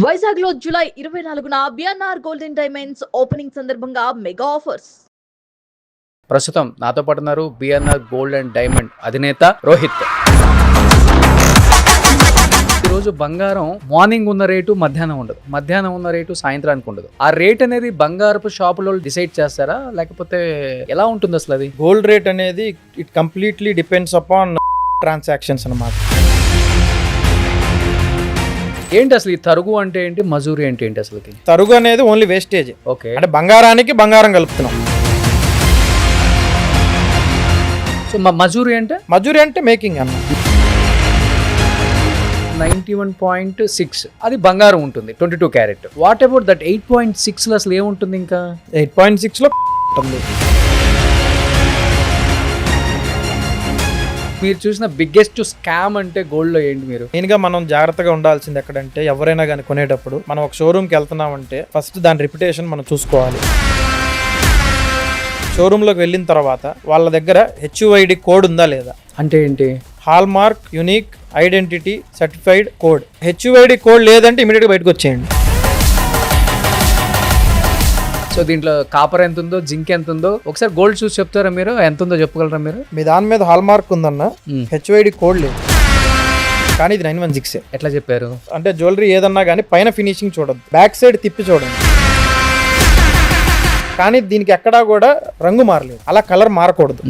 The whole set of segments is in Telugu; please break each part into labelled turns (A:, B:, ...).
A: వైజాగ్ లో జూలై 24న బిఎన్ఆర్ గోల్డెన్ డైమండ్స్ ఓపెనింగ్ సందర్భంగా మెగా ఆఫర్స్.
B: ప్రస్తుతం నాతో పాటు ఉన్నారు బిఎన్ఆర్ గోల్డ్ అండ్ డైమండ్ అధినేత రోహిత్. ఈరోజు బంగారం మార్నింగ్ ఉన్న రేటు మధ్యాహ్నం ఉండదు, మధ్యాహ్నం ఉన్న రేటు సాయంత్రానికి ఉండదు. ఆ రేట్ అనేది బంగారపు షాపులో డిసైడ్ చేస్తారా, లేకపోతే ఎలా ఉంటుంది అసలు అది?
C: గోల్డ్ రేట్ అనేది it completely depends upon transactions అన్నమాట.
B: ఏంటి అసలు ఈ తరుగు అంటే ఏంటి, మజూరి అంటే ఏంటి? అసలు
C: తరుగు అనేది ఓన్లీ వేస్టేజ్.
B: ఓకే,
C: అంటే బంగారానికి బంగారం కలుపుతున్నాం.
B: సో మజూరి అంటే?
C: మజూరి అంటే మేకింగ్ అన్న.
B: 91.6 అది బంగారం ఉంటుంది, 22 క్యారెట్. వాట్ అబౌట్ దట్ 8.6లో అసలు ఏముంటుంది? ఇంకా
C: 8.6లో ఉంటుంది.
B: మీరు చూసిన బిగ్గెస్ట్ స్కామ్ అంటే గోల్డ్ లో ఏంటి? మీరు
C: మెయిన్గా మనం జాగ్రత్తగా ఉండాల్సింది ఎక్కడంటే, ఎవరైనా కానీ కొనేటప్పుడు మనం ఒక షోరూమ్కి వెళ్తున్నామంటే ఫస్ట్ దాని రెప్యుటేషన్ మనం చూసుకోవాలి. షోరూంలోకి వెళ్ళిన తర్వాత వాళ్ళ దగ్గర HUID కోడ్ ఉందా లేదా.
B: అంటే ఏంటి?
C: Hall mark unique identity certified code. HUID code లేదంటే ఇమీడియట్గా బయటకు వచ్చేయండి.
B: సో దీంట్లో కాపర్ ఎంత ఉందో, జింక్ ఎంత ఉందో ఒకసారి గోల్డ్ చూసి చెప్తారా మీరు? ఎంత ఉందో చెప్పగలరా మీరు?
C: మీ దాని మీద హాల్ మార్క్ ఉందన్న, HUID కోడ్ లేదు, కానీ ఇది 916.
B: ఎట్లా చెప్పారు?
C: అంటే జ్యువెలరీ ఏదన్నా కానీ పైన ఫినిషింగ్ చూడద్దు, బ్యాక్ సైడ్ తిప్పి చూడండి. కానీ దీనికి ఎక్కడా కూడా రంగు మారలేదు, అలా కలర్ మారకూడదు.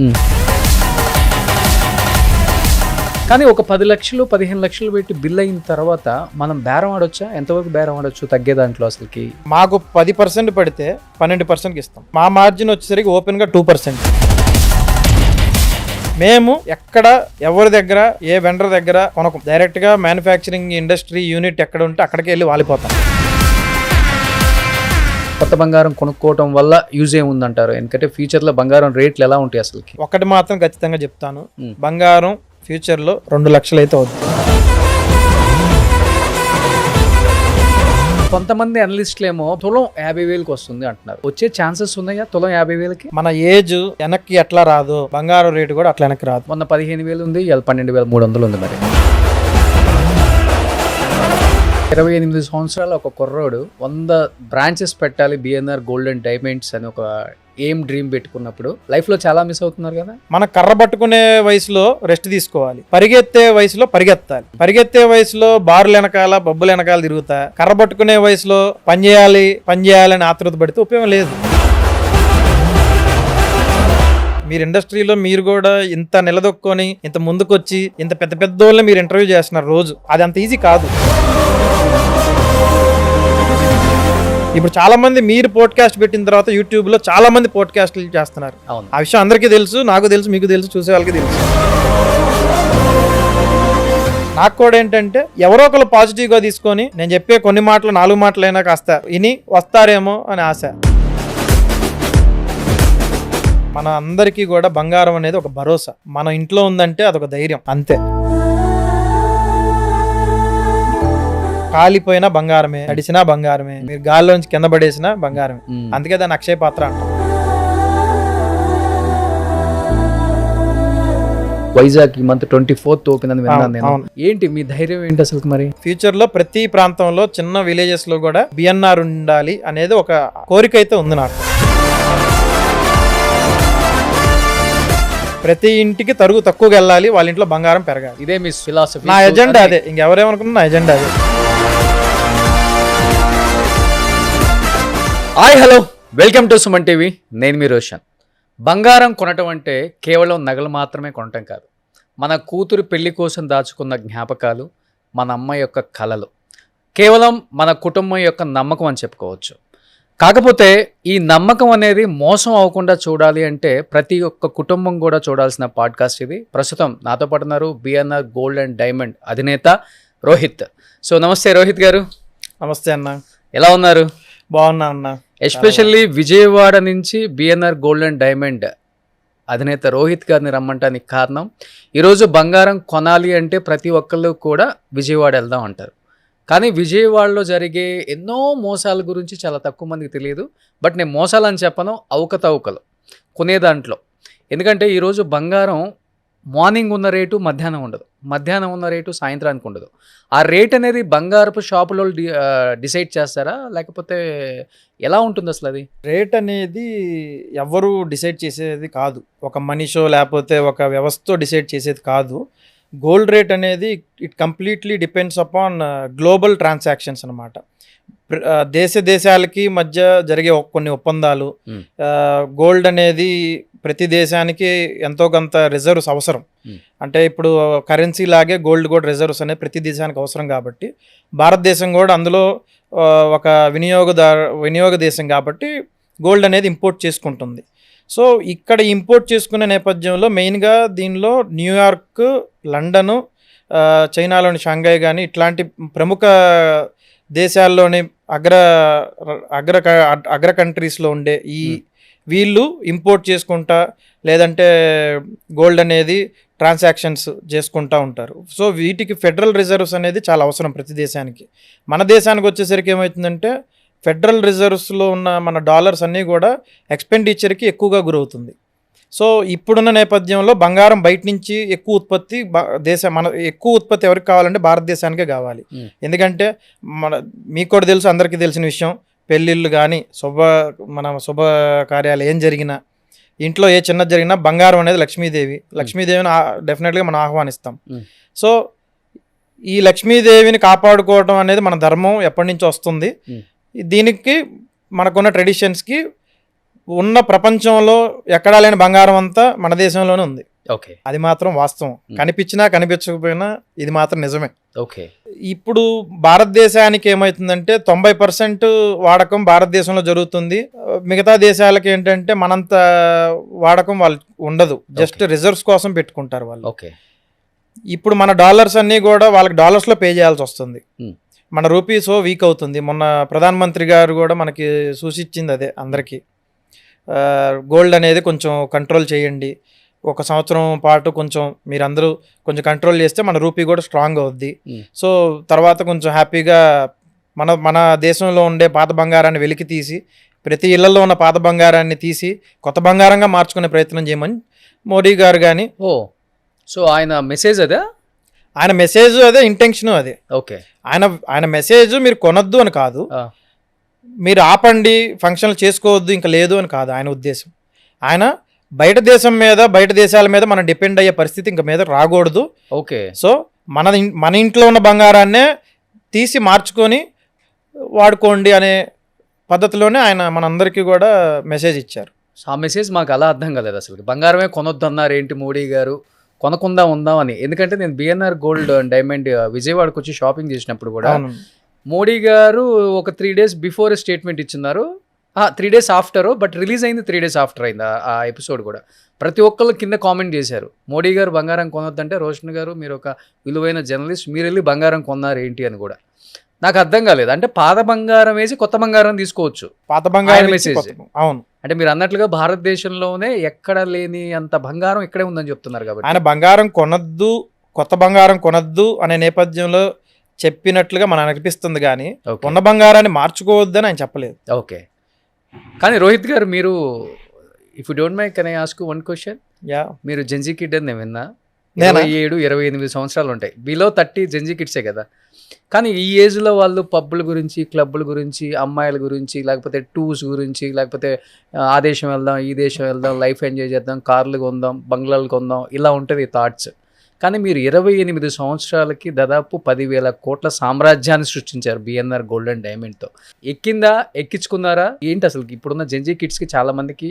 B: కానీ ఒక 10 లక్షలు 15 లక్షలు పెట్టి బిల్ అయిన తర్వాత మనం బేరం ఆడొచ్చా? ఎంతవరకు బేరం ఆడొచ్చు తగ్గే దాంట్లో? అసలుకి
C: మాకు 10% పడితే 12%కి ఇస్తాం. మా మార్జిన్ వచ్చేసరికి ఓపెన్గా 2%. మేము ఎక్కడ ఎవరి దగ్గర ఏ వెండర్ దగ్గర కొనకు, డైరెక్ట్గా మ్యానుఫ్యాక్చరింగ్ ఇండస్ట్రీ యూనిట్ ఎక్కడ ఉంటే అక్కడికి వెళ్ళి వాలిపోతాం.
B: కొత్త బంగారం కొనుక్కోవటం వల్ల యూజ్ ఏముందంటారు? ఎందుకంటే ఫ్యూచర్లో బంగారం రేట్లు ఎలా ఉంటాయి? అసలుకి
C: ఒకటి మాత్రం ఖచ్చితంగా చెప్తాను, బంగారం ఫ్యూచర్లో 2 లక్షలు అయితే అవుతుంది.
B: కొంతమంది అనలిస్టులు ఏమో తులం 50,000కి వస్తుంది అంటున్నారు. వచ్చే ఛాన్సెస్ ఉన్నాయా తులం 50,000కి?
C: మన ఏజ్ వెనక్కి ఎట్లా రాదు, బంగారం రేటు కూడా అట్లా వెనక్కి రాదు.
B: మొన్న 15,000 ఉంది, ఇవాళ 12,300 ఉంది. మరి 28 సంవత్సరాలు ఒక కుర్రోడు 100 బ్రాంచెస్ పెట్టాలి బిఎన్ఆర్ గోల్డ్ అండ్ డైమండ్స్ అని ఒక డ్రీమ్ పెట్టుకున్నప్పుడు లైఫ్ లో చాలా మిస్ అవుతున్నారు కదా.
C: మన కర్ర పట్టుకునే వయసులో రెస్ట్ తీసుకోవాలి, పరిగెత్తే వయసులో పరిగెత్తాలి. పరిగెత్తే వయసులో బారులు వెనకాల బబ్బులు వెనకాల తిరుగుతా, కర్ర పట్టుకునే వయసులో పని చేయాలని ఆతృత పడితే ఉపయోగం లేదు. మీరు ఇండస్ట్రీలో మీరు కూడా ఇంత నిలదొక్కొని ఇంత ముందుకొచ్చి ఇంత పెద్ద పెద్ద వాళ్ళని మీరు ఇంటర్వ్యూ చేస్తున్నారు రోజు, అది అంత ఈజీ కాదు. ఇప్పుడు చాలా మంది మీరు పోడ్కాస్ట్ పెట్టిన తర్వాత యూట్యూబ్ లో చాలా మంది పోడ్కాస్ట్లు చేస్తున్నారు. ఆ విషయం అందరికీ తెలుసు, నాకు తెలుసు, మీకు తెలుసు, చూసే వాళ్ళకి తెలుసు. నాకు కూడా ఏంటంటే ఎవరో ఒకరు పాజిటివ్గా తీసుకొని నేను చెప్పే కొన్ని మాటలు 4 మాటలైనా కాస్త ఇని వస్తారేమో అని ఆశ. మన అందరికీ కూడా బంగారం అనేది ఒక భరోసా. మన ఇంట్లో ఉందంటే అదొక ధైర్యం, అంతే. కాలిపోయినా బంగారమే, నడిచినా బంగారమే, మీరు గాల్లోంచి కింద పడేసినా బంగారమే. అందుకే దాన్ని అక్షయ పాత్ర అంటాం.
B: వైజాగ్ ఈ మంత్ 24th ఓపెన్ అని విన్నాను నేను. ఏంటి మీ ధైర్యం ఏంటి అసలు? మరి
C: ఫ్యూచర్ లో ప్రతి ప్రాంతంలో చిన్న విలేజెస్ లో కూడా బిఎన్ఆర్ ఉండాలి అనేది ఒక కోరిక అయితే ఉంది నాకు. ప్రతి ఇంటికి తరుగు తక్కువగా వెళ్ళాలి, వాళ్ళ ఇంట్లో బంగారం పెరగాలి.
B: ఇదే మీ ఫిలాసఫీ?
C: నా ఎజెండా అదే, ఇంకెవరేమనుకున్నా నా ఎజెండా అదే.
B: Hi, hello, welcome to Suman TV. నేను మీ రోషన్. బంగారం కొనటం అంటే కేవలం నగలు మాత్రమే కొనటం కాదు, మన కూతురు పెళ్లి కోసం దాచుకున్న జ్ఞాపకాలు, మన అమ్మ యొక్క కలలు, కేవలం మన కుటుంబం యొక్క నమ్మకం అని చెప్పుకోవచ్చు. కాకపోతే ఈ నమ్మకం అనేది మోసం అవ్వకుండా చూడాలి అంటే ప్రతి ఒక్క కుటుంబం కూడా చూడాల్సిన పాడ్కాస్ట్ ఇది. ప్రస్తుతం నాతో పాటు ఉన్నారు బిఎన్ఆర్ గోల్డ్ అండ్ డైమండ్ అధినేత రోహిత్. సో నమస్తే రోహిత్ గారు.
C: నమస్తే అన్న,
B: ఎలా ఉన్నారు?
C: బాగున్నా అన్న.
B: ఎస్పెషల్లీ విజయవాడ నుంచి బిఎన్ఆర్ గోల్డ్ అండ్ డైమండ్ అధినేత రోహిత్ గారిని రమ్మంటానికి కారణం, ఈరోజు బంగారం కొనాలి అంటే ప్రతి ఒక్కళ్ళు కూడా విజయవాడ వెళ్దాం అంటారు. కానీ విజయవాడలో జరిగే ఎన్నో మోసాల గురించి చాలా తక్కువ మందికి తెలియదు. బట్ నేను మోసాలని చెప్పను, అవకతవకలు కొనే దాంట్లో. ఎందుకంటే ఈరోజు బంగారం మార్నింగ్ ఉన్న రేటు మధ్యాహ్నం ఉండదు, మధ్యాహ్నం ఉన్న రేటు సాయంత్రానికి ఉండదు. ఆ రేట్ అనేది బంగారపు షాపులో డిసైడ్ చేస్తారా, లేకపోతే ఎలా ఉంటుంది అసలు అది?
C: రేట్ అనేది ఎవరు డిసైడ్ చేసేది కాదు, ఒక మనిషో లేకపోతే ఒక వ్యవస్థతో డిసైడ్ చేసేది కాదు. గోల్డ్ రేట్ అనేది it completely depends upon global transactions అనమాట. దేశాలకి మధ్య జరిగే కొన్ని ఒప్పందాలు, గోల్డ్ అనేది ప్రతి దేశానికి ఎంతో కొంత రిజర్వ్స్ అవసరం. అంటే ఇప్పుడు కరెన్సీ లాగే గోల్డ్ కూడా రిజర్వ్స్ అనేది ప్రతి దేశానికి అవసరం కాబట్టి భారతదేశం కూడా అందులో ఒక వినియోగ దేశం కాబట్టి గోల్డ్ అనేది ఇంపోర్ట్ చేసుకుంటుంది. సో ఇక్కడ ఇంపోర్ట్ చేసుకునే నేపథ్యంలో మెయిన్గా దీనిలో న్యూయార్క్, లండను, చైనాలోని షాంఘై కానీ ఇట్లాంటి ప్రముఖ దేశాల్లోని అగ్ర కంట్రీస్లో ఉండే వీళ్ళు ఇంపోర్ట్ చేసుకుంటా లేదంటే గోల్డ్ అనేది ట్రాన్సాక్షన్స్ చేసుకుంటూ ఉంటారు. సో వీటికి ఫెడరల్ రిజర్వ్స్ అనేది చాలా అవసరం ప్రతి దేశానికి. మన దేశానికి వచ్చేసరికి ఏమవుతుందంటే ఫెడరల్ రిజర్వ్స్లో ఉన్న మన డాలర్స్ అన్నీ కూడా ఎక్స్పెండిచర్కి ఎక్కువగా గురవుతుంది. సో ఇప్పుడున్న నేపథ్యంలో బంగారం బయట నుంచి ఎక్కువ ఉత్పత్తి ఎక్కువ ఉత్పత్తి ఎవరికి కావాలంటే భారతదేశానికే కావాలి. ఎందుకంటే మీకు కూడా తెలుసు, అందరికీ తెలిసిన విషయం, పెళ్ళిళ్ళు కానీ శుభ కార్యాలు ఏం జరిగినా, ఇంట్లో ఏ చిన్నది జరిగినా బంగారం అనేది లక్ష్మీదేవిని డెఫినెట్గా మనం ఆహ్వానిస్తాం. సో ఈ లక్ష్మీదేవిని కాపాడుకోవడం అనేది మన ధర్మం ఎప్పటి నుంచి వస్తుంది. దీనికి మనకున్న ట్రెడిషన్స్కి ఉన్న ప్రపంచంలో ఎక్కడా లేని బంగారం అంతా మన దేశంలోనే ఉంది.
B: ఓకే,
C: అది మాత్రం వాస్తవం. కనిపించినా కనిపించకపోయినా ఇది మాత్రం నిజమే.
B: ఓకే,
C: ఇప్పుడు భారతదేశానికి ఏమవుతుందంటే 90% వాడకం భారతదేశంలో జరుగుతుంది. మిగతా దేశాలకి ఏంటంటే మనంత వాడకం వాళ్ళు ఉండదు, జస్ట్ రిజర్వ్స్ కోసం పెట్టుకుంటారు వాళ్ళు.
B: ఓకే,
C: ఇప్పుడు మన డాలర్స్ అన్నీ కూడా వాళ్ళకి డాలర్స్లో పే చేయాల్సి వస్తుంది. మన రూపీస్ వీక్ అవుతుంది. మొన్న ప్రధానమంత్రి గారు కూడా మనకి సూచించింది అదే, అందరికీ గోల్డ్ అనేది కొంచెం కంట్రోల్ చేయండి, 1 సంవత్సరం పాటు కొంచెం మీరందరూ కొంచెం కంట్రోల్ చేస్తే మన రూపీ కూడా స్ట్రాంగ్ అవుద్ది. సో తర్వాత కొంచెం హ్యాపీగా మన దేశంలో ఉండే పాత బంగారాన్ని వెలికి తీసి ప్రతి ఇళ్లలో ఉన్న పాత బంగారాన్ని తీసి కొత్త బంగారంగా మార్చుకునే ప్రయత్నం చేయమని మోడీ గారు కానీ.
B: సో ఆయన మెసేజ్ అదే,
C: ఆయన మెసేజ్ అదే, ఇంటెన్షన్ అదే.
B: ఓకే,
C: ఆయన మెసేజ్ మీరు కొనొద్దు అని కాదు, మీరు ఆపండి, ఫంక్షన్లు చేసుకోవద్దు ఇంకా లేదు అని కాదు ఆయన ఉద్దేశం. ఆయన బయట దేశాల మీద మనం డిపెండ్ అయ్యే పరిస్థితి ఇంకా మీద రాకూడదు.
B: ఓకే,
C: సో మన ఇంట్లో ఉన్న బంగారాన్నే తీసి మార్చుకొని వాడుకోండి అనే పద్ధతిలోనే ఆయన మనందరికీ కూడా మెసేజ్ ఇచ్చారు.
B: సో ఆ మెసేజ్ మాకు అలా అర్థం కాలేదు అసలు. బంగారమే కొనొద్దు అన్నారు ఏంటి మోడీ గారు, కొనకుండా ఉందాం అని. ఎందుకంటే నేను బిఎన్ఆర్ గోల్డ్ అండ్ డైమండ్ విజయవాడకు వచ్చి షాపింగ్ చేసినప్పుడు కూడా మోడీ గారు ఒక 3 days బిఫోర్ స్టేట్మెంట్ ఇచ్చిన్నారు, 3 days ఆఫ్టర్, బట్ రిలీజ్ అయింది 3 days ఆఫ్టర్ అయింది ఆ ఎపిసోడ్ కూడా. ప్రతి ఒక్కళ్ళు కింద కామెంట్ చేశారు, మోడీ గారు బంగారం కొనొద్దంటే రోషన్ గారు మీరు ఒక విలువైన జర్నలిస్ట్, మీరు వెళ్ళి బంగారం కొన్నారు ఏంటి అని కూడా నాకు అర్థం కాలేదు. అంటే పాత బంగారం వేసి కొత్త బంగారం తీసుకోవచ్చు,
C: పాత బంగారం
B: మెసేజ్.
C: అవును,
B: అంటే మీరు అన్నట్లుగా భారతదేశంలోనే ఎక్కడ లేని అంత బంగారం ఇక్కడే ఉందని చెప్తున్నారు కాబట్టి
C: ఆయన బంగారం కొనద్దు, కొత్త బంగారం కొనద్దు అనే నేపథ్యంలో చెప్పినట్లుగా మనకు అనిపిస్తుంది కానీ ఉన్న బంగారాన్ని మార్చుకోవద్దని ఆయన చెప్పలేదు.
B: ఓకే, కానీ రోహిత్ గారు మీరు, if you don't mind can I ask 1 question? మీరు జెన్జీ కిడ్ అని నేను విన్నా, 27-28 సంవత్సరాలు ఉంటాయి, బిలో 30 జెన్జీ కిడ్సే కదా. కానీ ఈ ఏజ్లో వాళ్ళు పబ్బుల గురించి, క్లబ్బుల గురించి, అమ్మాయిల గురించి, లేకపోతే టూర్స్ గురించి, లేకపోతే ఆ దేశం వెళ్దాం, ఈ దేశం వెళ్దాం, లైఫ్ ఎంజాయ్ చేద్దాం, కార్లు కొందాం, బంగ్లాలు కొందాం, ఇలా ఉంటుంది థాట్స్. కానీ మీరు 28 సంవత్సరాలకి దాదాపు 10,000 కోట్ల సామ్రాజ్యాన్ని సృష్టించారు బిఎన్ఆర్ గోల్డ్ అండ్ డైమండ్తో. ఎక్కించుకున్నారా ఏంటి అసలు? ఇప్పుడున్న జెన్జీ కిడ్స్కి చాలా మందికి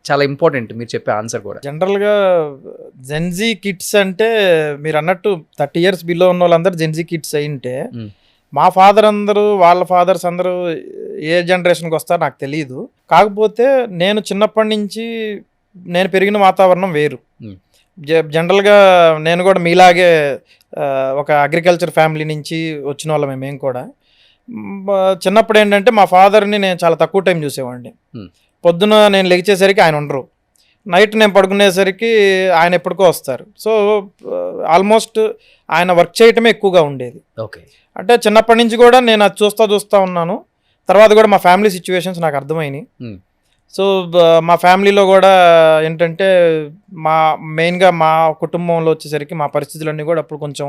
B: చాలా ఇంపార్టెంట్ మీరు చెప్పే ఆన్సర్ కూడా.
C: జనరల్గా జెన్జీ కిడ్స్ అంటే మీరు అన్నట్టు 30 years బిలో ఉన్న వాళ్ళందరూ జెన్జీ కిడ్స్ అయింటే, మా ఫాదర్ అందరూ వాళ్ళ ఫాదర్స్ అందరూ ఏ జనరేషన్కి వస్తారో నాకు తెలియదు. కాకపోతే నేను చిన్నప్పటి నుంచి నేను పెరిగిన వాతావరణం వేరు. జనరల్గా నేను కూడా మీలాగే ఒక అగ్రికల్చర్ ఫ్యామిలీ నుంచి వచ్చిన వాళ్ళమే మేము కూడా. చిన్నప్పుడు ఏంటంటే మా ఫాదర్ని నేను చాలా తక్కువ టైం చూసేవాడిని. పొద్దున నేను లెగిచేసరికి ఆయన ఉండరు, నైట్ నేను పడుకునేసరికి ఆయన ఎప్పటికో వస్తారు. సో ఆల్మోస్ట్ ఆయన వర్క్ చేయటమే ఎక్కువగా ఉండేది.
B: ఓకే,
C: అంటే చిన్నప్పటి నుంచి కూడా నేను అది చూస్తూ ఉన్నాను. తర్వాత కూడా మా ఫ్యామిలీ సిచ్యువేషన్స్ నాకు అర్థమైనాయి. సో మా ఫ్యామిలీలో కూడా ఏంటంటే మెయిన్గా మా కుటుంబంలో వచ్చేసరికి మా పరిస్థితులన్నీ కూడా అప్పుడు కొంచెం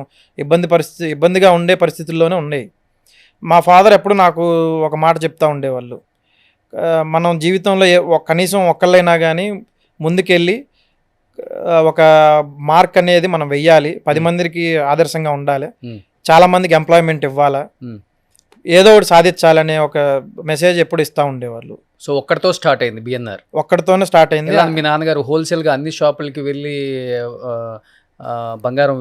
C: ఇబ్బందిగా ఉండే పరిస్థితుల్లోనే ఉన్నాయి. మా ఫాదర్ ఎప్పుడు నాకు ఒక మాట చెప్తా ఉండేవాళ్ళు, మనం జీవితంలో కనీసం ఒక్కళ్ళైనా కానీ ముందుకెళ్ళి ఒక మార్క్ అనేది మనం వెయ్యాలి, 10 మందికి ఆదర్శంగా ఉండాలి, చాలా మందికి ఎంప్లాయ్మెంట్ ఇవ్వాలా, ఏదో ఒకటి సాధించాలనే ఒక మెసేజ్ ఎప్పుడు ఇస్తూ ఉండేవాళ్ళు.
B: సో ఒక్కడితో స్టార్ట్ అయింది బిఎన్ఆర్?
C: ఒక్కడితోనే స్టార్ట్ అయింది.
B: మీ నాన్నగారు హోల్సేల్గా అన్ని షాపులకి వెళ్ళి బంగారం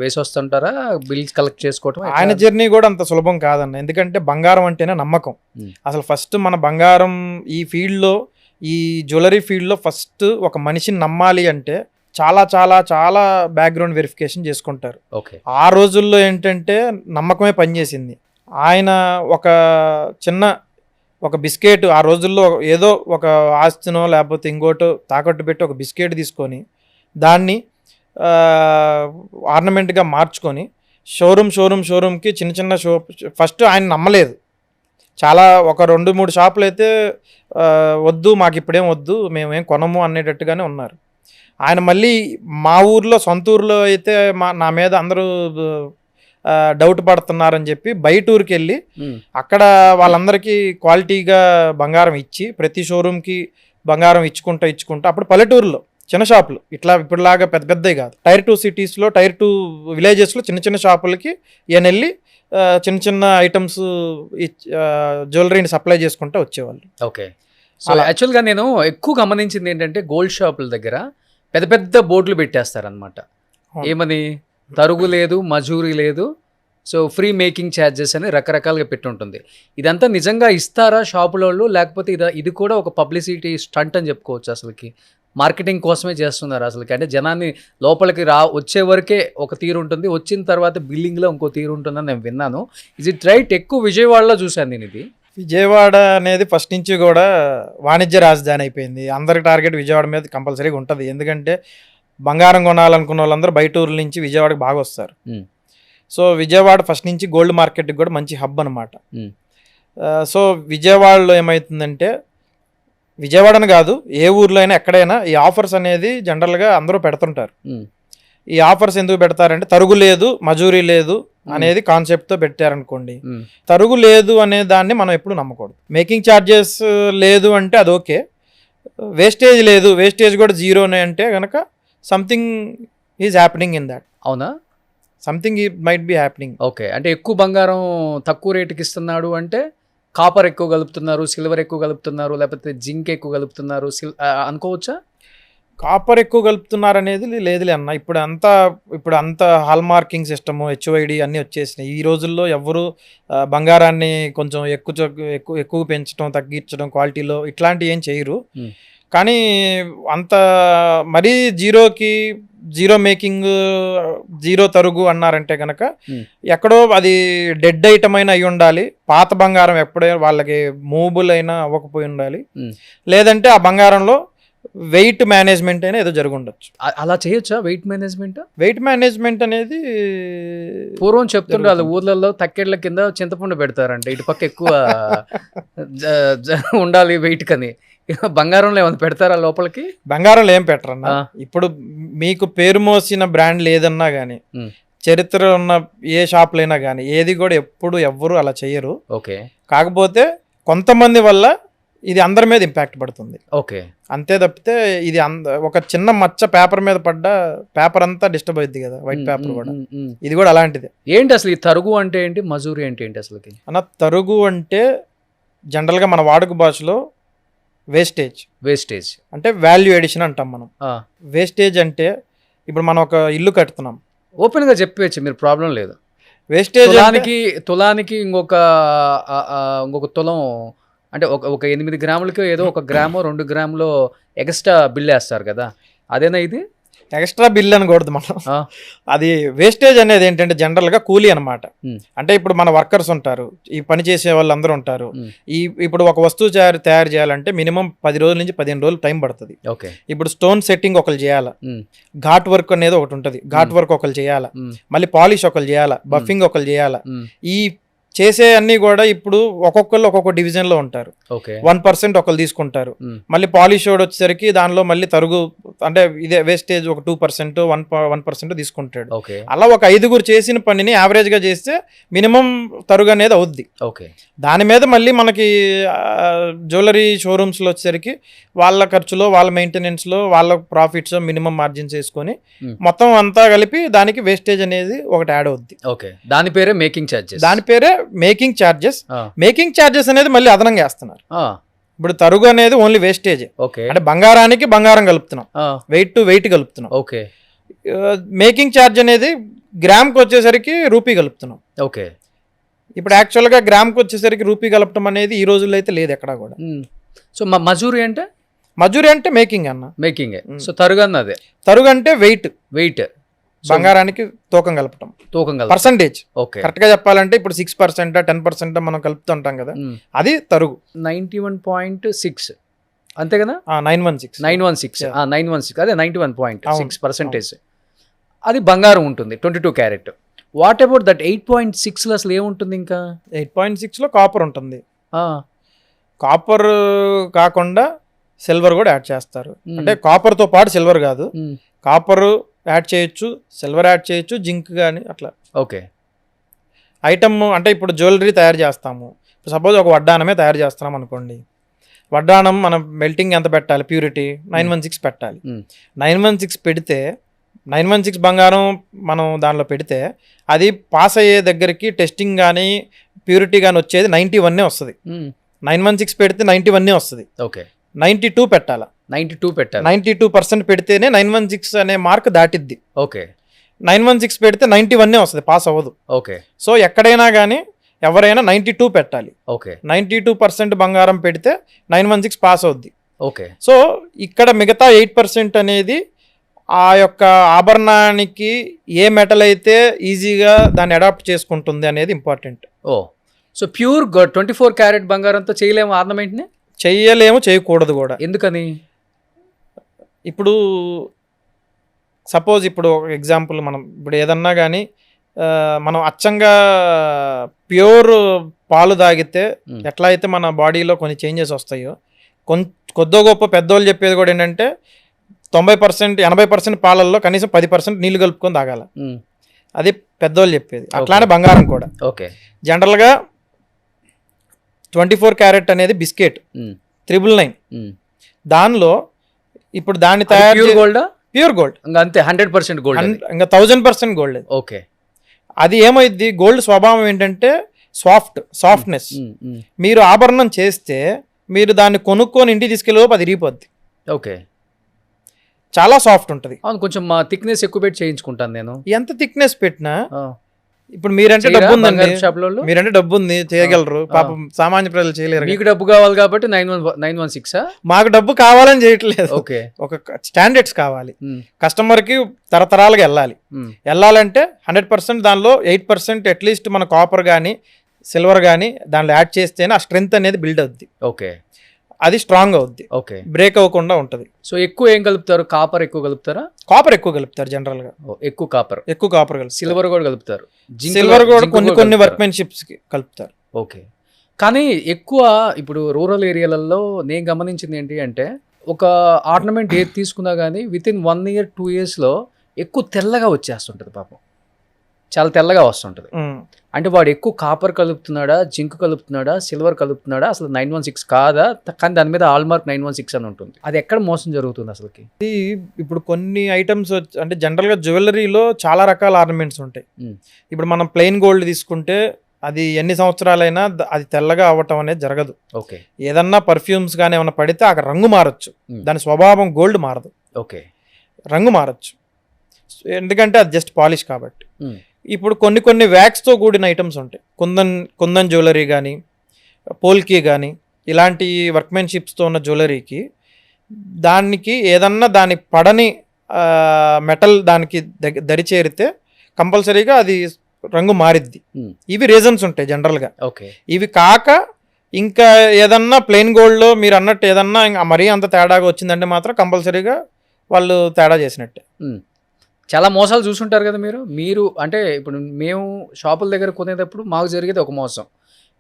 B: వేసి వస్తుంటారా, బిల్స్ కలెక్ట్ చేసుకోవటం?
C: ఆయన జర్నీ కూడా అంత సులభం కాదన్న, ఎందుకంటే బంగారం అంటేనే నమ్మకం. అసలు ఫస్ట్ మన బంగారం ఈ ఫీల్డ్లో, ఈ జ్యువెలరీ ఫీల్డ్లో ఫస్ట్ ఒక మనిషిని నమ్మాలి అంటే చాలా చాలా చాలా బ్యాక్గ్రౌండ్ వెరిఫికేషన్ చేసుకుంటారు.
B: ఓకే. ఆ
C: రోజుల్లో ఏంటంటే నమ్మకమే పనిచేసింది. ఆయన ఒక బిస్కెట్, ఆ రోజుల్లో ఏదో ఒక ఆస్తినో లేకపోతే ఇంకోటో తాకట్టు పెట్టి ఒక బిస్కెట్ తీసుకొని దాన్ని ఆర్నమెంట్గా మార్చుకొని షోరూమ్కి చిన్న ఫస్ట్ ఆయన నమ్మలేదు. చాలా ఒక 2-3 షాపులు అయితే వద్దు, మాకు ఇప్పుడేం వద్దు, మేమేం కొనము అనేటట్టుగానే ఉన్నారు. ఆయన మళ్ళీ మా ఊర్లో, సొంత ఊర్లో అయితే నా మీద అందరూ డౌట్ పడుతున్నారని చెప్పి బయట ఊరికి వెళ్ళి అక్కడ వాళ్ళందరికీ క్వాలిటీగా బంగారం ఇచ్చి ప్రతి షోరూమ్కి బంగారం ఇచ్చుకుంటా అప్పుడు పల్లెటూరులో చిన్న షాపులు, ఇట్లా ఇప్పుడులాగా పెద్దవి కాదు, టైర్ 2 సిటీస్లో, టైర్ 2 విలేజెస్లో చిన్న షాపులకి ఈయన వెళ్ళి చిన్న ఐటమ్స్ జ్యువెలరీని సప్లై చేసుకుంటూ వచ్చేవాళ్ళు.
B: ఓకే. సో యాక్చువల్గా నేను ఎక్కువ గమనించింది ఏంటంటే గోల్డ్ షాపుల దగ్గర పెద్ద బోర్డులు పెట్టేస్తారనమాట. ఏమని? తరుగు లేదు, మజూరీ లేదు, సో ఫ్రీ మేకింగ్ ఛార్జెస్ అని రకరకాలుగా పెట్టి ఉంటుంది. ఇదంతా నిజంగా ఇస్తారా షాపులలో, లేకపోతే ఇది కూడా ఒక పబ్లిసిటీ స్టంట్ అని చెప్పుకోవచ్చు? అసలుకి మార్కెటింగ్ కోసమే చేస్తున్నారు అసలుకి? అంటే జనాన్ని లోపలికి వచ్చే వరకే ఒక తీరు ఉంటుంది, వచ్చిన తర్వాత బిల్లింగ్లో ఇంకో తీరు ఉంటుందని నేను విన్నాను. Is it right? ఎక్కువ విజయవాడలో చూశాను నేను ఇది.
C: విజయవాడ అనేది ఫస్ట్ నుంచి కూడా వాణిజ్య రాజధాని అయిపోయింది. అందరి టార్గెట్ విజయవాడ మీద కంపల్సరీగా ఉంటుంది. ఎందుకంటే బంగారం కొనాలనుకున్న వాళ్ళందరూ బయట ఊర్ల నుంచి విజయవాడకి బాగా వస్తారు. సో విజయవాడ ఫస్ట్ నుంచి గోల్డ్ మార్కెట్కి కూడా మంచి హబ్ అనమాట. సో విజయవాడలో ఏమవుతుందంటే, విజయవాడని కాదు ఏ ఊర్లో అయినా ఎక్కడైనా ఈ ఆఫర్స్ అనేది జనరల్గా అందరూ పెడుతుంటారు. ఈ ఆఫర్స్ ఎందుకు పెడతారంటే తరుగు లేదు, మజూరీ లేదు అనేది కాన్సెప్ట్తో పెట్టారనుకోండి. తరుగు లేదు అనే దాన్ని మనం ఎప్పుడు నమ్మకూడదు. మేకింగ్ ఛార్జెస్ లేదు అంటే అది ఓకే, వేస్టేజ్ లేదు, వేస్టేజ్ కూడా జీరోనే అంటే కనుక something is happening in that.
B: అవునా?
C: Something might be happening.
B: Okay. అంటే ఎక్కువ బంగారం తక్కువ రేటుకి ఇస్తున్నాడు అంటే కాపర్ ఎక్కువ కలుపుతున్నారు, సిల్వర్ ఎక్కువ కలుపుతున్నారు, లేకపోతే జింక్ ఎక్కువ కలుపుతున్నారు అనుకోవచ్చా?
C: కాపర్ ఎక్కువ కలుపుతున్నారు అనేది లేదులే అన్న. ఇప్పుడు అంత హాల్ మార్కింగ్ సిస్టమ్, హెచ్ఓఐడి అన్నీ వచ్చేసినాయి. ఈ రోజుల్లో ఎవరు బంగారాన్ని కొంచెం ఎక్కువ పెంచడం, తగ్గించడం క్వాలిటీలో ఇట్లాంటివి ఏం చేయరు. కానీ అంత మరీ జీరో మేకింగ్, జీరో తరుగు అన్నారంటే కనుక ఎక్కడో అది డెడ్ ఐటమ్ అయినా అయి ఉండాలి, పాత బంగారం ఎప్పుడే వాళ్ళకి మూవబుల్ అయినా అవ్వకపోయి ఉండాలి, లేదంటే ఆ బంగారంలో వెయిట్ మేనేజ్మెంట్ అయినా ఏదో జరుగుండొచ్చు.
B: అలా చేయొచ్చా? వెయిట్ మేనేజ్మెంట్
C: అనేది
B: పూర్వం చెప్తుండే వాళ్ళు ఊర్లలో తక్కెళ్ళ కింద చింతపండు పెడతారంటే ఇటు పక్క ఎక్కువ ఉండాలి వెయిట్ కని. బంగారంలో ఏమైనా పెడతారా లోపలికి?
C: బంగారంలో ఏం పెట్టరన్నా. ఇప్పుడు మీకు పేరు మోసిన బ్రాండ్ లేదన్నా కానీ, చరిత్ర ఉన్న ఏ షాపులైనా కానీ ఏది కూడా ఎప్పుడు ఎవ్వరు అలా చేయరు.
B: ఓకే.
C: కాకపోతే కొంతమంది వల్ల ఇది అందరి మీద ఇంపాక్ట్ పడుతుంది.
B: ఓకే.
C: అంతే తప్పితే ఇది ఒక చిన్న మచ్చ పేపర్ మీద పడ్డ పేపర్ అంతా డిస్టర్బ్ అవుద్ది కదా, వైట్ పేపర్ కూడా. ఇది కూడా అలాంటిదే.
B: ఏంటి అసలు ఈ తరుగు అంటే ఏంటి, మజూరీ అంటే ఏంటి అసలుకి?
C: అన్న తరుగు అంటే జనరల్గా మన వాడుక భాషలో వేస్టేజ్ అంటే వాల్యూ ఎడిషన్ అంటాం మనం. వేస్టేజ్ అంటే ఇప్పుడు మనం ఒక ఇల్లు కడుతున్నాం,
B: ఓపెన్గా చెప్పవచ్చు మీరు, ప్రాబ్లం లేదు.
C: వేస్టేజ్
B: తులానికి ఇంకొక తులం అంటే ఒక 8 గ్రాములకి ఏదో 1 గ్రాము 2 గ్రాములో ఎక్స్ట్రా బిల్ వేస్తారు కదా, అదేనా ఇది?
C: ఎక్స్ట్రా బిల్ అనకూడదు మనం. అది వేస్టేజ్ అనేది ఏంటంటే జనరల్గా కూలీ అనమాట. అంటే ఇప్పుడు మన వర్కర్స్ ఉంటారు, ఈ పని చేసే వాళ్ళు అందరూ ఉంటారు. ఇప్పుడు ఒక వస్తువు తయారు చేయాలంటే మినిమం 10 రోజుల నుంచి 15 రోజులు టైం పడుతుంది. ఇప్పుడు స్టోన్ సెట్టింగ్ ఒకరు చేయాలా, ఘాట్ వర్క్ అనేది ఒకటి ఉంటుంది, ఘాట్ వర్క్ ఒకరు చేయాలా, మళ్ళీ పాలిష్ ఒకరు చేయాలా, బఫింగ్ ఒకరు చేయాలా. ఈ చేసే అన్ని కూడా ఇప్పుడు ఒక్కొక్కళ్ళు ఒక్కొక్క డివిజన్ లో ఉంటారు.
B: ఓకే
C: 1% ఒకళ్ళు తీసుకుంటారు. మళ్ళీ పాలిష్ ఓడ్ వచ్చేసరికి దానిలో మళ్ళీ తరుగు అంటే ఇదే వేస్టేజ్ ఒక 2% 1% తీసుకుంటాడు.
B: ఓకే
C: అలా ఒక 5గురు చేసిన పనిని యావరేజ్ గా చేస్తే మినిమం తరుగు అనేది అవుద్ది.
B: ఓకే
C: దాని మీద మళ్ళీ మనకి జ్యువెలరీ షోరూమ్స్ లో వచ్చేసరికి వాళ్ళ ఖర్చులో వాళ్ళ మెయింటెనెన్స్ లో వాళ్ళ ప్రాఫిట్స్ మినిమం మార్జిన్స్ వేసుకొని మొత్తం అంతా కలిపి దానికి వేస్టేజ్ అనేది ఒకటి యాడ్ అవుద్ది.
B: ఓకే దాని పేరే మేకింగ్ ఛార్జెస్.
C: దాని పేరే మేకింగ్ ఛార్జెస్. మేకింగ్ ఛార్జెస్ అనేది మళ్ళీ అదనంగా వేస్తున్నారు. ఇప్పుడు తరుగు అనేది ఓన్లీ వేస్టేజ్.
B: ఓకే
C: అంటే బంగారానికి బంగారం కలుపుతున్నాం, వెయిట్ టు వెయిట్ కలుపుతున్నాం.
B: ఓకే
C: మేకింగ్ ఛార్జ్ అనేది గ్రామ్కి వచ్చేసరికి రూపీ కలుపుతున్నాం.
B: ఓకే
C: ఇప్పుడు యాక్చువల్గా గ్రామ్కి వచ్చేసరికి రూపీ కలపడం అనేది ఈ రోజుల్లో అయితే లేదు ఎక్కడ కూడా.
B: సో మజూరి అంటే
C: మజూరి అంటే మేకింగ్ అన్న,
B: మేకింగ్. సో తరుగు అన్న అదే,
C: తరుగు అంటే వెయిట్ బంగారానికి తూకం కలపటం, పర్సంటేజ్.
B: ఓకే
C: కరెక్ట్ గా చెప్పాలంటే ఇప్పుడు 6% 10% మనం కలుపుతుంటాం కదా, అది తరుగు.
B: 91.6 అంతే కదా,
C: 916
B: అదే 91.6%. అది బంగారం ఉంటుంది 22 క్యారెట్. వాట్ అబౌట్ దట్ 8.6 అసలు ఏముంటుంది? ఇంకా
C: 8.6 లో కాపర్ ఉంటుంది. కాపర్ కాకుండా సిల్వర్ కూడా యాడ్ చేస్తారు. అంటే కాపర్ తో పాటు సిల్వర్ కాదు, కాపర్ యాడ్ చేయొచ్చు, సిల్వర్ యాడ్ చేయొచ్చు, జింక్ కానీ అట్లా.
B: ఓకే
C: ఐటమ్ అంటే ఇప్పుడు జ్యువెలరీ తయారు చేస్తాము, సపోజ్ ఒక వడ్డానమే తయారు చేస్తున్నాం అనుకోండి. వడ్డానం మనం మెల్టింగ్ ఎంత పెట్టాలి, ప్యూరిటీ 916 పెట్టాలి. 916 పెడితే 916 బంగారం మనం దానిలో పెడితే అది పాస్ అయ్యే దగ్గరికి టెస్టింగ్ కానీ ప్యూరిటీ కానీ వచ్చేది 91 వస్తుంది. 916 పెడితే 91 వస్తుంది.
B: ఓకే
C: 92 పెట్టాలా,
B: 92 పెట్టాలి.
C: 92% పెడితేనే 916 అనే మార్క్ దాటిద్ది.
B: ఓకే
C: 916 పెడితే 91 వస్తుంది, పాస్ అవ్వదు.
B: ఓకే
C: సో ఎక్కడైనా కానీ ఎవరైనా 92 పెట్టాలి.
B: ఓకే
C: 92% బంగారం పెడితే 916 పాస్ అవుద్ది.
B: ఓకే
C: సో ఇక్కడ మిగతా 8% అనేది ఆ యొక్క ఆభరణానికి ఏ మెటల్ అయితే ఈజీగా దాన్ని అడాప్ట్ చేసుకుంటుంది అనేది ఇంపార్టెంట్.
B: ఓ సో ప్యూర్ 24 క్యారెట్ బంగారంతో చేయలేము ఆర్నమెంట్ని?
C: చెయ్యలేము, చేయకూడదు కూడా.
B: ఎందుకని?
C: ఇప్పుడు సపోజ్ ఇప్పుడు ఒక ఎగ్జాంపుల్, మనం ఇప్పుడు ఏదన్నా కానీ మనం అచ్చంగా ప్యూర్ పాలు తాగితే ఎట్లా అయితే మన బాడీలో కొన్ని చేంజెస్ వస్తాయో, కొద్దో గొప్ప పెద్దోళ్ళు చెప్పేది కూడా ఏంటంటే 90% 80% పాలల్లో కనీసం 10% నీళ్లు కలుపుకొని తాగాల, అది పెద్దోళ్ళు చెప్పేది. అట్లానే బంగారం కూడా.
B: ఓకే
C: జనరల్గా 24 క్యారెట్ అనేది బిస్కెట్ 999, దానిలో ఇప్పుడు దాన్ని తయారు ప్యూర్ గోల్డ్
B: ఇంకా అంతే 100% గోల్డ్,
C: ఇంకా 1000% గోల్డ్.
B: ఓకే
C: అది ఏమైంది, గోల్డ్ స్వభావం ఏంటంటే సాఫ్ట్నెస్. మీరు ఆభరణం చేస్తే మీరు దాన్ని కొనుక్కొని ఇంటికి తీసుకెళ్ళి అది ఇరిగిపోద్ది.
B: ఓకే
C: చాలా సాఫ్ట్ ఉంటుంది.
B: అవును, కొంచెం థిక్నెస్ ఎక్కువ పెట్టి చేయించుకుంటాను నేను. ఎంత
C: థిక్నెస్ పెట్టినా ఇప్పుడు మీరంటే డబ్బు ఉందండి, మీరంటే డబ్బు ఉంది, చేయగలరు. పాపం సామాన్య ప్రజలు చేయలేరు.
B: మీకు డబ్బు కావాలి కాబట్టి 916.
C: మాకు డబ్బు కావాలని చేయట్లేదు.
B: ఓకే
C: ఒక స్టాండర్డ్స్ కావాలి, కస్టమర్ కి తరతరాలుగా వెళ్ళాలంటే 100% దానిలో 8% అట్లీస్ట్ మన కాపర్ కానీ సిల్వర్ కానీ దానిలో యాడ్ చేస్తేనే ఆ స్ట్రెంగ్త్ అనేది బిల్డ్ అవుద్ది.
B: ఓకే
C: అది స్ట్రాంగ్ అవుద్ది,
B: ఓకే
C: బ్రేక్ అవ్వకుండా ఉంటుంది.
B: సో ఎక్కువ ఏం కలుపుతారు? కాపర్ ఎక్కువ కలుపుతారా?
C: కాపర్ ఎక్కువ కలుపుతారు జనరల్ గా.
B: ఎక్కువ కాపర్
C: కలుపుతారు.
B: సిల్వర్ కూడా కలుపుతారు.
C: సిల్వర్ కూడా కొన్ని వర్క్మెన్షిప్స్ కి కలుపుతారు.
B: ఓకే కానీ ఎక్కువ ఇప్పుడు రూరల్ ఏరియాలలో నేను గమనించింది ఏంటి అంటే, ఒక ఆర్నమెంట్ ఏది తీసుకున్నా కానీ వితిన్ 1 year 2 yearsలో ఎక్కువ తెల్లగా వచ్చేస్తుంటుంది. పాపం చాలా తెల్లగా వస్తుంటుంది. అంటే వాడు ఎక్కువ కాపర్ కలుపుతున్నాడా, జింక్ కలుపుతున్నాడా, సిల్వర్ కలుపుతున్నాడా, అసలు 916 కాదా? కానీ దాని మీద ఆల్మార్క్ 916 అని ఉంటుంది. అది ఎక్కడ మోసం జరుగుతుంది అసలుకి?
C: ఇప్పుడు కొన్ని ఐటమ్స్ అంటే జనరల్గా జ్యువెలరీలో చాలా రకాల ఆర్నమెంట్స్ ఉంటాయి. ఇప్పుడు మనం ప్లెయిన్ గోల్డ్ తీసుకుంటే అది ఎన్ని సంవత్సరాలైనా అది తెల్లగా అవ్వటం అనేది జరగదు.
B: ఓకే
C: ఏదన్నా పర్ఫ్యూమ్స్ కానీ ఏమైనా పడితే ఆ రంగు మారచ్చు, దాని స్వభావం గోల్డ్ మారదు.
B: ఓకే
C: రంగు మారచ్చు, ఎందుకంటే అది జస్ట్ పాలిష్ కాబట్టి. ఇప్పుడు కొన్ని వ్యాక్స్తో కూడిన ఐటమ్స్ ఉంటాయి. కుందన్ జ్యువెలరీ కానీ పోల్కి కానీ ఇలాంటి వర్క్మెన్షిప్స్తో ఉన్న జ్యువెలరీకి దానికి ఏదన్నా దాని పడని మెటల్ దానికి దరిచేరితే కంపల్సరీగా అది రంగు మారిద్ది. ఇవి రీజన్స్ ఉంటాయి జనరల్గా.
B: ఓకే
C: ఇవి కాక ఇంకా ఏదన్నా ప్లెయిన్ గోల్డ్లో మీరు అన్నట్టు ఏదన్నా మరీ అంత తేడాగా వచ్చిందంటే మాత్రం కంపల్సరీగా వాళ్ళు తేడా చేసినట్టే.
B: చాలా మోసాలు చూసుంటారు కదా మీరు అంటే ఇప్పుడు మేము షాపుల దగ్గర కొనేటప్పుడు మాకు జరిగేది ఒక మోసం,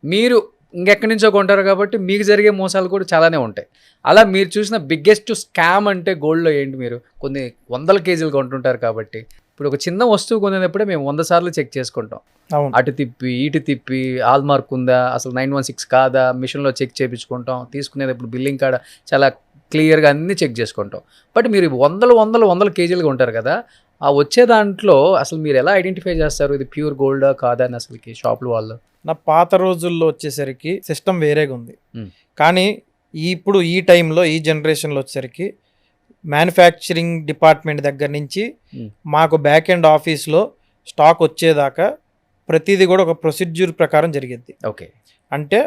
B: మీరు ఇంకెక్కడి నుంచో కొంటారు కాబట్టి మీకు జరిగే మోసాలు కూడా చాలానే ఉంటాయి. అలా మీరు చూసిన బిగ్గెస్ట్ స్కామ్ అంటే గోల్డ్లో ఏంటి? మీరు కొన్ని వందల కేజీలు కొంటుంటారు కాబట్టి ఇప్పుడు ఒక చిన్న వస్తువు కొనేటప్పుడే మేము 100 సార్లు చెక్ చేసుకుంటాం.
C: అవును.
B: అటు తిప్పి ఇటు తిప్పి హాల్ మార్క్ ఉందా, అసలు 916 కాదా, మిషన్లో చెక్ చేయించుకుంటాం. తీసుకునేటప్పుడు బిల్లింగ్ కాడ చాలా క్లియర్గా అన్నీ చెక్ చేసుకుంటాం. బట్ మీరు వందల కేజీలుగా ఉంటారు కదా, ఆ వచ్చే దాంట్లో అసలు మీరు ఎలా ఐడెంటిఫై చేస్తారు ఇది ప్యూర్ గోల్డా కాదా అని అసలుకి షాపుల వాళ్ళు?
C: నా పాత రోజుల్లో వచ్చేసరికి సిస్టమ్ వేరేగా ఉంది.
B: మ్.
C: కానీ ఇప్పుడు ఈ టైంలో ఈ జనరేషన్లో వచ్చేసరికి మ్యానుఫ్యాక్చరింగ్ డిపార్ట్మెంట్ దగ్గర నుంచి మాకు బ్యాక్ ఎండ్ ఆఫీస్లో స్టాక్ వచ్చేదాకా ప్రతిదీ కూడా ఒక ప్రొసీడ్యూర్ ప్రకారం జరిగిద్ది.
B: ఓకే.
C: అంటే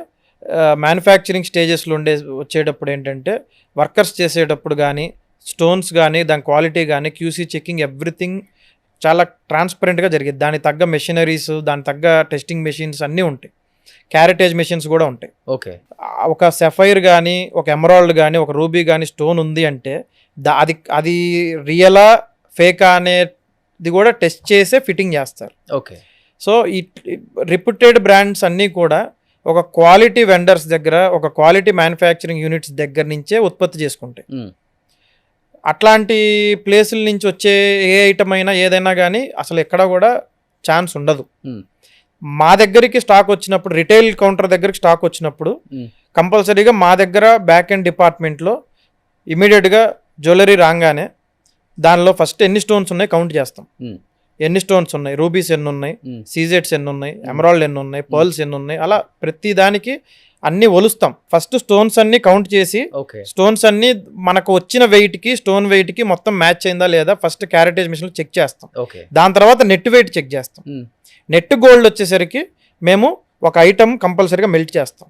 C: మ్యానుఫ్యాక్చరింగ్ స్టేజెస్లో వచ్చేటప్పుడు ఏంటంటే వర్కర్స్ చేసేటప్పుడు కానీ స్టోన్స్ కానీ దాని క్వాలిటీ కానీ క్యూసీ చెకింగ్ ఎవ్రీథింగ్ చాలా ట్రాన్స్పరెంట్గా జరిగింది. దానికి తగ్గ మెషినరీస్, దానికి తగ్గ టెస్టింగ్ మెషిన్స్ అన్నీ ఉంటాయి. క్యారెటేజ్ మెషిన్స్ కూడా ఉంటాయి.
B: ఓకే.
C: ఒక సెఫైర్ కానీ ఒక ఎమరాల్డ్ కానీ ఒక రూబీ కానీ స్టోన్ ఉంది అంటే అది రియలా ఫేకా అనేది కూడా టెస్ట్ చేసే ఫిట్టింగ్ చేస్తారు.
B: ఓకే.
C: సో ఈ రిప్యూటెడ్ బ్రాండ్స్ అన్నీ కూడా ఒక క్వాలిటీ వెండర్స్ దగ్గర, ఒక క్వాలిటీ మ్యానుఫ్యాక్చరింగ్ యూనిట్స్ దగ్గర నుంచే ఉత్పత్తి చేసుకుంటాయి. అట్లాంటి ప్లేసుల నుంచి వచ్చే ఏ ఐటమ్ అయినా ఏదైనా కానీ అసలు ఎక్కడ కూడా ఛాన్స్ ఉండదు. మా దగ్గరికి స్టాక్ వచ్చినప్పుడు, రిటైల్ కౌంటర్ దగ్గరికి స్టాక్ వచ్చినప్పుడు కంపల్సరీగా మా దగ్గర బ్యాక్ ఎండ్ డిపార్ట్మెంట్లో ఇమీడియట్గా జ్యువెలరీ రాగానే దానిలో ఫస్ట్ ఎన్ని స్టోన్స్ ఉన్నాయి కౌంట్ చేస్తాం. ఎన్ని స్టోన్స్ ఉన్నాయి, రూబీస్ ఎన్ని ఉన్నాయి, సీజెట్స్ ఎన్ని ఉన్నాయి, ఎమరాల్డ్ ఎన్ని ఉన్నాయి, పర్ల్స్ ఎన్ని ఉన్నాయి, అలా ప్రతి దానికి అన్ని ఒలుస్తాం. ఫస్ట్ స్టోన్స్ అన్ని కౌంట్ చేసి స్టోన్స్ అన్ని మనకు వచ్చిన వెయిట్కి స్టోన్ వెయిట్కి మొత్తం మ్యాచ్ అయిందా లేదా ఫస్ట్ క్యారెటేజ్ మిషన్లో చెక్ చేస్తాం. దాని తర్వాత నెట్ వెయిట్ చెక్ చేస్తాం. నెట్ గోల్డ్ వచ్చేసరికి మేము ఒక ఐటమ్ కంపల్సరీగా మెల్ట్ చేస్తాం.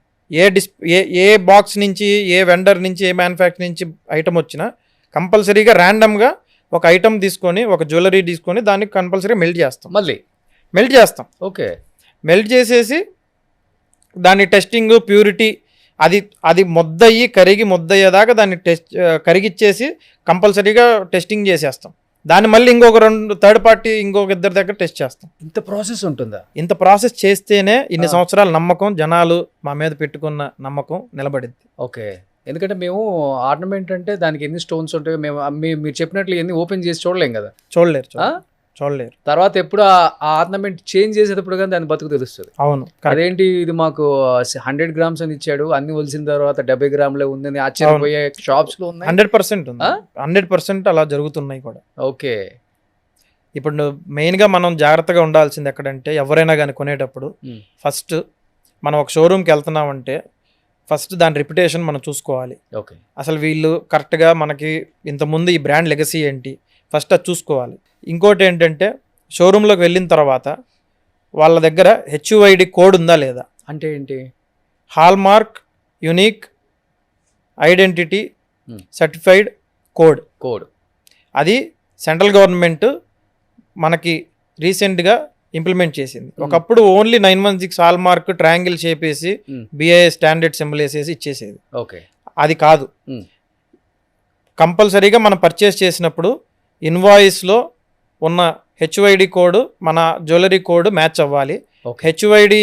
C: ఏ బాక్స్ నుంచి, ఏ వెండర్ నుంచి, ఏ మ్యానుఫ్యాక్చర్ నుంచి ఐటమ్ వచ్చినా కంపల్సరీగా ర్యాండమ్గా ఒక ఐటమ్ తీసుకొని, ఒక జ్యువెలరీ తీసుకొని దాన్ని కంపల్సరీగా మెల్ట్ చేస్తాం.
B: మళ్ళీ
C: మెల్ట్ చేస్తాం.
B: ఓకే.
C: మెల్ట్ చేసేసి దాని టెస్టింగ్, ప్యూరిటీ, అది ముద్దయ్యి కరిగి ముద్దయ్యేదాకా దాన్ని కరిగిచ్చేసి కంపల్సరీగా టెస్టింగ్ చేసేస్తాం. దాన్ని మళ్ళీ ఇంకొక థర్డ్ పార్టీ ఇంకొక ఇద్దరి దగ్గర టెస్ట్ చేస్తాం.
B: ఇంత ప్రాసెస్ ఉంటుందా? ఇంత
C: ప్రాసెస్ చేస్తేనే ఇన్ని సంవత్సరాల నమ్మకం, జనాలు మా మీద పెట్టుకున్న నమ్మకం నిలబడింది.
B: ఓకే. ఎందుకంటే మేము ఆర్నమెంట్ అంటే దానికి ఎన్ని స్టోన్స్ ఉంటాయో మీరు చెప్పినట్లు ఎన్ని ఓపెన్ చేసి చూడలేం కదా.
C: చూడలేరు.
B: తర్వాత ఎప్పుడు ఆ ఆర్నమెంట్ చేంజ్ చేసేటప్పుడు కానీ దాని బతుకు తెలుస్తుంది.
C: అవును.
B: అదేంటి ఇది మాకు 100 grams అని ఇచ్చాడు, అన్ని వలిసిన తర్వాత 70 grams ఉందని ఆశ్చర్యపోయే షాప్స్ లో ఉన్నాయి.
C: 100% అలా జరుగుతున్నాయి కూడా.
B: ఓకే.
C: ఇప్పుడు మెయిన్గా మనం జాగ్రత్తగా ఉండాల్సింది ఎక్కడంటే, ఎవరైనా కానీ కొనేటప్పుడు ఫస్ట్ మనం ఒక షోరూమ్కి వెళ్తున్నామంటే ఫస్ట్ దాని రిప్యుటేషన్ మనం చూసుకోవాలి.
B: ఓకే. అసలు
C: వీళ్ళు కరెక్ట్గా మనకి ఇంతకుముందు ఈ బ్రాండ్ లెగసీ ఏంటి ఫస్ట్ అది చూసుకోవాలి. ఇంకోటి ఏంటంటే షోరూంలోకి వెళ్ళిన తర్వాత వాళ్ళ దగ్గర HUID కోడ్ ఉందా లేదా.
B: అంటే ఏంటి?
C: Hall mark unique identity certified code. అది సెంట్రల్ గవర్నమెంట్ మనకి రీసెంట్గా ఇంప్లిమెంట్ చేసింది. ఒకప్పుడు only 916 hall mark triangle shape వేసి BIS స్టాండర్డ్ సింబల్ వేసేసి ఇచ్చేసేది.
B: ఓకే.
C: అది కాదు. కంపల్సరీగా మనం పర్చేస్ చేసినప్పుడు ఇన్వాయిస్లో ఉన్న HUID కోడ్ మన జ్యువెలరీ కోడ్ మ్యాచ్ అవ్వాలి. HUID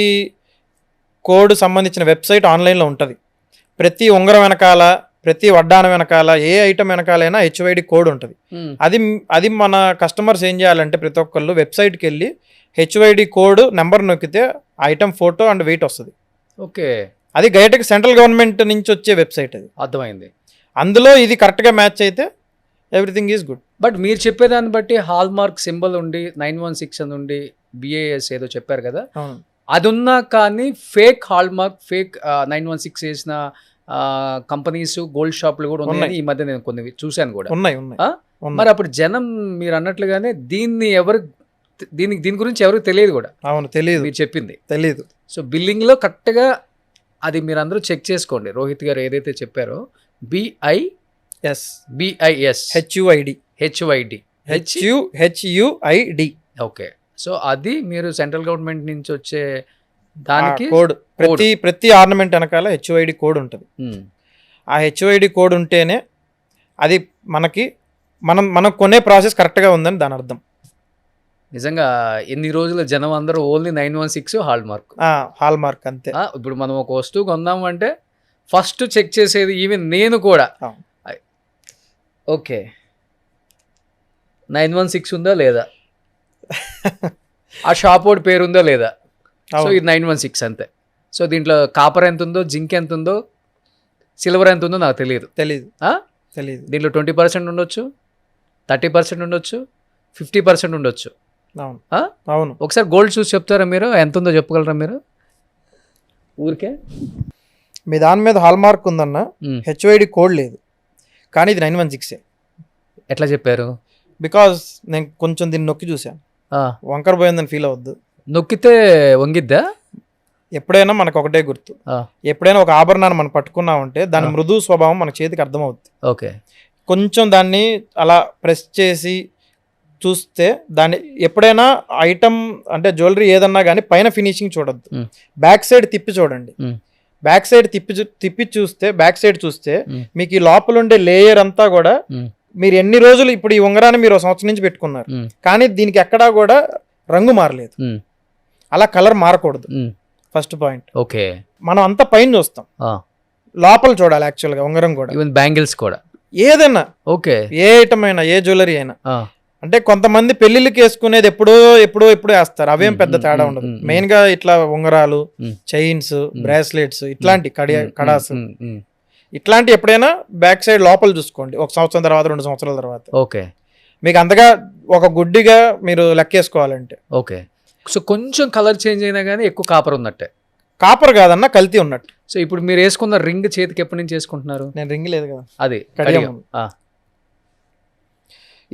C: కోడ్ సంబంధించిన వెబ్సైట్ ఆన్లైన్లో ఉంటుంది. ప్రతి ఉంగరం వెనకాల, ప్రతి వడ్డానం వెనకాల, ఏ ఐటమ్ వెనకాలైనా HUID కోడ్ ఉంటుంది. అది మన కస్టమర్స్ ఏం చేయాలంటే ప్రతి ఒక్కళ్ళు వెబ్సైట్కి వెళ్ళి HUID కోడ్ నెంబర్ నొక్కితే ఐటమ్ ఫోటో అండ్ వెయిట్ వస్తుంది.
B: ఓకే.
C: అది గైట్కి సెంట్రల్ గవర్నమెంట్ నుంచి వచ్చే వెబ్సైట్. అది
B: అర్థమైంది.
C: అందులో ఇది కరెక్ట్గా మ్యాచ్ అయితే ఎవ్రీథింగ్ ఈజ్ గుడ్.
B: బట్ మీరు చెప్పేదాన్ని బట్టి హాల్ మార్క్ సింబల్ ఉండి 916 అని ఉండి BIS ఏదో చెప్పారు కదా, అది ఉన్నా కానీ ఫేక్ హాల్ మార్క్, ఫేక్ 916 వేసిన కంపెనీస్, గోల్డ్ షాపులు కూడా ఉన్నాయి. ఈ మధ్య నేను కొన్ని చూశాను కూడా.
C: ఉన్నాయి.
B: మరి అప్పుడు జనం మీరు అన్నట్లుగానే దీని గురించి ఎవరికి తెలియదు కూడా.
C: అవును, తెలియదు.
B: మీరు చెప్పింది
C: తెలియదు.
B: సో బిల్లింగ్లో కరెక్ట్గా అది మీరు అందరూ చెక్ చేసుకోండి. రోహిత్ గారు ఏదైతే చెప్పారో BIS HUID. ఓకే. సో అది మీరు సెంట్రల్ గవర్నమెంట్ నుంచి వచ్చే దానికి
C: కోడ్, ప్రతి ఆర్నమెంట్ వెనకాల HUID కోడ్ ఉంటుంది. ఆ HUID కోడ్ ఉంటేనే అది మనం కొనే ప్రాసెస్ కరెక్ట్గా ఉందని దాని అర్థం.
B: నిజంగా ఎన్ని రోజుల జనం అందరూ only 916 hall mark.
C: Hall mark అంతే.
B: ఇప్పుడు మనం ఒక వస్తువు కొందాం అంటే ఫస్ట్ చెక్ చేసేది ఈవెన్ నేను కూడా.
C: అవును.
B: ఓకే 916 ఉందా లేదా, ఆ షాప్ వాడి పేరు ఉందా లేదా, సో ఇది 916 అంతే. సో దీంట్లో కాపర్ ఎంత ఉందో, జింక్ ఎంత ఉందో, సిల్వర్ ఎంత ఉందో నాకు తెలియదు.
C: తెలీదు.
B: దీంట్లో 20% ఉండొచ్చు, 30% ఉండొచ్చు, 50% ఉండొచ్చు.
C: అవును. అవును.
B: ఒకసారి గోల్డ్ చూసి చెప్తారా మీరు, ఎంత ఉందో చెప్పగలరా మీరు ఊరికే?
C: మీ దాని మీద హాల్ మార్క్ ఉందన్న, హెచ్ఓఐడి కోడ్ లేదు, కానీ ఇది 916.
B: ఎట్లా చెప్పారు?
C: బికాజ్ నేను కొంచెం దీన్ని నొక్కి చూసాను, వంకర పోయిందని ఫీల్ అవద్దు.
B: నొక్కితే వంగిద్దా?
C: ఎప్పుడైనా మనకు ఒకటే గుర్తు, ఎప్పుడైనా ఒక ఆభరణాన్ని మనం పట్టుకున్నామంటే దాని మృదు స్వభావం మన చేతికి అర్థమవుతుంది.
B: ఓకే,
C: కొంచెం దాన్ని అలా ప్రెస్ చేసి చూస్తే దాన్ని ఎప్పుడైనా ఐటమ్ అంటే జ్యువెలరీ ఏదన్నా కానీ పైన ఫినిషింగ్ చూడొద్దు, బ్యాక్ సైడ్ తిప్పి చూడండి. బ్యాక్ సైడ్ తిప్పి చూస్తే, బ్యాక్ సైడ్ చూస్తే మీకు ఈ లోపల ఉండే లేయర్ అంతా కూడా, మీరు ఎన్ని రోజులు ఇప్పుడు ఈ ఉంగరాన్ని మీరు 1 సంవత్సరం నుంచి పెట్టుకున్నారు కానీ దీనికి ఎక్కడా కూడా రంగు మారలేదు, అలా కలర్ మారకూడదు. First point.
B: ఓకే,
C: మనం అంతా పైన చూస్తాం, లోపల చూడాలి యాక్చువల్గా ఉంగరం కూడా,
B: ఈవెన్ బ్యాంగిల్స్ కూడా,
C: ఏదైనా.
B: ఓకే,
C: ఏ ఐటమ్ అయినా, ఏ జ్యువెలరీ అయినా. అంటే కొంతమంది పెళ్లిళ్ళకి వేసుకునేది ఎప్పుడో వేస్తారు, అవేం పెద్ద తేడా ఉండదు. మెయిన్ గా ఇట్లా ఉంగరాలు, చైన్స్, బ్రాస్లెట్స్, ఇట్లాంటి కడాస్, ఇట్లాంటి ఎప్పుడైనా బ్యాక్ సైడ్ లోపల చూసుకోండి, 1 సంవత్సరం తర్వాత, 2 సంవత్సరాల తర్వాత.
B: ఓకే,
C: మీకు అంతగా ఒక గుడ్డిగా మీరు లెక్కేసుకోవాలంటే.
B: ఓకే, సో కొంచెం కలర్ చేంజ్ అయినా కానీ ఎక్కువ కాపర్ ఉన్నట్టే.
C: కాపర్ కాదన్నా, కల్తీ ఉన్నట్టు.
B: సో ఇప్పుడు మీరు వేసుకున్న రింగ్ చేతికి ఎప్పటి నుంచి వేసుకుంటున్నారు?
C: నేను రింగ్ లేదు కదా,
B: అది
C: కడియం.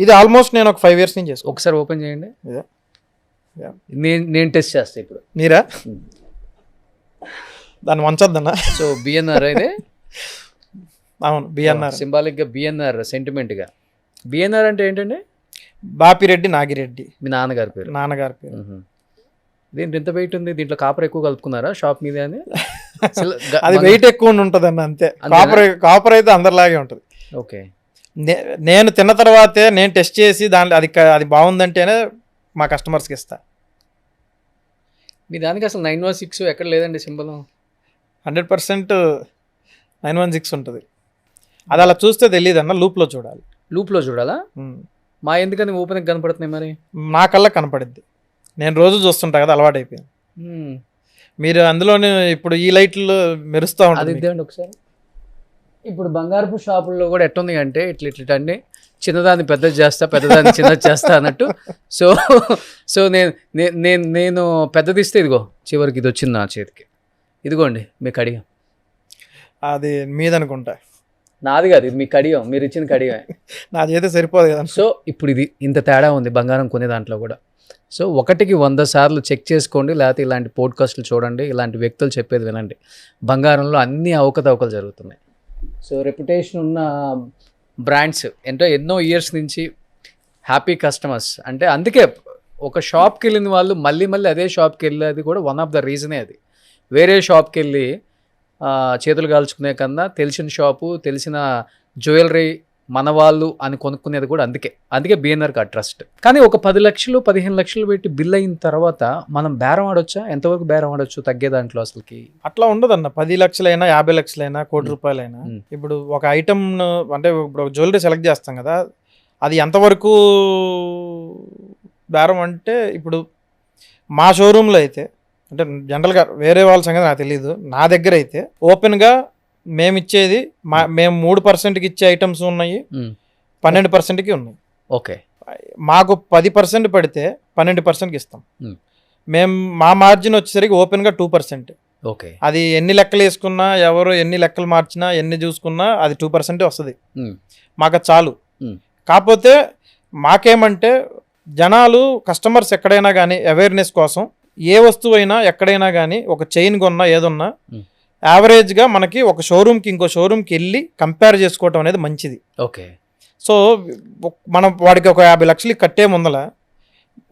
C: ఇది ఆల్మోస్ట్ నేను ఒక 5 years నుంచి చేసుకో.
B: ఒకసారి ఓపెన్ చేయండి, నేను టెస్ట్ చేస్తా ఇప్పుడు.
C: మీరా దాన్ని వంచొద్దన్నా.
B: సో బిఎన్ఆర్ అయితే
C: అవును, బిఎన్ఆర్
B: సింబాలిక్ గా, బిఎన్ఆర్ సెంటిమెంట్ గా. బిఎన్ఆర్ అంటే ఏంటండి?
C: బాపిరెడ్డి నాగిరెడ్డి,
B: మీ నాన్నగారి పేరు.
C: నాన్నగారి పేరు.
B: దీంట్లో ఎంత వెయిట్ ఉంది? దీంట్లో కాపర్ ఎక్కువ కలుపుకున్నారా షాప్ మీద అని?
C: అది వెయిట్ ఎక్కువ ఉంటుంది అన్న, అంతే. కాపర్ అయితే అందరిలాగే ఉంటుంది.
B: ఓకే,
C: నేను తిన్న తర్వాతే నేను టెస్ట్ చేసి దాంట్లో అది బాగుందంటేనే మా కస్టమర్స్కి ఇస్తా.
B: మీ దానికి అసలు 916 ఎక్కడ లేదండి సింబల్.
C: 100% 916 ఉంటుంది. అది అలా చూస్తే తెలియదు అన్న, లూప్లో చూడాలి.
B: లూప్లో చూడాలా? మా ఎందుకని ఓపెన్ కనపడుతున్నాయి మరి?
C: నా కల్లా కనపడిద్ది, నేను రోజు చూస్తుంటా కదా, అలవాటు అయిపోయింది. మీరు అందులోనే ఇప్పుడు ఈ లైట్లు మెరుస్తూ ఉంటుంది.
B: అది ఒకసారి ఇప్పుడు బంగారపు షాపుల్లో కూడా ఎట్టుంది అంటే ఇట్లా చిన్నదాన్ని పెద్దది చేస్తా, పెద్దదాన్ని చిన్నది చేస్తా అన్నట్టు. సో నేను పెద్దది ఇస్తే ఇదిగో చివరికి ఇది వచ్చింది నా చేతికి, ఇదిగోండి మీ కడియం.
C: అది మీదనుకుంటా,
B: నాది కాదు, ఇది మీ కడియం, మీరు ఇచ్చిన కడియం.
C: నాది అయితే సరిపోదు కదా.
B: సో ఇప్పుడు ఇది ఇంత తేడా ఉంది బంగారం కొనే దాంట్లో కూడా. సో 1కి 100 సార్లు చెక్ చేసుకోండి, లేకపోతే ఇలాంటి పోడ్కాస్ట్లు చూడండి, ఇలాంటి వ్యక్తులు చెప్పేది వినండి. బంగారంలో అన్ని అవకతవకలు జరుగుతున్నాయి. సో రెప్యుటేషన్ ఉన్న బ్రాండ్స్ ఎన్నో ఇయర్స్ నుంచి హ్యాపీ కస్టమర్స్, అంటే అందుకే ఒక షాప్కి వెళ్ళిన వాళ్ళు మళ్ళీ అదే షాప్కి వెళ్ళేది కూడా వన్ ఆఫ్ ద రీజనే అది. వేరే షాప్కి వెళ్ళి చేతులు కాల్చుకునే కన్నా తెలిసిన షాపు, తెలిసిన జ్యువెలరీ, మన వాళ్ళు అని కొనుక్కునేది కూడా అందుకే బిఎన్ఆర్కి ఆ ట్రస్ట్. కానీ ఒక 10 లక్షలు 15 లక్షలు పెట్టి బిల్ అయిన తర్వాత మనం బేరం ఆడొచ్చా? ఎంతవరకు బేరం ఆడొచ్చు తగ్గే దాంట్లో? అసలుకి
C: అట్లా ఉండదన్న. 10 లక్షలైనా 50 లక్షలైనా 1 కోటి రూపాయలైనా, ఇప్పుడు ఒక ఐటమ్ అంటే ఇప్పుడు జ్యువెలరీ సెలెక్ట్ చేస్తాం కదా, అది ఎంతవరకు బేరం అంటే, ఇప్పుడు మా షోరూంలో అయితే, అంటే జనరల్గా వేరే వాళ్ళ సంగతి నాకు తెలియదు, నా దగ్గర అయితే ఓపెన్గా మేము ఇచ్చేది మేము 3%కి ఇచ్చే ఐటమ్స్ ఉన్నాయి, 12%కి ఉన్నాయి.
B: ఓకే,
C: మాకు 10% పడితే 12%కి ఇస్తాం. మేము మా మార్జిన్ వచ్చేసరికి ఓపెన్గా 2%.
B: ఓకే,
C: అది ఎన్ని లెక్కలు వేసుకున్నా, ఎవరు ఎన్ని లెక్కలు మార్చినా, ఎన్ని చూసుకున్నా అది 2% వస్తుంది. మాకు చాలు. కాకపోతే మాకేమంటే జనాలు, కస్టమర్స్ ఎక్కడైనా కానీ అవేర్నెస్ కోసం ఏ వస్తువు అయినా ఎక్కడైనా కానీ ఒక చైన్ కొన్నా ఏదన్నా యావరేజ్గా మనకి ఒక షోరూమ్కి ఇంకో షోరూమ్కి వెళ్ళి కంపేర్ చేసుకోవటం అనేది మంచిది.
B: ఓకే,
C: సో మనం వాడికి ఒక 50 లక్షలు కట్టే ముందల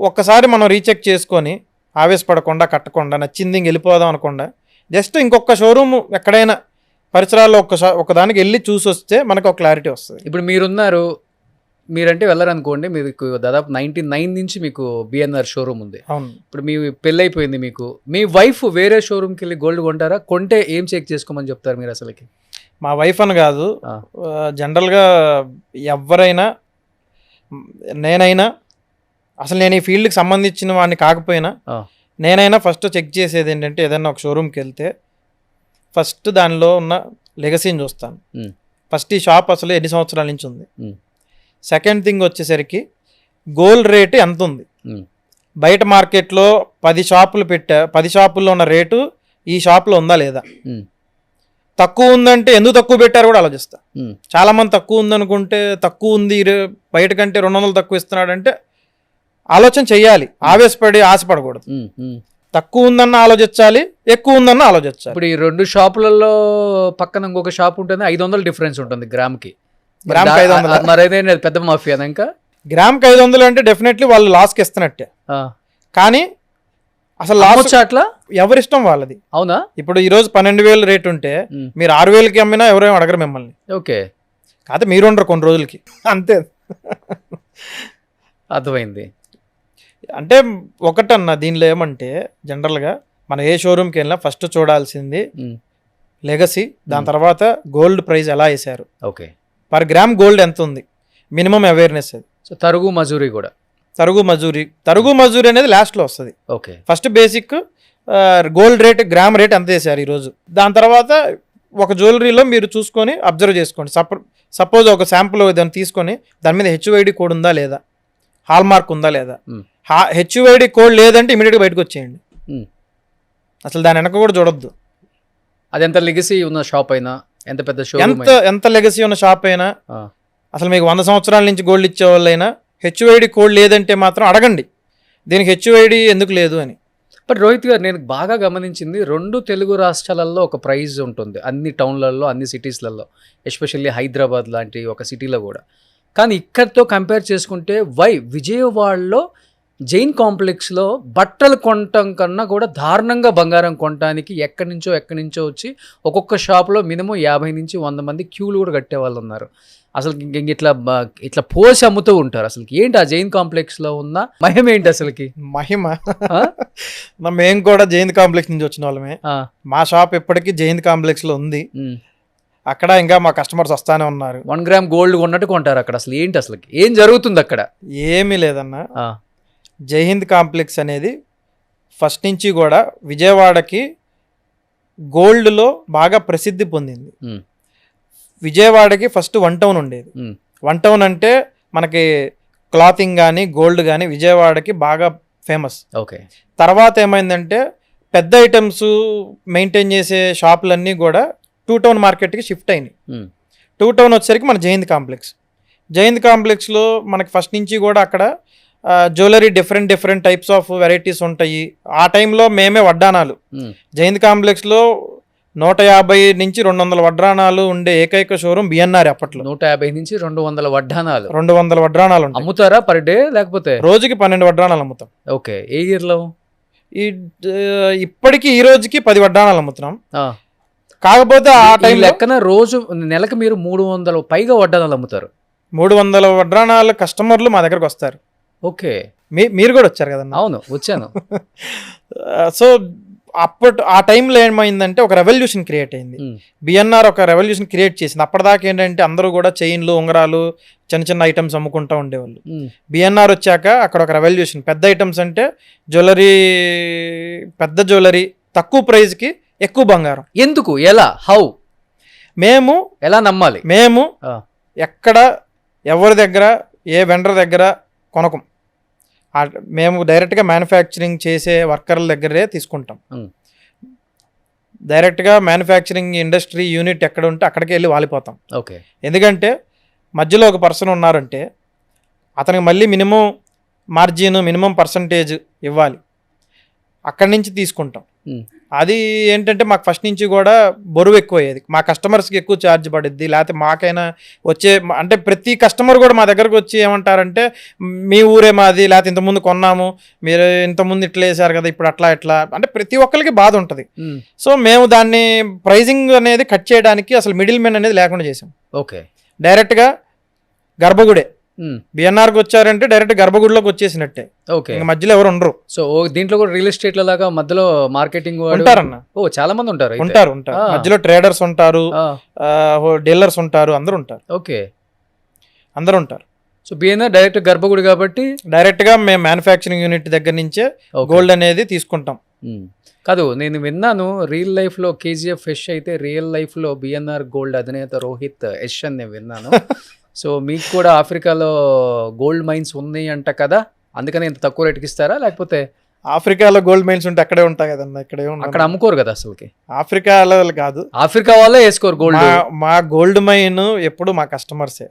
C: ఒక్కసారి మనం రీచెక్ చేసుకొని ఆవేశపడకుండా, కట్టకుండా, నచ్చింది వెళ్ళిపోదాం అనకుండా జస్ట్ ఇంకొక షోరూమ్ ఎక్కడైనా పరిసరాల్లో ఒకదానికి వెళ్ళి చూసి వస్తే మనకు ఒక క్లారిటీ వస్తుంది.
B: ఇప్పుడు మీరున్నారు, మీరంటే వెళ్ళరనుకోండి, మీకు దాదాపు 99 నుంచి మీకు బిఎన్ఆర్ షోరూమ్ ఉంది.
C: అవును.
B: ఇప్పుడు మీ పెళ్ళి అయిపోయింది మీకు, మీ వైఫ్ వేరే షోరూమ్కి వెళ్ళి గోల్డ్ కొంటారా? కొంటే ఏం చెక్ చేసుకోమని చెప్తారు మీరు అసలుకి?
C: మా వైఫ్ అని కాదు,
B: ఆ.
C: జనరల్గా ఎవరైనా, నేనైనా, అసలు నేను ఈ ఫీల్డ్కి సంబంధించిన వాడిని కాకపోయినా
B: ఆ.
C: నేనైనా ఫస్ట్ చెక్ చేసేది ఏంటంటే, ఏదైనా ఒక షోరూమ్కి వెళ్తే ఫస్ట్ దానిలో ఉన్న లెగసీని చూస్తాను.
B: ఉమ్.
C: ఫస్ట్ ఈ షాప్ అసలు ఎన్ని సంవత్సరాల నుంచి ఉంది.
B: ఉమ్.
C: సెకండ్ థింగ్ వచ్చేసరికి గోల్డ్ రేటు ఎంత ఉంది.
B: ఉమ్.
C: బయట మార్కెట్లో 10 షాపులు పెట్టా, 10 షాపుల్లో ఉన్న రేటు ఈ షాప్లో ఉందా లేదా.
B: ఉమ్.
C: తక్కువ ఉందంటే ఎందుకు తక్కువ పెట్టారు కూడా ఆలోచిస్తా.
B: ఉమ్.
C: చాలా మంది తక్కువ ఉందనుకుంటే, తక్కువ ఉంది బయట కంటే 200 తక్కువ ఇస్తున్నాడంటే ఆలోచన చెయ్యాలి, ఆవేశపడి ఆశపడకూడదు.
B: ఉమ్. ఉమ్.
C: తక్కువ ఉందన్న ఆలోచించాలి, ఎక్కువ ఉందన్న ఆలోచించాలి.
B: ఇప్పుడు ఈ 2 షాపులలో పక్కన ఇంకొక షాప్ ఉంటుంది, 500 డిఫరెన్స్ ఉంటుంది గ్రామ్కి.
C: గ్రామ్కి 500.
B: మరైతే పెద్ద మాఫియా ఇంకా.
C: గ్రామ్కి 500 అంటే డెఫినెట్లీ వాళ్ళు లాస్కి ఇస్తున్నట్టే. కానీ అసలు లాస్
B: అట్లా
C: ఎవరిష్టం వాళ్ళది.
B: అవునా?
C: ఇప్పుడు ఈరోజు 12,000 రేట్ ఉంటే మీరు 6,000కి అమ్మినా ఎవరేం అడగరు మిమ్మల్ని.
B: ఓకే,
C: కాకపోతే మీరు ఉండరు కొన్ని రోజులకి, అంతే.
B: అర్థమైంది.
C: అంటే ఒకటన్నా దీనిలో ఏమంటే, జనరల్గా మనం ఏ షోరూమ్కి వెళ్ళినా ఫస్ట్ చూడాల్సింది లెగసీ, దాని తర్వాత గోల్డ్ ప్రైస్ ఎలా వేశారు,
B: ఓకే,
C: పర్ గ్రామ్ గోల్డ్ ఎంత ఉంది, మినిమం అవేర్నెస్. అది
B: సో తరుగు మజూరీ కూడా.
C: తరుగు మజూరీ అనేది లాస్ట్లో వస్తుంది.
B: Okay, first
C: first basic gold rate, gram rate ఎంత వేశారు ఈరోజు. దాని తర్వాత ఒక జ్యువెలరీలో మీరు చూసుకొని అబ్జర్వ్ చేసుకోండి. సపోజ్ ఒక శాంపుల్ దాన్ని తీసుకొని దాని మీద హెచ్ఓఐడి కోడ్ ఉందా లేదా, హాల్ మార్క్ ఉందా లేదా. హెచ్ఓఐడి కోడ్ లేదంటే ఇమీడియట్గా బయటకు వచ్చేయండి. అసలు దాని వెనక కూడా చూడొద్దు.
B: అది ఎంత లెగసీ ఉన్న షాప్ అయినా, ఎంత పెద్ద షో,
C: ఎంత లెగసీ ఉన్న షాప్ అయినా, అసలు మీకు 100 సంవత్సరాల నుంచి గోల్డ్ ఇచ్చే వాళ్ళైనా హెచ్ఓఐడి కోడ్ లేదంటే మాత్రం అడగండి, దీనికి హెచ్ఓఐడి ఎందుకు లేదు అని.
B: బట్ రోహిత్ గారు, నేను బాగా గమనించింది 2 తెలుగు రాష్ట్రాలలో ఒక ప్రైజ్ ఉంటుంది, అన్ని టౌన్లలో, అన్ని సిటీస్లలో, ఎస్పెషల్లీ హైదరాబాద్ లాంటి ఒక సిటీలో కూడా. కానీ ఇక్కడితో కంపేర్ చేసుకుంటే విజయవాడలో జైన్ కాంప్లెక్స్లో బట్టలు కొనటం కన్నా కూడా దారుణంగా బంగారం కొనటానికి ఎక్కడి నుంచో వచ్చి ఒక్కొక్క షాప్లో మినిమం 50 నుంచి 100 మంది క్యూలు కూడా కట్టే వాళ్ళు ఉన్నారు. అసలు ఇట్లా పోసి అమ్ముతూ ఉంటారు. అసలు ఏంటి ఆ జైన్ కాంప్లెక్స్లో ఉన్న మహిమ ఏంటి అసలుకి?
C: మహిమ మేము కూడా జైన్ కాంప్లెక్స్ నుంచి వచ్చిన వాళ్ళమే. మా షాప్ ఎప్పటికీ జైన్ కాంప్లెక్స్లో ఉంది. అక్కడ ఇంకా మా కస్టమర్స్ వస్తానే ఉన్నారు.
B: 1 గ్రామ్ గోల్డ్ కొన్నట్టు కొంటారు అక్కడ. అసలు ఏంటి, అసలు ఏం జరుగుతుంది అక్కడ?
C: ఏమీ లేదన్నా. జై హింద్ కాంప్లెక్స్ అనేది ఫస్ట్ నుంచి కూడా విజయవాడకి గోల్డ్లో బాగా ప్రసిద్ధి పొందింది. విజయవాడకి ఫస్ట్ 1 టౌన్ ఉండేది. 1 టౌన్ అంటే మనకి క్లాతింగ్ కానీ గోల్డ్ కానీ విజయవాడకి బాగా ఫేమస్.
B: ఓకే.
C: తర్వాత ఏమైందంటే పెద్ద ఐటమ్స్ మెయింటైన్ చేసే షాపులన్నీ కూడా 2 టౌన్ మార్కెట్కి షిఫ్ట్ అయినాయి. 2 టౌన్ వచ్చేసరికి మన జై హింద్ కాంప్లెక్స్. జై హింద్ కాంప్లెక్స్లో మనకి ఫస్ట్ నుంచి కూడా అక్కడ jewellery different types of varieties ఉంటాయి. ఆ టైంలో మేమే వడ్డానాలు, జై హింద్ కాంప్లెక్స్లో 150 నుంచి 200 వడ్డానాలు ఉండే ఏకైక షోరూమ్ బిఎన్ఆర్. అప్పట్లో
B: 150 నుంచి 200 వడ్డానాలు
C: 200 వడ్డానాలు
B: అమ్ముతారా పర్ డే, లేకపోతే
C: రోజుకి 12 వడ్డానాలు అమ్ముతాం.
B: ఓకే. ఏ ఇయర్లో?
C: ఇప్పటికి ఈ రోజుకి 10 వడ్డానాలు అమ్ముతున్నాం. కాకపోతే ఆ టైం
B: లెక్కన రోజు నెలకు మీరు 300 పైగా వడ్డానాలు అమ్ముతారు.
C: 300 వడ్డానాలు కస్టమర్లు మా దగ్గరకు వస్తారు.
B: ఓకే.
C: మీరు కూడా వచ్చారు కదన్నా?
B: అవును, వచ్చాను.
C: సో ఆ టైంలో ఏమైందంటే ఒక రెవల్యూషన్ క్రియేట్ అయింది. బిఎన్ఆర్ ఒక రెవల్యూషన్ క్రియేట్ చేసింది. అప్పటిదాకా ఏంటంటే అందరూ కూడా చైన్లు, ఉంగరాలు, చిన్న ఐటమ్స్ అమ్ముకుంటూ ఉండేవాళ్ళు. బిఎన్ఆర్ వచ్చాక అక్కడ ఒక రెవల్యూషన్. పెద్ద ఐటమ్స్ అంటే పెద్ద జ్యువెలరీ, తక్కువ ప్రైస్కి ఎక్కువ బంగారం.
B: ఎందుకు, ఎలా, హౌ?
C: మేము
B: ఎలా నమ్మాలి?
C: మేము ఎక్కడ ఎవరి దగ్గర ఏ వెండర్ దగ్గర కొనకం. మేము డైరెక్ట్గా మ్యానుఫ్యాక్చరింగ్ చేసే వర్కర్ల దగ్గరే తీసుకుంటాం. డైరెక్ట్గా మ్యానుఫ్యాక్చరింగ్ ఇండస్ట్రీ యూనిట్ ఎక్కడ ఉంటే అక్కడికి వెళ్ళి వాలిపోతాం.
B: ఓకే.
C: ఎందుకంటే మధ్యలో ఒక పర్సన్ ఉన్నారంటే అతనికి మళ్ళీ మినిమం మార్జిన్, మినిమం పర్సంటేజ్ ఇవ్వాలి. అక్కడి నుంచి తీసుకుంటాం. అది ఏంటంటే మాకు ఫస్ట్ నుంచి కూడా బరువు ఎక్కువ అయ్యేది. మా కస్టమర్స్కి ఎక్కువ ఛార్జ్ పడుద్ది, లేకపోతే మాకైనా వచ్చే అంటే ప్రతి కస్టమర్ కూడా మా దగ్గరకు వచ్చి ఏమంటారంటే మీ ఊరే మాది, లేకపోతే ఇంతకుముందు కొన్నాము, మీరు ఇంతకుముందు ఇట్లా వేసారు కదా, ఇప్పుడు అట్లా ఎట్లా అంటే ప్రతి ఒక్కరికి బాధ ఉంటుంది. సో మేము దాన్ని ప్రైజింగ్ అనేది కట్ చేయడానికి అసలు మిడిల్ మెన్ అనేది లేకుండా చేసాం.
B: ఓకే.
C: డైరెక్ట్గా గర్భగుడే బిఎన్ఆర్కి వచ్చారంటే డైరెక్ట్ గర్భగుడిలోకి వచ్చేసినట్టే,
B: ఓకే.
C: ఇంకా మధ్యలో ఎవరు ఉండరు.
B: సో దీంట్లో కూడా రియల్ ఎస్టేట్ లాగా మధ్యలో మార్కెటింగ్
C: ఉంటారన్న,
B: ఓ చాలా మంది ఉంటారు అయితే.
C: ఉంటారు మధ్యలో ట్రేడర్స్ ఉంటారు,
B: ఆ,
C: డీలర్స్ ఉంటారు, అందరూ ఉంటారు,
B: ఓకే.
C: అందరూ ఉంటారు.
B: సో బిఎన్ఆర్ డైరెక్ట్ గర్భగుడి కాబట్టి
C: డైరెక్ట్ గా మేము మ్యానుఫ్యాక్చరింగ్ యూనిట్ దగ్గర నుంచే
B: ఓకే.
C: గోల్డ్ అనేది తీసుకుంటాం.
B: కాదు, నేను విన్నాను రియల్ లైఫ్ లో కేజీఎఫ్ ఫిష్ అయితే రియల్ లైఫ్ లో బిఎన్ఆర్ గోల్డ్ అధినేత రోహిత్ యష్ అని నేను విన్నాను. సో మీకు కూడా ఆఫ్రికాలో గోల్డ్ మైన్స్ ఉన్నాయి అంట కదా, అందుకని ఇంత తక్కువ రేటుకి ఇస్తారా, లేకపోతే
C: ఆఫ్రికాలో గోల్డ్ మైన్స్ ఉంటే అక్కడే ఉంటాయి కదన్న, ఇక్కడే
B: అక్కడ అమ్ముకోరు కదా అసలుకి?
C: ఆఫ్రికాలో కాదు,
B: ఆఫ్రికా వాళ్ళే వేసుకోరు గోల్డ్.
C: మా గోల్డ్ మైన్ ఎప్పుడు మా కస్టమర్సే.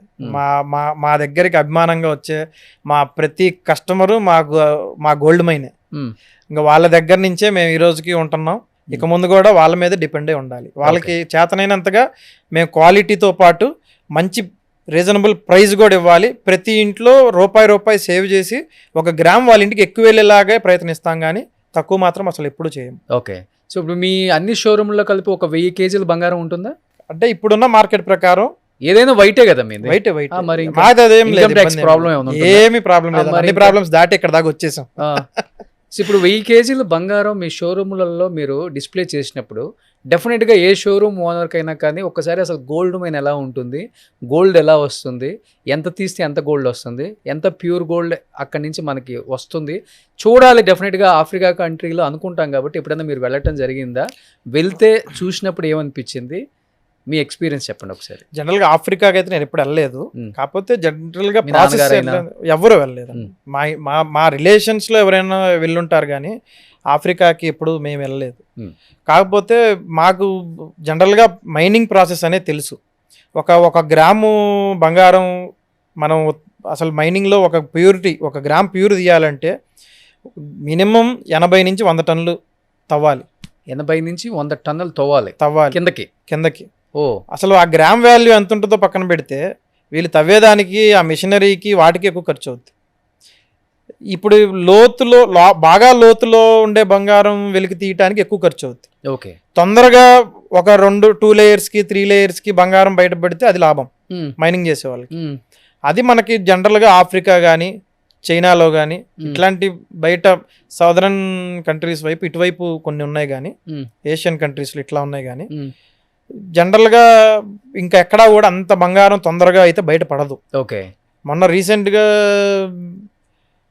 C: మా దగ్గరికి అభిమానంగా వచ్చే మా ప్రతి కస్టమరు మా గోల్డ్ మైనే. ఇంకా వాళ్ళ దగ్గర నుంచే మేము ఈ రోజుకి ఉంటున్నాం. ఇక ముందు కూడా వాళ్ళ మీద డిపెండ్ అయి ఉండాలి. వాళ్ళకి చేతనైనంతగా మేము క్వాలిటీతో పాటు మంచి రీజనబుల్ ప్రైస్ కూడా ఇవ్వాలి. ప్రతి ఇంట్లో రూపాయి సేవ్ చేసి 1 గ్రామ్ వాళ్ళ ఇంటికి ఎక్కువ వెళ్ళేలాగే ప్రయత్నిస్తాం, కానీ తక్కువ మాత్రం అసలు ఎప్పుడు చేయం.
B: ఓకే. సో ఇప్పుడు మీ అన్ని షోరూమ్లో కలిపి ఒక 1000 కేజీల బంగారం ఉంటుందా?
C: అంటే ఇప్పుడున్న మార్కెట్ ప్రకారం
B: ఏదైనా వైటే కదా మీది?
C: వైటే.
B: మరి
C: మాది అదేం లేదు, ఏమి ప్రాబ్లం లేదు, అన్ని ప్రాబ్లమ్స్ దాటి ఇక్కడ దాకా వచ్చేసాం.
B: సో ఇప్పుడు 1000 కేజీల బంగారం మీ షోరూమ్లలో మీరు డిస్ప్లే చేసినప్పుడు డెఫినెట్గా ఏ షోరూమ్ ఓనర్కైనా కానీ ఒక్కసారి అసలు గోల్డ్ మైన్ ఎలా ఉంటుంది, గోల్డ్ ఎలా వస్తుంది, ఎంత తీస్తే ఎంత గోల్డ్ వస్తుంది, ఎంత ప్యూర్ గోల్డ్ అక్కడి నుంచి మనకి వస్తుంది చూడాలి. డెఫినెట్గా ఆఫ్రికా కంట్రీలో అనుకుంటాం కాబట్టి ఎప్పుడైనా మీరు వెళ్ళటం జరిగిందా? వెళ్తే చూసినప్పుడు ఏమనిపించింది? మీ ఎక్స్పీరియన్స్ చెప్పండి ఒకసారి.
C: జనరల్ గా ఆఫ్రికాకి అయితే నేను ఎప్పుడు వెళ్ళలేదు, కాకపోతే జనరల్ గా ప్రాసెస్ ఎవరు వెళ్ళలేదు. మా రిలేషన్స్ లో ఎవరైనా వెళ్ళుంటారు, కానీ ఆఫ్రికాకి ఎప్పుడు మేము వెళ్ళలేదు. కాకపోతే మాకు జనరల్ గా మైనింగ్ ప్రాసెస్ అనేది తెలుసు. ఒక గ్రాము బంగారం మనం అసలు మైనింగ్ లో ఒక గ్రామ్ ప్యూర్ తీయాలంటే మినిమం 80 నుంచి 100 టన్నులు తవ్వాలి.
B: 80 నుంచి 100 టన్నులు తవ్వాలి
C: కిందకి.
B: ఓ,
C: అసలు ఆ గ్రామ్ వాల్యూ ఎంత ఉంటుందో పక్కన పెడితే వీళ్ళు తవ్వేదానికి ఆ మిషనరీకి వాటికి ఎక్కువ ఖర్చు అవుద్ది. ఇప్పుడు బాగా లోతులో ఉండే బంగారం వెలికి తీయటానికి ఎక్కువ ఖర్చు అవుద్ది.
B: ఓకే.
C: తొందరగా ఒక 2 లేయర్స్కి 3 లేయర్స్కి బంగారం బయటపడితే అది లాభం మైనింగ్ చేసే వాళ్ళకి. అది మనకి జనరల్గా ఆఫ్రికా కానీ చైనాలో కానీ ఇట్లాంటి బయట సదరన్ కంట్రీస్ వైపు ఇటువైపు కొన్ని ఉన్నాయి, కానీ ఏషియన్ కంట్రీస్లో ఇట్లా ఉన్నాయి, కానీ జనరల్గా ఇంకా ఎక్కడా కూడా అంత బంగారం తొందరగా అయితే బయటపడదు.
B: ఓకే.
C: మొన్న రీసెంట్గా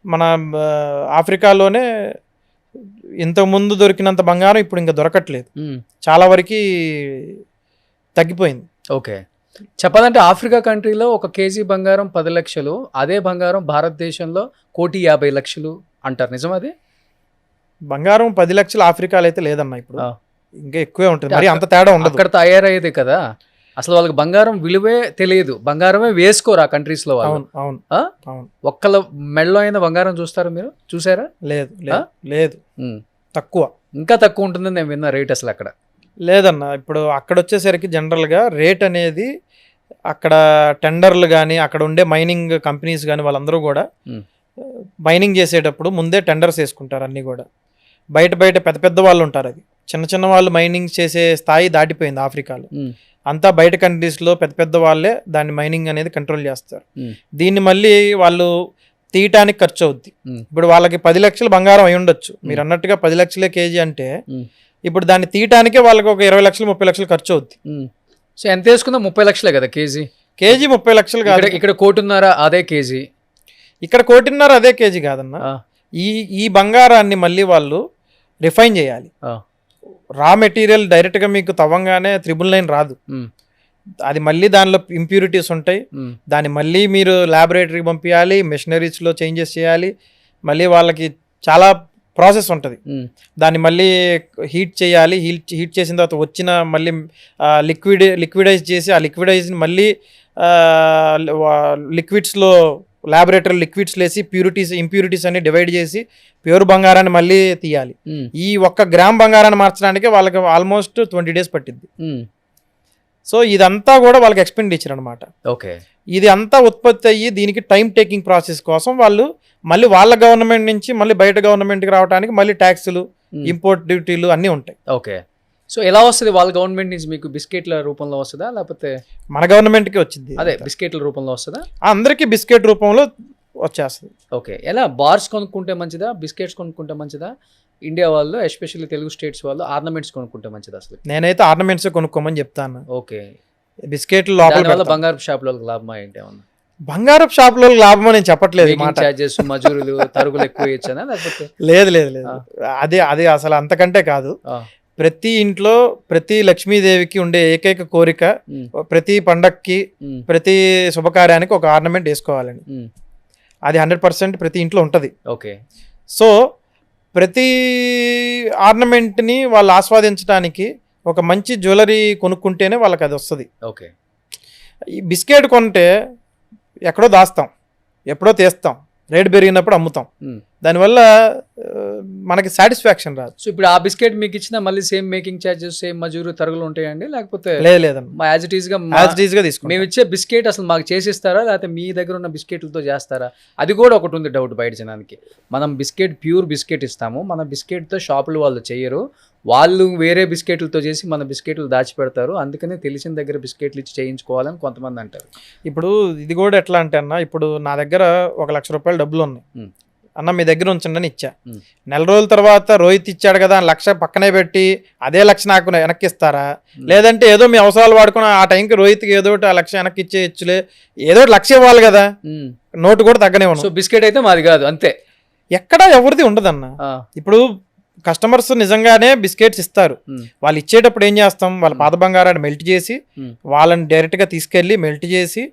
C: మన ఆఫ్రికాలోనే ఇంతకుముందు దొరికినంత బంగారం ఇప్పుడు ఇంకా దొరకట్లేదు, చాలా వరకు తగ్గిపోయింది.
B: ఓకే. చెప్పాలంటే ఆఫ్రికా కంట్రీలో 1 కేజీ బంగారం 10 లక్షలు, అదే బంగారం భారతదేశంలో 1,50,00,000 అంటారు, నిజం అది?
C: బంగారం 10 లక్షలు ఆఫ్రికాలో అయితే లేదన్నా, ఇప్పుడు ఇంకా ఎక్కువే ఉంటుంది, మరి అంత తేడా ఉండదు.
B: అక్కడ తయారయ్యేది కదా, అసలు వాళ్ళకి బంగారం విలువే తెలియదు, బంగారమే వేసుకోరు ఆ కంట్రీస్ లో వాళ్ళు.
C: అవును.
B: ఒక్కల మెడలో అయిన బంగారం చూస్తారా మీరు? చూసారా?
C: లేదు, తక్కువ,
B: ఇంకా తక్కువ ఉంటుందని నేను విన్నా రేట్. అసలు అక్కడ
C: లేదన్న. ఇప్పుడు అక్కడ వచ్చేసరికి జనరల్గా రేట్ అనేది అక్కడ టెండర్లు కానీ అక్కడ ఉండే మైనింగ్ కంపెనీస్ కానీ వాళ్ళందరూ కూడా మైనింగ్ చేసేటప్పుడు ముందే టెండర్స్ వేసుకుంటారు. అన్నీ కూడా బయట పెద్ద వాళ్ళు ఉంటారు, అది చిన్న వాళ్ళు మైనింగ్ చేసే స్థాయి దాటిపోయింది ఆఫ్రికాలో. అంతా బయట కంట్రీస్లో పెద్ద వాళ్ళే దాన్ని మైనింగ్ అనేది కంట్రోల్ చేస్తారు. దీన్ని మళ్ళీ వాళ్ళు తీయటానికి ఖర్చు అవుద్ది. ఇప్పుడు వాళ్ళకి 10 లక్షలు బంగారం అయి ఉండొచ్చు, మీరు అన్నట్టుగా 10 లక్షలే కేజీ అంటే ఇప్పుడు దాన్ని తీయటానికే వాళ్ళకి ఒక 20 లక్షలు 30 లక్షలు ఖర్చు అవుద్ది.
B: సో ఎంత వేసుకుందా? 30 లక్షలే కదా కేజీ?
C: 30 లక్షలు కాదు,
B: ఇక్కడ 1.5 అదే కేజీ,
C: ఇక్కడ 1.5 అదే కేజీ కాదన్న. ఈ బంగారాన్ని మళ్ళీ వాళ్ళు రిఫైన్ చేయాలి. రా మెటీరియల్ డైరెక్ట్గా మీకు తవ్వంగానే 999 రాదు, అది మళ్ళీ దానిలో ఇంప్యూరిటీస్ ఉంటాయి, దాన్ని మళ్ళీ మీరు ల్యాబొరేటరీకి పంపించాలి, మెషినరీస్లో చేంజెస్ చేయాలి, మళ్ళీ వాళ్ళకి చాలా ప్రాసెస్ ఉంటుంది. దాన్ని మళ్ళీ హీట్ చేయాలి, హీట్ చేసిన తర్వాత వచ్చిన మళ్ళీ లిక్విడైజ్ చేసి ఆ లిక్విడైజ్ని మళ్ళీ లిక్విడ్స్లో ల్యాబొరేటరీ లిక్విడ్స్ లేసి ఇంప్యూరిటీస్ అన్ని డివైడ్ చేసి ప్యూర్ బంగారాన్ని మళ్ళీ తీయాలి. ఈ 1 గ్రామ్ బంగారాన్ని మార్చడానికి వాళ్ళకి ఆల్మోస్ట్ 20 days పట్టింది. సో ఇదంతా కూడా వాళ్ళకి ఎక్స్పెండిచర్ అనమాట.
B: ఓకే.
C: ఇది అంతా ఉత్పత్తి అయ్యి దీనికి టైం టేకింగ్ ప్రాసెస్ కోసం వాళ్ళు మళ్ళీ వాళ్ళ గవర్నమెంట్ నుంచి మళ్ళీ బయట గవర్నమెంట్కి రావడానికి మళ్ళీ ట్యాక్సులు, ఇంపోర్ట్ డ్యూటీలు అన్నీ ఉంటాయి.
B: ఓకే. సో ఎలా వస్తుంది వాళ్ళ గవర్నమెంట్ నుంచి మీకు బిస్కెట్ల రూపంలో వస్తుందా లేకపోతే
C: మన గవర్నమెంట్కి వచ్చింది
B: అదే బిస్కెట్ల రూపంలో వస్తుందా?
C: అందరికీ బిస్కెట్ రూపంలో వచ్చేస్తుంది.
B: ఓకే. ఎలా బార్స్ కొనుక్కుంటే మంచిదా, బిస్కెట్స్ కొనుక్కుంటే మంచిదా? ఇండియా వాళ్ళు ఎస్పెషల్లీ తెలుగు స్టేట్స్ వాళ్ళు ఆర్నమెంట్స్ కొనుక్కుంటే మంచిదా అసలు?
C: నేనైతే ఆర్నమెంట్స్ కొనుక్కోమని చెప్తాను.
B: ఓకే.
C: బిస్కెట్లు లోపల
B: దానివల్ల
C: పెడతాను.
B: బంగారు షాపులకు లాభమా ఏంటి ఏమన్నా?
C: బంగారపు షాపులో లాభం నేను చెప్పట్లేదు ఈ మాట.
B: చార్జెస్ మజూరులు తరుగులు ఎక్కువ ఇచ్చానా లేకపోతే?
C: లేదు లేదు లేదు, అదే అసలు అంతకంటే కాదు. ప్రతి ఇంట్లో ప్రతి లక్ష్మీదేవికి ఉండే ఏకైక కోరిక ప్రతి పండక్కి ప్రతి శుభకార్యానికి ఒక ఆర్నమెంట్ వేసుకోవాలని. అది 100% ప్రతి ఇంట్లో ఉంటుంది.
B: ఓకే.
C: సో ప్రతి ఆర్నమెంట్ని వాళ్ళు ఆస్వాదించడానికి ఒక మంచి జ్యువెలరీ కొనుక్కుంటేనే వాళ్ళకి అది వస్తుంది.
B: ఓకే.
C: ఈ బిస్కెట్ కొంటే ఎక్కడో దాస్తాం, ఎప్పుడో తీస్తాం, రేట్ పెరిగినప్పుడు అమ్ముతాం. దానివల్ల మనకి సాటిస్ఫాక్షన్ రాదు.
B: సో ఇప్పుడు ఆ బిస్కెట్ మీకు ఇచ్చిన మళ్ళీ సేమ్ మేకింగ్ చార్జెస్ సేమ్ మజూరు తరుగులు ఉంటాయండి లేకపోతే?
C: లేదమ్మా,
B: యాజ్ ఇట్ ఈస్ గా
C: తీసుకుంటాం.
B: మేము ఇచ్చే బిస్కెట్ అసలు మాకు చేసిస్తారా లేకపోతే మీ దగ్గర ఉన్న బిస్కెట్లతో చేస్తారా? అది కూడా ఒకటి ఉంది డౌట్ బయట జనానికి. మనం బిస్కెట్ ప్యూర్ బిస్కెట్ ఇస్తాము, మన బిస్కెట్తో షాపులు వాళ్ళు చేయరు, వాళ్ళు వేరే బిస్కెట్లతో చేసి మన బిస్కెట్లు దాచిపెడతారు, అందుకనే తెలిసిన దగ్గర బిస్కెట్లు ఇచ్చి చేయించుకోవాలని కొంతమంది అంటారు.
C: ఇప్పుడు ఇది కూడా ఎట్లా అంటే అన్న, ఇప్పుడు నా దగ్గర 1 లక్ష రూపాయలు డబ్బులు ఉన్నాయి అన్న, మీ దగ్గర ఉంచండి అని ఇచ్చా. నెల రోజుల తర్వాత రోహిత్ ఇచ్చాడు కదా 1 లక్ష పక్కనే పెట్టి అదే 1 లక్ష నాకు వెనక్కి ఇస్తారా? లేదంటే ఏదో మీ అవసరాలు వాడుకుని ఆ టైంకి రోహిత్కి ఏదో 1 లక్ష వెనక్కి ఇచ్చేయచ్చులే, ఏదో 1 లక్ష ఇవ్వాలి కదా, నోటు కూడా తగ్గనే ఉన్నాం.
B: సో బిస్కెట్ అయితే మాది కాదు అంతే,
C: ఎక్కడా ఎవరిది ఉండదన్న. ఇప్పుడు కస్టమర్స్ నిజంగానే బిస్కెట్స్ ఇస్తారు, వాళ్ళు ఇచ్చేటప్పుడు ఏం చేస్తాం, వాళ్ళ పాత బంగారాన్ని మెల్ట్ చేసి వాళ్ళని డైరెక్ట్గా తీసుకెళ్ళి మెల్ట్ చేసి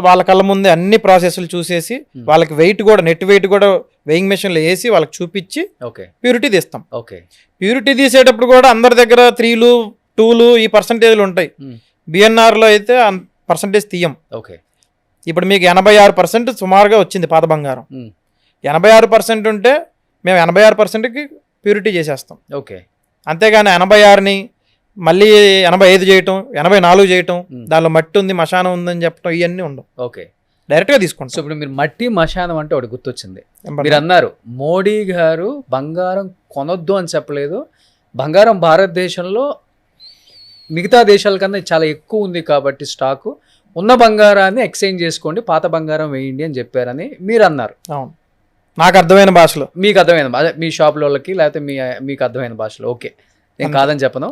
C: వాళ్ళ కళ్ళ ముందే అన్ని ప్రాసెస్లు చూసేసి వాళ్ళకి వెయిట్ కూడా నెట్ వెయిట్ కూడా వెయింగ్ మెషిన్లో వేసి వాళ్ళకి చూపించి ప్యూరిటీ తీస్తాం. ప్యూరిటీ తీసేటప్పుడు కూడా అందరి దగ్గర 3లు 2లు ఈ పర్సంటేజ్లు ఉంటాయి. బిఎన్ఆర్లో అయితే పర్సంటేజ్ తీయం. ఇప్పుడు మీకు 86% సుమారుగా వచ్చింది పాత బంగారం. 86% ఉంటే మేము 86%కి ప్యూరిటీ చేసేస్తాం. అంతేగాని 86ని మళ్ళీ 85 చేయటం, 84 చేయటం, దానిలో మట్టి ఉంది మశానం ఉందని చెప్పడం ఇవన్నీ ఉండవు. డైరెక్ట్గా తీసుకుంటాం.
B: సో ఇప్పుడు మీరు మట్టి మశానం అంటే ఒకటి గుర్తొచ్చింది. మీరు అన్నారు మోడీ గారు బంగారం కొనొద్దు అని చెప్పలేదు, బంగారం భారతదేశంలో మిగతా దేశాల కన్నా చాలా ఎక్కువ ఉంది కాబట్టి స్టాకు, ఉన్న బంగారాన్ని ఎక్స్చేంజ్ చేసుకోండి, పాత బంగారం వేయండి అని చెప్పారని మీరు అన్నారు.
C: అవును, నాకు అర్థమైన భాషలో.
B: మీకు అర్థమైన అదే మీ షాప్ వాళ్ళకి లేకపోతే మీకు అర్థమైన భాషలో. ఓకే, నేను కాదని చెప్పను.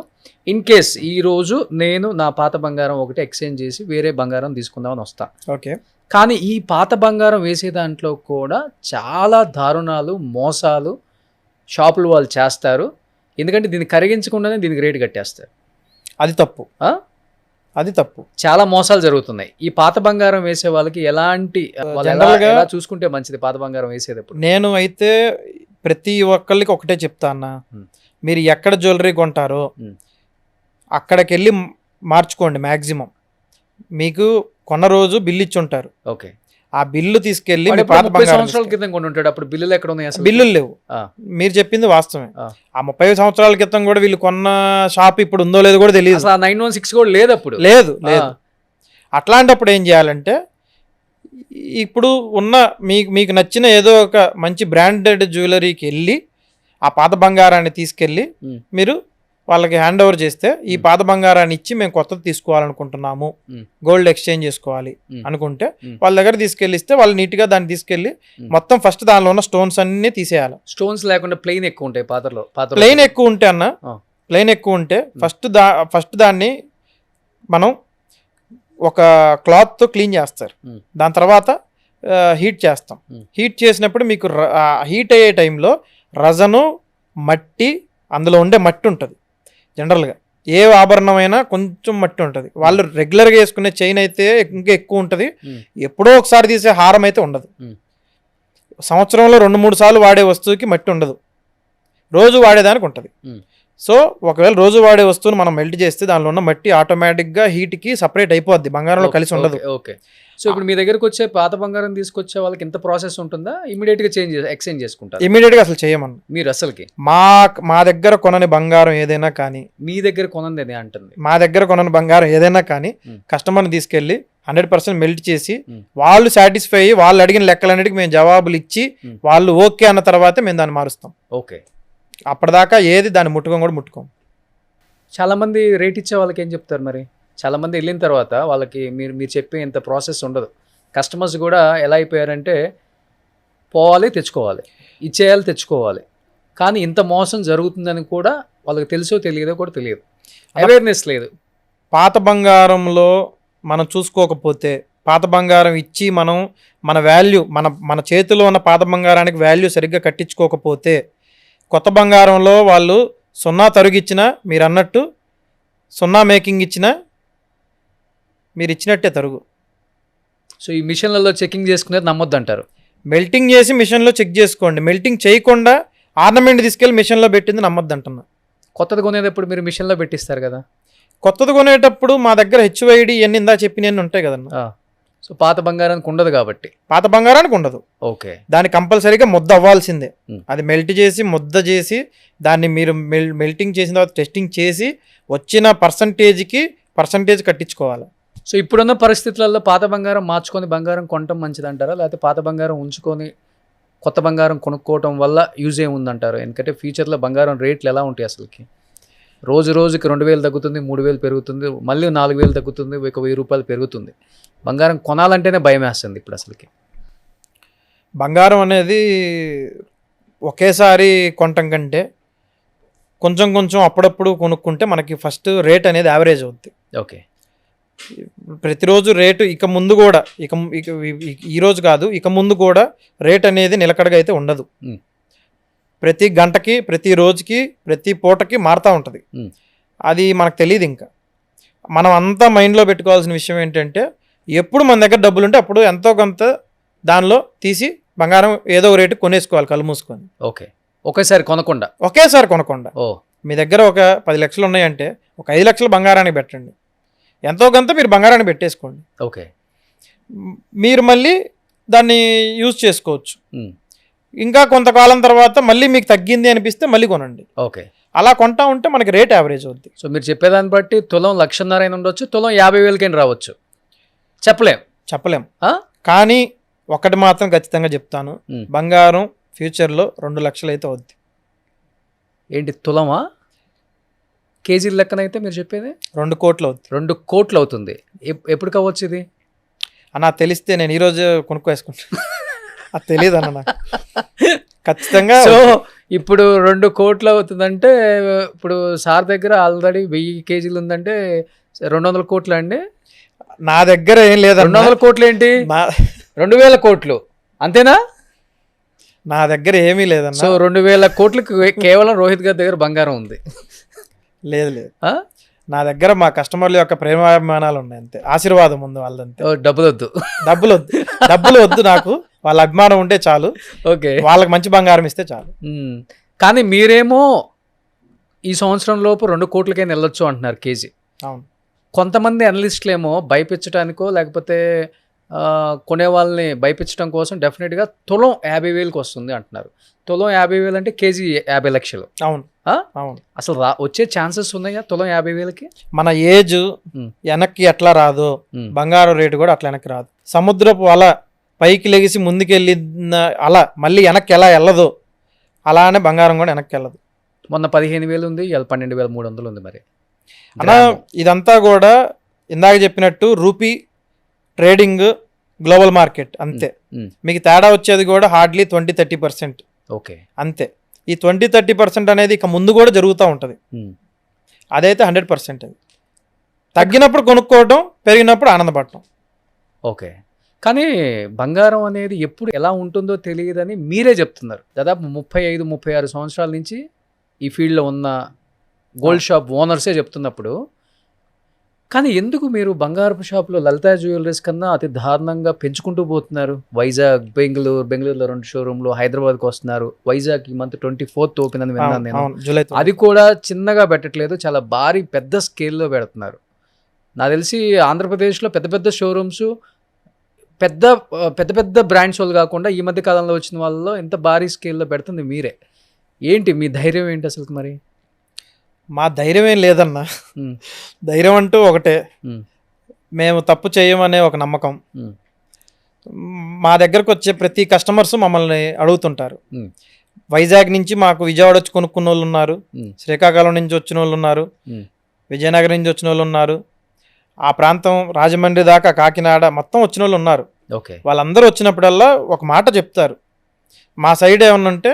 B: ఇన్ కేస్ ఈరోజు నేను నా పాత బంగారం ఒకటి ఎక్స్చేంజ్ చేసి వేరే బంగారం తీసుకుందామని వస్తా.
C: ఓకే.
B: కానీ ఈ పాత బంగారం వేసే దాంట్లో కూడా చాలా దారుణాలు మోసాలు షాపులు వాళ్ళు చేస్తారు, ఎందుకంటే దీన్ని కరిగించకుండానే దీనికి రేటు కట్టేస్తారు.
C: అది తప్పు, అది తప్పు.
B: చాలా మోసాలు జరుగుతున్నాయి. ఈ పాత బంగారం వేసే వాళ్ళకి ఎలాంటి ఎలా చూసుకుంటే మంచిది పాత బంగారం వేసేటప్పుడు?
C: నేను అయితే ప్రతి ఒక్కళ్ళకి ఒకటే చెప్తా అన్న, మీరు ఎక్కడ జ్యువెలరీ కొంటారో అక్కడికి వెళ్ళి మార్చుకోండి. మ్యాక్సిమం మీకు కొన్న రోజు బిల్లు ఇచ్చి ఉంటారు, ఆ బిల్లు తీసుకెళ్ళి
B: పాత సంవత్సరాల క్రితం కొని ఉంటాడు, అప్పుడు బిల్లులు ఎక్కడ ఉన్నాయి? అసలు బిల్లులు
C: లేవు. మీరు చెప్పింది వాస్తవమే. ఆ 30 సంవత్సరాల క్రితం కూడా వీళ్ళు కొన్న షాప్ ఇప్పుడు ఉందో లేదో కూడా తెలియదు.
B: 916 కూడా లేదు అప్పుడు.
C: లేదు. అట్లాంటప్పుడు ఏం చేయాలంటే, ఇప్పుడు ఉన్న మీకు నచ్చిన ఏదో ఒక మంచి బ్రాండెడ్ జ్యువెలరీకి వెళ్ళి ఆ పాత బంగారాన్ని తీసుకెళ్ళి మీరు వాళ్ళకి హ్యాండ్ ఓవర్ చేస్తే, ఈ పాత బంగారాన్ని ఇచ్చి మేము కొత్తది తీసుకోవాలనుకుంటున్నాము, గోల్డ్ ఎక్స్చేంజ్ చేసుకోవాలి అనుకుంటే వాళ్ళ దగ్గర తీసుకెళ్ళిస్తే వాళ్ళు నీట్గా దాన్ని తీసుకెళ్ళి మొత్తం ఫస్ట్ దానిలో ఉన్న స్టోన్స్ అన్ని తీసేయాలి.
B: స్టోన్స్ లేకుండా ప్లెయిన్ ఎక్కువ ఉంటాయి పాత్రలో.
C: ప్లెయిన్ ఎక్కువ ఉంటే అన్న, ప్లెయిన్ ఎక్కువ ఉంటే ఫస్ట్ దాన్ని మనం ఒక క్లాత్తో క్లీన్ చేస్తారు, దాని తర్వాత హీట్ చేస్తాం. హీట్ చేసినప్పుడు మీకు హీట్ అయ్యే టైంలో రజను మట్టి, అందులో ఉండే మట్టి ఉంటుంది. జనరల్గా ఏ ఆభరణమైనా కొంచెం మట్టి ఉంటుంది. వాళ్ళు రెగ్యులర్గా వేసుకునే చైన్ అయితే ఇంకా ఎక్కువ ఉంటుంది, ఎప్పుడో ఒకసారి తీసే హారం అయితే ఉండదు. సంవత్సరంలో 2-3 సార్లు వాడే వస్తువుకి మట్టి ఉండదు, రోజు వాడేదానికి ఉంటుంది. సో ఒకవేళ రోజు వాడే వస్తువుని మనం మెల్ట్ చేస్తే దానిలో ఉన్న మట్టి ఆటోమేటిక్గా హీట్కి సపరేట్ అయిపోద్ది, బంగారంలో కలిసి ఉండదు.
B: ఓకే. సో ఇప్పుడు మీ దగ్గరకు వచ్చే పాత బంగారం తీసుకొచ్చే వాళ్ళకి ఎంత ప్రాసెస్ ఉంటుందా? ఇమీడియట్గా ఎక్స్చేంజ్ చేసుకుంటారు?
C: ఇమీడియట్గా అసలు చేయమని మీరు
B: అసలుకి
C: మా దగ్గర కొనని బంగారం ఏదైనా కానీ,
B: మీ దగ్గర కొనంది అంటుంది,
C: మా దగ్గర కొనని బంగారం ఏదైనా కానీ కస్టమర్ని తీసుకెళ్ళి 100% మెల్ట్ చేసి వాళ్ళు సాటిస్ఫై అయ్యి వాళ్ళు అడిగిన లెక్కలన్నిటికీ మేము జవాబులు ఇచ్చి వాళ్ళు ఓకే అన్న తర్వాతే మేము దాన్ని మారుస్తాం.
B: ఓకే.
C: అప్పటిదాకా ఏది దాన్ని ముట్టుకోం కూడా ముట్టుకోం.
B: చాలామంది రేట్ ఇచ్చే వాళ్ళకి ఏం చెప్తారు మరి? చాలామంది వెళ్ళిన తర్వాత వాళ్ళకి మీరు చెప్పే ఇంత ప్రాసెస్ ఉండదు. కస్టమర్స్ కూడా ఎలా అయిపోయారంటే పోవాలి, తెచ్చుకోవాలి, ఇచ్చేయాలి, తెచ్చుకోవాలి. కానీ ఇంత మోసం జరుగుతుందని కూడా వాళ్ళకి తెలుసో తెలియదో కూడా తెలియదు, అవేర్నెస్ లేదు.
C: పాత బంగారంలో మనం చూసుకోకపోతే, పాత బంగారం ఇచ్చి మనం మన వాల్యూ మన చేతిలో ఉన్న పాత బంగారానికి వాల్యూ సరిగ్గా కట్టించుకోకపోతే, కొత్త బంగారంలో వాళ్ళు 0 తరుగిచ్చినా, మీరు అన్నట్టు 0 మేకింగ్ ఇచ్చినా మీరు ఇచ్చినట్టే తరుగు.
B: సో ఈ మిషన్లలో చెకింగ్ చేసుకునేది నమ్మొద్దు అంటారు.
C: మెల్టింగ్ చేసి మిషన్లో చెక్ చేసుకోండి. మెల్టింగ్ చేయకుండా ఆర్నమెంట్ తీసుకెళ్ళి మిషన్లో పెట్టింది నమ్మొద్దు అంటున్నా.
B: కొత్తది కొనేటప్పుడు మీరు మిషన్లో పెట్టిస్తారు కదా.
C: కొత్తది కొనేటప్పుడు మా దగ్గర హెచ్వైడి ఇవన్నీ ఇందా చెప్పినవన్నీ ఉంటాయి కదన్నా.
B: సో పాత బంగారానికి ఉండదు కాబట్టి.
C: పాత బంగారానికి ఉండదు.
B: ఓకే.
C: దాన్ని కంపల్సరీగా ముద్ద అవ్వాల్సిందే. అది మెల్ట్ చేసి ముద్ద చేసి దాన్ని మీరు మెల్టింగ్ చేసిన తర్వాత టెస్టింగ్ చేసి వచ్చిన పర్సంటేజ్ కట్టించుకోవాలి.
B: సో ఇప్పుడున్న పరిస్థితులలో పాత బంగారం మార్చుకొని బంగారం కొనటం మంచిది అంటారా, లేకపోతే పాత బంగారం ఉంచుకొని కొత్త బంగారం కొనుక్కోవటం వల్ల యూజ్ ఏముందంటారు? ఎందుకంటే ఫ్యూచర్లో బంగారం రేట్లు ఎలా ఉంటాయి అసలుకి? రోజుకి 2000 తగ్గుతుంది, 3000 పెరుగుతుంది, మళ్ళీ 4000 తగ్గుతుంది, 1000 రూపాయలు పెరుగుతుంది. బంగారం కొనాలంటేనే భయం వేస్తుంది ఇప్పుడు అసలుకి.
C: బంగారం అనేది ఒకేసారి కొనటం కంటే కొంచెం అప్పుడప్పుడు కొనుక్కుంటే మనకి ఫస్ట్ రేట్ అనేది యావరేజ్ అవుద్ది.
B: ఓకే.
C: ప్రతిరోజు రేటు ఇక ముందు కూడా ఈరోజు కాదు, ఇక ముందు కూడా రేట్ అనేది నిలకడగా అయితే ఉండదు. ప్రతి గంటకి, ప్రతి రోజుకి, ప్రతి పూటకి మారుతూ ఉంటుంది. అది మనకు తెలియదు. ఇంకా మనం అంతా మైండ్లో పెట్టుకోవాల్సిన విషయం ఏంటంటే, ఎప్పుడు మన దగ్గర డబ్బులు ఉంటే అప్పుడు ఎంతో కొంత దానిలో తీసి బంగారం ఏదో ఒక రేటు కొనేసుకోవాలి కళ్ళు మూసుకొని.
B: ఓకే. ఒకేసారి కొనకుండా. మీ దగ్గర ఒక 10 లక్షలు ఉన్నాయంటే ఒక 5 లక్షలు బంగారానికి పెట్టండి. ఎంతో కొంత మీరు బంగారాన్ని పెట్టేసుకోండి. ఓకే.
C: మీరు మళ్ళీ దాన్ని యూజ్ చేసుకోవచ్చు. ఇంకా కొంతకాలం తర్వాత మళ్ళీ మీకు తగ్గింది అనిపిస్తే మళ్ళీ కొనండి.
B: ఓకే.
C: అలా కొంటా ఉంటే మనకి రేట్ యావరేజ్ అవుద్ది.
B: సో మీరు చెప్పేదాన్ని బట్టి తులం 1,50,000 అయినా ఉండొచ్చు, తులం 50,000కైనా రావచ్చు, చెప్పలేం.
C: కానీ ఒకటి మాత్రం ఖచ్చితంగా చెప్తాను, బంగారం ఫ్యూచర్లో 2 లక్షలు అయితే అవుద్ది.
B: ఏంటి తులమా? కేజీల లెక్కనైతే మీరు చెప్పేది
C: 2 కోట్లు అవుద్ది.
B: 2 కోట్లు అవుతుంది. ఎప్పుడు కావచ్చు ఇది?
C: నాకు తెలిస్తే నేను ఈరోజు కొనుక్కోవేసుకుంటాను. అది తెలియదు అన్న నాకు ఖచ్చితంగా.
B: సో ఇప్పుడు 2 కోట్లు అవుతుందంటే, ఇప్పుడు సార్ దగ్గర ఆల్రెడీ 1000 కేజీలు ఉందంటే 200 కోట్లు అండి.
C: నా దగ్గర ఏం లేదు.
B: 200 కోట్లు ఏంటి, 2000 కోట్లు అంతేనా?
C: నా దగ్గర ఏమీ లేదన్న.
B: సో 2000 కోట్లకు కేవలం రోహిత్ గారి దగ్గర బంగారం ఉంది.
C: లేదు. నా దగ్గర మా కస్టమర్ల యొక్క ప్రేమాభిమానాలు ఉన్నాయి అంతే. ఆశీర్వాదం ఉంది వాళ్ళంతే. డబ్బులు వద్దు నాకు, వాళ్ళ అభిమానం ఉంటే చాలు.
B: ఓకే.
C: వాళ్ళకి మంచి బంగారం ఇస్తే చాలు.
B: కానీ మీరేమో ఈ సంవత్సరం లోపు 2 కోట్లకైనా వెళ్ళొచ్చు అంటున్నారు కేజీ.
C: అవును.
B: కొంతమంది అనలిస్టులు ఏమో భయపెట్టడానికో లేకపోతే కొనే వాళ్ళని భయపెట్టడం కోసం డెఫినెట్గా తులం 50,000కి వస్తుంది అంటున్నారు. తులం 50,000 అంటే కేజీ 50 లక్షలు.
C: అవును.
B: అసలు వచ్చే ఛాన్సెస్ ఉన్నాయా తులం 50,000కి?
C: మన ఏజ్ వెనక్కి ఎట్లా రాదో బంగారం రేటు కూడా అట్లా వెనక్కి రాదు. సముద్రపు అల పైకి లెగిసి ముందుకెళ్ళిన అలా మళ్ళీ వెనక్కి ఎలా వెళ్ళదో అలానే బంగారం కూడా వెనక్కి వెళ్ళదు.
B: మొన్న 15,000 ఉంది, ఇవాళ 12,300 ఉంది. మరి
C: అలా ఇదంతా కూడా ఇందాక చెప్పినట్టు రూపీ ట్రేడింగ్, గ్లోబల్ మార్కెట్ అంతే. మీకు తేడా వచ్చేది కూడా హార్డ్లీ 20-30%.
B: ఓకే.
C: అంతే. ఈ 20-30% అనేది ఇక ముందు కూడా జరుగుతూ ఉంటుంది. అదైతే 100%. అది తగ్గినప్పుడు కొనుక్కోవడం, పెరిగినప్పుడు ఆనందపడటం.
B: ఓకే. కానీ బంగారం అనేది ఎప్పుడు ఎలా ఉంటుందో తెలియదని మీరే చెప్తున్నారు. దాదాపు 35-36 సంవత్సరాల నుంచి ఈ ఫీల్డ్లో ఉన్న గోల్డ్ షాప్ ఓనర్సే చెప్తున్నప్పుడు, కానీ ఎందుకు మీరు బంగారపు షాప్లో లలితా జ్యువెలరీస్ కన్నా అతి దారుణంగా పెంచుకుంటూ పోతున్నారు? వైజాగ్, బెంగళూరులో 2 షోరూమ్లు, హైదరాబాద్కి వస్తున్నారు. వైజాగ్ ఈ మంత్ 24th ఓపెన్ అని విన్నాను నేను. అది కూడా చిన్నగా పెట్టట్లేదు, చాలా భారీ పెద్ద స్కేల్లో పెడుతున్నారు. నాకు తెలిసి ఆంధ్రప్రదేశ్లో పెద్ద షోరూమ్స్, పెద్ద బ్రాండ్స్ వాళ్ళు కాకుండా ఈ మధ్య కాలంలో వచ్చిన వాళ్ళలో ఎంత భారీ స్కేల్లో పెడుతుంది మీరే. ఏంటి మీ ధైర్యం ఏంటి అసలు? మరి
C: మా ధైర్యం ఏం లేదన్నా. ధైర్యం అంటూ ఒకటే, మేము తప్పు చేయమనే ఒక నమ్మకం. మా దగ్గరకు వచ్చే ప్రతి కస్టమర్స్ మమ్మల్ని అడుగుతుంటారు. వైజాగ్ నుంచి మాకు విజయవాడ వచ్చి కొనుక్కున్న వాళ్ళు ఉన్నారు, శ్రీకాకుళం నుంచి వచ్చిన వాళ్ళు ఉన్నారు, విజయనగరం నుంచి వచ్చిన వాళ్ళు ఉన్నారు, ఆ ప్రాంతం రాజమండ్రి దాకా కాకినాడ మొత్తం వచ్చిన వాళ్ళు ఉన్నారు.
B: ఓకే.
C: వాళ్ళందరూ వచ్చినప్పుడల్లా ఒక మాట చెప్తారు, మా సైడ్ ఏమన్నా ఉంటే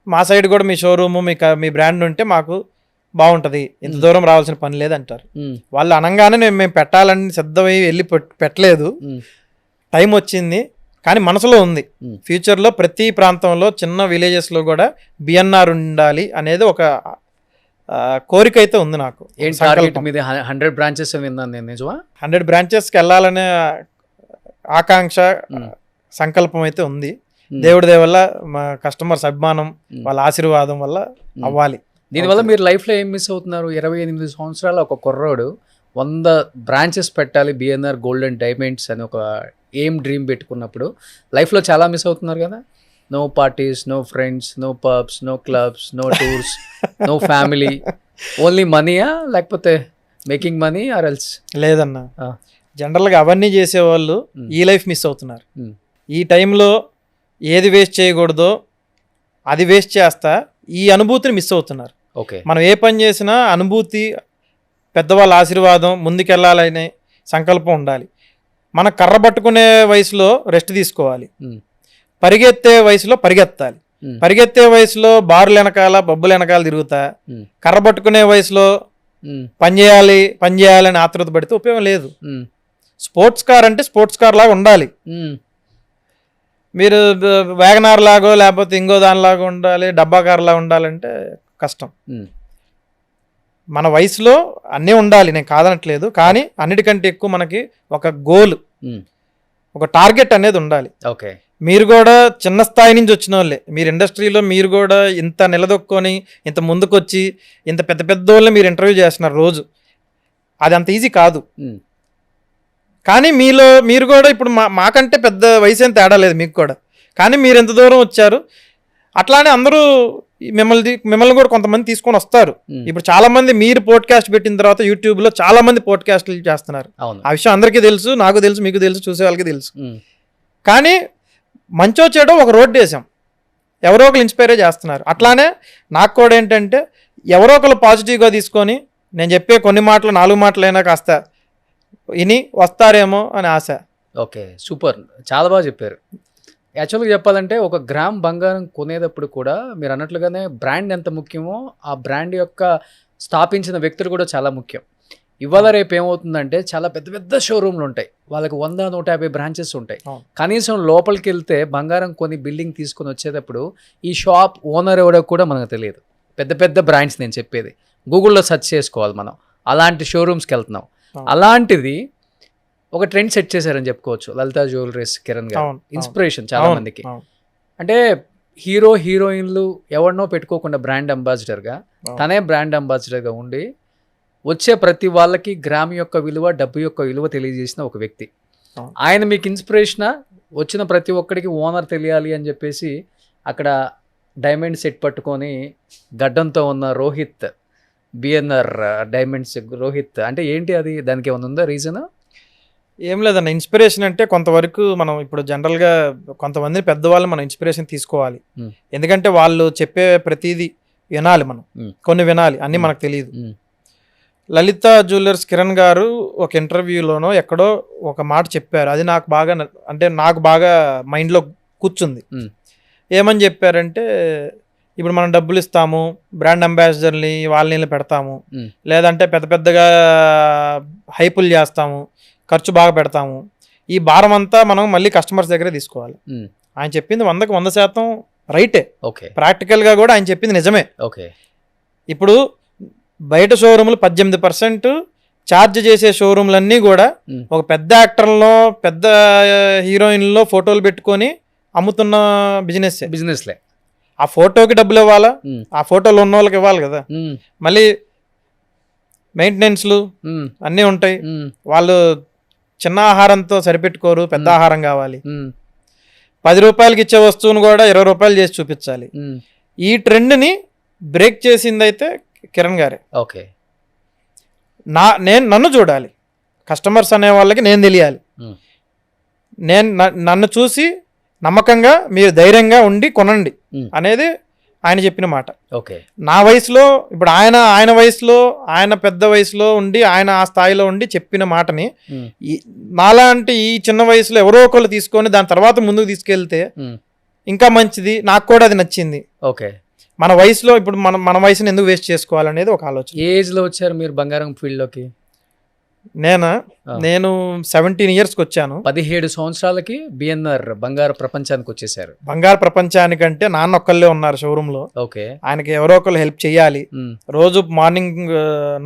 C: మా సైడ్ కూడా మీ షోరూము మీ బ్రాండ్ ఉంటే మాకు బాగుంటుంది, ఇంత దూరం రావాల్సిన పని లేదంటారు. వాళ్ళు అనగానే మేము పెట్టాలని సిద్ధమై వెళ్ళి పెట్టలేదు, టైం వచ్చింది, కానీ మనసులో ఉంది. ఫ్యూచర్లో ప్రతి ప్రాంతంలో చిన్న విలేజెస్లో కూడా బిఎన్ఆర్ ఉండాలి అనేది ఒక కోరిక అయితే ఉంది నాకు.
B: 100 బ్రాంచెస్ విన్నాను నేను, నిజమా?
C: 100 బ్రాంచెస్కి వెళ్ళాలనే ఆకాంక్ష సంకల్పం అయితే ఉంది. దేవుడి దయ వల్ల మా కస్టమర్స్ అభిమానం వాళ్ళ ఆశీర్వాదం వల్ల అవ్వాలి.
B: దీనివల్ల మీరు లైఫ్లో ఏం మిస్ అవుతున్నారు? 28 సంవత్సరాల ఒక కుర్రోడు 100 బ్రాంచెస్ పెట్టాలి బిఎన్ఆర్ గోల్డ్ అండ్ డైమండ్స్ అని ఒక డ్రీమ్ పెట్టుకున్నప్పుడు లైఫ్లో చాలా మిస్ అవుతున్నారు కదా. No parties, no friends, no pubs, no clubs, no tours, no family, only మనీయా లేకపోతే మేకింగ్ మనీ ఆర్ ఎల్స్?
C: లేదన్నా, జనరల్గా అవన్నీ చేసేవాళ్ళు ఈ లైఫ్ మిస్ అవుతున్నారు. ఈ టైంలో ఏది వేస్ట్ చేయకూడదో అది వేస్ట్ చేస్తా ఈ అనుభూతిని మిస్ అవుతున్నారు.
B: ఓకే.
C: మనం ఏ పని చేసినా అనుభూతి, పెద్దవాళ్ళ ఆశీర్వాదం, ముందుకెళ్ళాలనే సంకల్పం ఉండాలి. మన కర్ర పట్టుకునే వయసులో రెస్ట్ తీసుకోవాలి, పరిగెత్తే వయసులో పరిగెత్తాలి. పరిగెత్తే వయసులో బారులు వెనకాల బొబ్బులు వెనకాల తిరుగుతా, కర్ర పట్టుకునే వయసులో పని చేయాలని ఆతృత పడితే ఉపయోగం లేదు. స్పోర్ట్స్ కార్ అంటే స్పోర్ట్స్ కార్ లాగా ఉండాలి. మీరు వ్యాగనార్ లాగో లేకపోతే ఇంకో దానిలాగా ఉండాలి, డబ్బా కార్ లాగా ఉండాలంటే కష్టం. మన వయసులో అన్నీ ఉండాలి, నేను కాదనట్లేదు, కానీ అన్నిటికంటే ఎక్కువ మనకి ఒక గోల్, ఒక టార్గెట్ అనేది ఉండాలి.
B: ఓకే.
C: మీరు కూడా చిన్న స్థాయి నుంచి వచ్చిన వాళ్ళే, మీరు ఇండస్ట్రీలో మీరు కూడా ఇంత నిలదొక్కొని ఇంత ముందుకొచ్చి ఇంత పెద్ద పెద్ద వాళ్ళని మీరు ఇంటర్వ్యూ చేస్తున్నారు రోజు, అది అంత ఈజీ కాదు. కానీ మీరు కూడా ఇప్పుడు మాకంటే పెద్ద వయసు ఏం తేడా లేదు మీకు కూడా, కానీ మీరు ఎంత దూరం వచ్చారు. అట్లానే అందరూ మిమ్మల్ని కూడా కొంతమంది తీసుకొని వస్తారు. ఇప్పుడు చాలా మంది మీరు పోడ్కాస్ట్ పెట్టిన తర్వాత యూట్యూబ్లో చాలా మంది పోడ్కాస్ట్లు చేస్తున్నారు. ఆ విషయం అందరికీ తెలుసు, నాకు తెలుసు, మీకు తెలుసు, చూసే వాళ్ళకి తెలుసు. కానీ మంచో చెడో ఒక రోడ్డు వేసాం, ఎవరో ఒకరు ఇన్స్పైర్ చేస్తున్నారు. అట్లానే నాకు కూడా ఏంటంటే ఎవరో ఒకరు పాజిటివ్గా తీసుకొని నేను చెప్పే కొన్ని మాటలు 4 మాటలైనా కాస్త ఇని వస్తారేమో అని ఆశ.
B: ఓకే, సూపర్, చాలా బాగా చెప్పారు. యాక్చువల్గా చెప్పాలంటే ఒక గ్రామ్ బంగారం కొనేటప్పుడు కూడా మీరు అన్నట్లుగానే బ్రాండ్ ఎంత ముఖ్యమో ఆ బ్రాండ్ యొక్క స్థాపించిన వ్యక్తులు కూడా చాలా ముఖ్యం. ఇవాళ రేపు ఏమవుతుందంటే చాలా పెద్ద పెద్ద షోరూమ్లు ఉంటాయి, వాళ్ళకి 100-150 బ్రాంచెస్ ఉంటాయి. కనీసం లోపలికి వెళ్తే బంగారం కొని బిల్డింగ్ తీసుకొని వచ్చేటప్పుడు ఈ షాప్ ఓనర్ ఎవడో కూడా మనకు తెలియదు. పెద్ద పెద్ద బ్రాండ్స్ నేను చెప్పేది, గూగుల్లో సెర్చ్ చేసుకోవాలి మనం, అలాంటి షోరూమ్స్కి వెళ్తున్నాం. అలాంటిది ఒక ట్రెండ్ సెట్ చేశారని చెప్పుకోవచ్చు లలితా జ్యువెలరీస్ కిరణ్ గారు. ఇన్స్పిరేషన్ చాలా మందికి. అంటే హీరోయిన్లు ఎవరినో పెట్టుకోకుండా బ్రాండ్ అంబాసిడర్గా తనే బ్రాండ్ అంబాసిడర్గా ఉండి వచ్చే ప్రతి వాళ్ళకి గ్రామ్ యొక్క విలువ, డబ్బు యొక్క విలువ తెలియజేసిన ఒక వ్యక్తి. ఆయన మీకు ఇన్స్పిరేషనా? వచ్చిన ప్రతి ఒక్కడికి ఓనర్ తెలియాలి అని చెప్పేసి అక్కడ డైమండ్ సెట్ పట్టుకొని గడ్డంతో ఉన్న రోహిత్, బిఎన్ఆర్ డైమండ్స్ రోహిత్ అంటే ఏంటి అది? దానికి ఏమైనా ఉందా రీజన్?
C: ఏం లేదన్న, ఇన్స్పిరేషన్ అంటే కొంతవరకు మనం ఇప్పుడు జనరల్గా కొంతమంది పెద్దవాళ్ళు మనం ఇన్స్పిరేషన్ తీసుకోవాలి. ఎందుకంటే వాళ్ళు చెప్పే ప్రతిదీ వినాలి, మనం కొన్ని వినాలి, అన్నీ మనకు తెలియదు. లలితా జ్యువెలర్స్ కిరణ్ గారు ఒక ఇంటర్వ్యూలోనో ఎక్కడో ఒక మాట చెప్పారు, అది నాకు బాగా మైండ్లో కూర్చుంది. ఏమని చెప్పారంటే, ఇప్పుడు మనం డబ్బులు ఇస్తాము, బ్రాండ్ అంబాసిడర్ని వాళ్ళని పెడతాము, లేదంటే పెద్ద పెద్దగా హైపులు చేస్తాము, ఖర్చు బాగా పెడతాము, ఈ భారం అంతా మనం మళ్ళీ కస్టమర్స్ దగ్గరే తీసుకోవాలి. ఆయన చెప్పింది 100% రైటే.
B: ఓకే.
C: ప్రాక్టికల్గా కూడా ఆయన చెప్పింది నిజమే.
B: ఓకే.
C: ఇప్పుడు బయట షోరూములు 18% ఛార్జ్ చేసే షోరూమ్లన్నీ కూడా ఒక పెద్ద యాక్టర్లో, పెద్ద హీరోయిన్లో ఫోటోలు పెట్టుకొని అమ్ముతున్న బిజినెస్లే. ఆ ఫోటోకి డబ్బులు ఇవ్వాలా, ఆ ఫోటోలు ఉన్న వాళ్ళకి ఇవ్వాలి కదా, మళ్ళీ మెయింటెనెన్స్లు అన్నీ ఉంటాయి. వాళ్ళు చిన్న ఆహారంతో సరిపెట్టుకోరు, పెద్ద ఆహారం కావాలి. 10 రూపాయలకి ఇచ్చే వస్తువును కూడా 20 రూపాయలు చేసి చూపించాలి. ఈ ట్రెండ్ని బ్రేక్ చేసింది అయితే కిరణ్ గారే.
B: ఓకే.
C: నన్ను చూడాలి, కస్టమర్స్ అనే వాళ్ళకి నేను తెలియాలి, నన్ను చూసి నమ్మకంగా మీరు ధైర్యంగా ఉండి కొనండి అనేది ఆయన చెప్పిన మాట.
B: ఓకే.
C: నా వయసులో ఇప్పుడు ఆయన వయసులో, ఆయన పెద్ద వయసులో ఉండి, ఆయన ఆ స్థాయిలో ఉండి చెప్పిన మాటని నాలాంటి ఈ చిన్న వయసులో ఎవరో ఒకళ్ళు తీసుకొని దాని తర్వాత ముందుకు తీసుకెళ్తే ఇంకా మంచిది. నాకు కూడా అది నచ్చింది.
B: ఓకే.
C: మన వయసులో ఇప్పుడు మన వయసుని ఎందుకు వేస్ట్ చేసుకోవాలనేది ఒక ఆలోచన.
B: ఏ ఏజ్ లో వచ్చారు మీరు బంగారం ఫీల్డ్ లోకి?
C: నేను 17 yearsకి వచ్చాను.
B: 17 సంవత్సరాలకి బిఎన్ఆర్ బంగారు ప్రపంచానికి వచ్చేసారు.
C: బంగారు ప్రపంచానికంటే నాన్న ఒక్కళ్ళే ఉన్నారు షోరూమ్ లో.
B: ఓకే.
C: ఆయనకి ఎవరో ఒకళ్ళు హెల్ప్ చేయాలి. రోజు మార్నింగ్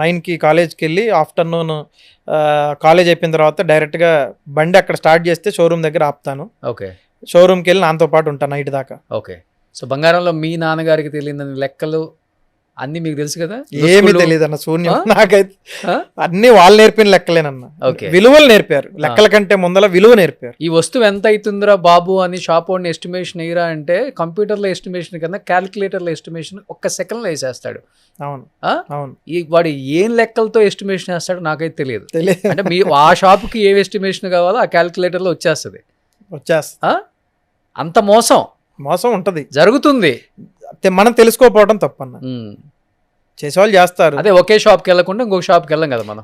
C: 9కి కాలేజ్కి వెళ్ళి ఆఫ్టర్నూన్ కాలేజ్ అయిపోయిన తర్వాత డైరెక్ట్ గా బండి అక్కడ స్టార్ట్ చేస్తే షోరూమ్ దగ్గర ఆపుతాను.
B: ఓకే.
C: షోరూమ్కి వెళ్ళి నాతో పాటు ఉంటాను నైట్ దాకా.
B: ఓకే. సో బంగారంలో మీ నాన్నగారికి తెలియని లెక్కలు అన్ని మీకు తెలుసు కదా?
C: ఏమీ తెలియదు అన్న, శూన్యం. నాకైతే అన్ని వాళ్ళు నేర్పిన లెక్కలేనన్న. విలువలు నేర్పారు, లెక్కల కంటే ముందర విలువ నేర్పారు.
B: ఈ వస్తువు ఎంత అవుతుందిరా బాబు అని షాప్ ఓన్ ఎస్టిమేషన్ అయ్యిరా అంటే కంప్యూటర్లో ఎస్టిమేషన్ కన్నా క్యాలిక్యులేటర్లో ఎస్టిమేషన్ ఒక్క సెకండ్లో వేసేస్తాడు.
C: అవును అవును.
B: వాడు ఏం లెక్కలతో ఎస్టిమేషన్ వేస్తాడు నాకైతే తెలియదు. అంటే మీ ఆ షాప్కి ఏ ఎస్టిమేషన్ కావాలో ఆ క్యాలిక్యులేటర్లో వచ్చేస్తుంది. అంత మోసం ఉంటది, జరుగుతుంది.
C: మనం తెలుసుకోకపోవడం తప్పన్న. చేసేవాళ్ళు చేస్తారు.
B: అదే ఒకే షాప్కి వెళ్ళకుండా ఇంకొక షాప్కి వెళ్ళం కదా మనం.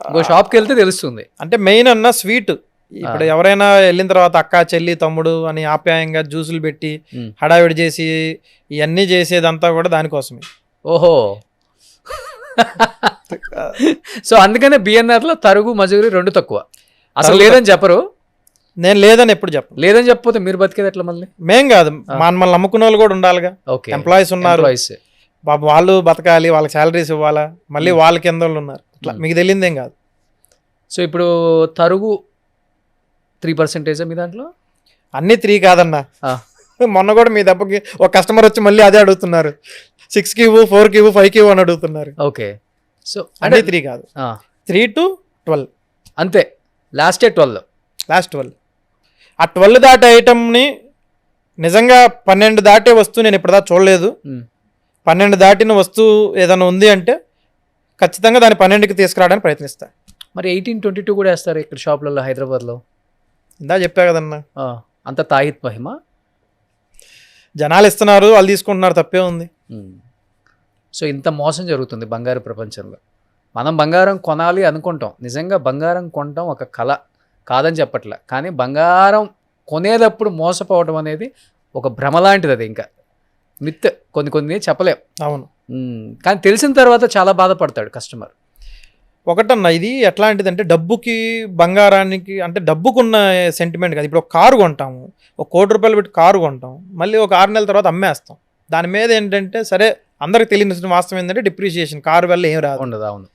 B: ఇంకో షాప్కి వెళ్తే తెలుస్తుంది.
C: అంటే మెయిన్ అన్న స్వీట్. ఇప్పుడు ఎవరైనా వెళ్ళిన తర్వాత అక్క చెల్లి తమ్ముడు అని ఆప్యాయంగా జ్యూసులు పెట్టి హడావిడి చేసి ఇవన్నీ చేసేదంతా కూడా దానికోసమే.
B: ఓహో. సో అందుకనే బిఎన్ఆర్ లో తరుగు మజూరి 2 తక్కువ. అసలు లేదని చెప్పరు.
C: నేను లేదని ఎప్పుడు చెప్పను.
B: లేదని చెప్పకపోతే మీరు బతికేది ఎట్లా? మళ్ళీ మేం
C: కాదు, మనల్ని నమ్ముకున్న వాళ్ళు కూడా ఉండాలిగా. ఎంప్లాయీస్ ఉన్నారు బాబు, వాళ్ళు బతకాలి, వాళ్ళకి శాలరీస్ ఇవ్వాలా, మళ్ళీ వాళ్ళ కింద వాళ్ళు ఉన్నారు. అట్లా మీకు తెలియదేం కాదు.
B: సో ఇప్పుడు తరుగు 3% మీ దాంట్లో?
C: అన్ని 3 కాదన్నా. మొన్న కూడా మీ దెబ్బకి ఒక కస్టమర్ వచ్చి మళ్ళీ అదే అడుగుతున్నారు. 6కి ఇవ్వు, 4కి ఇవ్వు, 5కి ఇవ్వు అని అడుగుతున్నారు.
B: ఓకే. సో
C: అంటే 3 కాదు, 3 to 12
B: అంతే. లాస్ట్ 12.
C: ఆ 12 దాటే ఐటమ్ని నిజంగా 12 దాటే వస్తువు నేను ఇప్పటిదా చూడలేదు. 12 దాటిన వస్తువు ఏదైనా ఉంది అంటే ఖచ్చితంగా దాన్ని 12కి తీసుకురావడానికి ప్రయత్నిస్తా.
B: మరి 18-22 కూడా వేస్తారు ఇక్కడ షాప్లలో హైదరాబాద్లో.
C: ఇందా చెప్పా కదన్నా,
B: అంత తాయిత్ మహిమ.
C: జనాలు ఇస్తున్నారు, వాళ్ళు తీసుకుంటున్నారు, తప్పే ఉంది.
B: సో ఇంత మోసం జరుగుతుంది బంగారు ప్రపంచంలో. మనం బంగారం కొనాలి అనుకుంటాం, నిజంగా బంగారం కొనటం ఒక కళ కాదని చెప్పట్లే. కానీ బంగారం కొనేటప్పుడు మోసపోవడం అనేది ఒక భ్రమ లాంటిది. అది ఇంకా మిత్, కొన్ని చెప్పలేం.
C: అవును.
B: కానీ తెలిసిన తర్వాత చాలా బాధపడతాడు కస్టమర్.
C: ఒకటన్నా ఇది ఎట్లాంటిది అంటే డబ్బుకి బంగారానికి అంటే డబ్బుకున్న సెంటిమెంట్ కాదు. ఇప్పుడు ఒక కారు కొంటాము, ఒక ₹1,00,00,000 పెట్టి కారు కొంటాం, మళ్ళీ ఒక 6 నెలల తర్వాత అమ్మేస్తాం. దాని మీద ఏంటంటే సరే అందరికి తెలియని వాస్తవం ఏంటంటే డిప్రిషియేషన్, కారు వల్ల ఏం రాదు.
B: ఉండదు. అవును.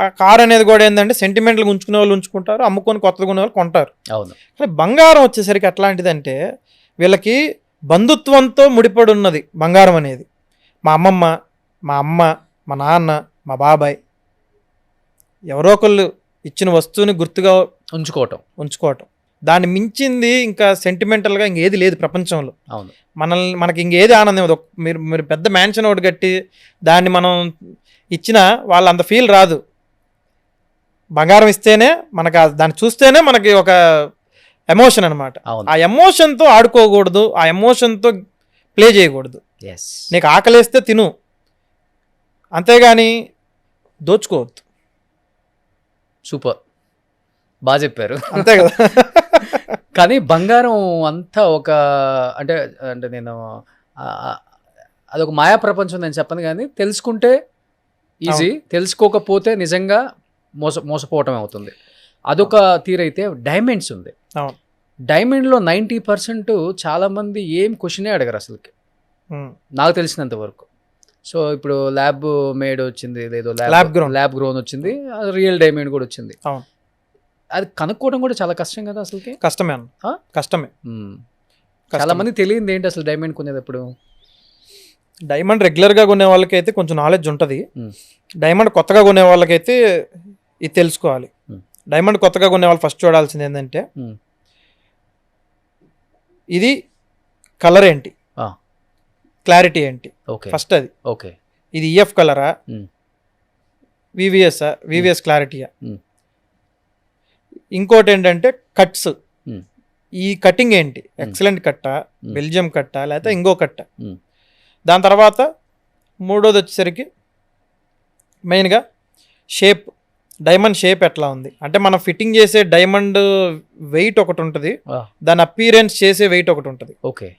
C: ఆ కారు అనేది కూడా ఏంటంటే సెంటిమెంట్లు ఉంచుకునే వాళ్ళు ఉంచుకుంటారు, అమ్ముకొని కొత్తగా కొనే వాళ్ళు కొంటారు.
B: అవును.
C: కానీ బంగారం వచ్చేసరికి ఎట్లాంటిదంటే వీళ్ళకి బంధుత్వంతో ముడిపడి ఉన్నది బంగారం అనేది. మా అమ్మమ్మ, మా అమ్మ, మా నాన్న, మా బాబాయ్ ఎవరో ఒకళ్ళు ఇచ్చిన వస్తువుని గుర్తుగా ఉంచుకోవటం. దాన్ని మించింది ఇంకా సెంటిమెంటల్గా ఇంకేది లేదు ప్రపంచంలో.
B: అవును.
C: మనకి ఇంకేది ఆనందం ఇవ్వదు. మీరు పెద్ద మ్యాన్షన్ ఒకటి కట్టి దాన్ని మనం ఇచ్చినా వాళ్ళు అంత ఫీల్ రాదు. బంగారం ఇస్తేనే మనకు దాన్ని చూస్తేనే మనకి ఒక ఎమోషన్ అనమాట. ఆ ఎమోషన్తో ఆడుకోకూడదు, ఆ ఎమోషన్తో ప్లే చేయకూడదు. నీకు ఆకలేస్తే తిను, అంతేగాని దోచుకోవద్దు.
B: సూపర్, బాగా చెప్పారు.
C: అంతే కదా.
B: కానీ బంగారం అంతా ఒక అంటే అంటే నేను అదొక మాయా ప్రపంచం నేను చెప్పను, కానీ తెలుసుకుంటే ఈజీ, తెలుసుకోకపోతే నిజంగా మోసపోవటం అవుతుంది. అదొక తీరైతే డైమండ్స్ ఉంది. డైమండ్లో 90% చాలామంది ఏం క్వశ్చనే అడగరు అసలుకి, నాకు తెలిసినంత వరకు. సో ఇప్పుడు ల్యాబ్ మేడ్ వచ్చింది, లేదో ల్యాబ్ గ్రోన్ వచ్చింది, రియల్ డైమండ్ కూడా వచ్చింది. అది కనుక్కోవడం కూడా చాలా కష్టం కదా అసలుకి.
C: కష్టమే.
B: చాలా మంది తెలియదు ఏంటి అసలు డైమండ్ కొనేటప్పుడు.
C: డైమండ్ రెగ్యులర్గా కొనే వాళ్ళకైతే కొంచెం నాలెడ్జ్ ఉంటుంది. డైమండ్ కొత్తగా కొనే వాళ్ళకైతే ఇది తెలుసుకోవాలి. డైమండ్ కొత్తగా కొనే వాళ్ళు ఫస్ట్ చూడాల్సింది ఏంటంటే ఇది కలర్ ఏంటి, క్లారిటీ ఏంటి ఫస్ట్. అది
B: ఓకే,
C: ఇది ఈఎఫ్ కలరా, వివిఎస్ క్లారిటీయా. ఇంకోటి ఏంటంటే కట్స్, ఈ కటింగ్ ఏంటి, ఎక్సలెంట్ కట్టా, బెల్జియం కట్టా, లేకపోతే ఇంకో కట్ట. దాని తర్వాత మూడోది వచ్చేసరికి మెయిన్గా షేప్, డైమండ్ షేప్ ఎట్లా ఉంది అంటే మనం ఫిట్టింగ్ చేసే డైమండ్ వెయిట్ ఒకటి ఉంటుంది, దాని అపీరెన్స్ చేసే వెయిట్ ఒకటి ఉంటుంది.
B: ఓకే,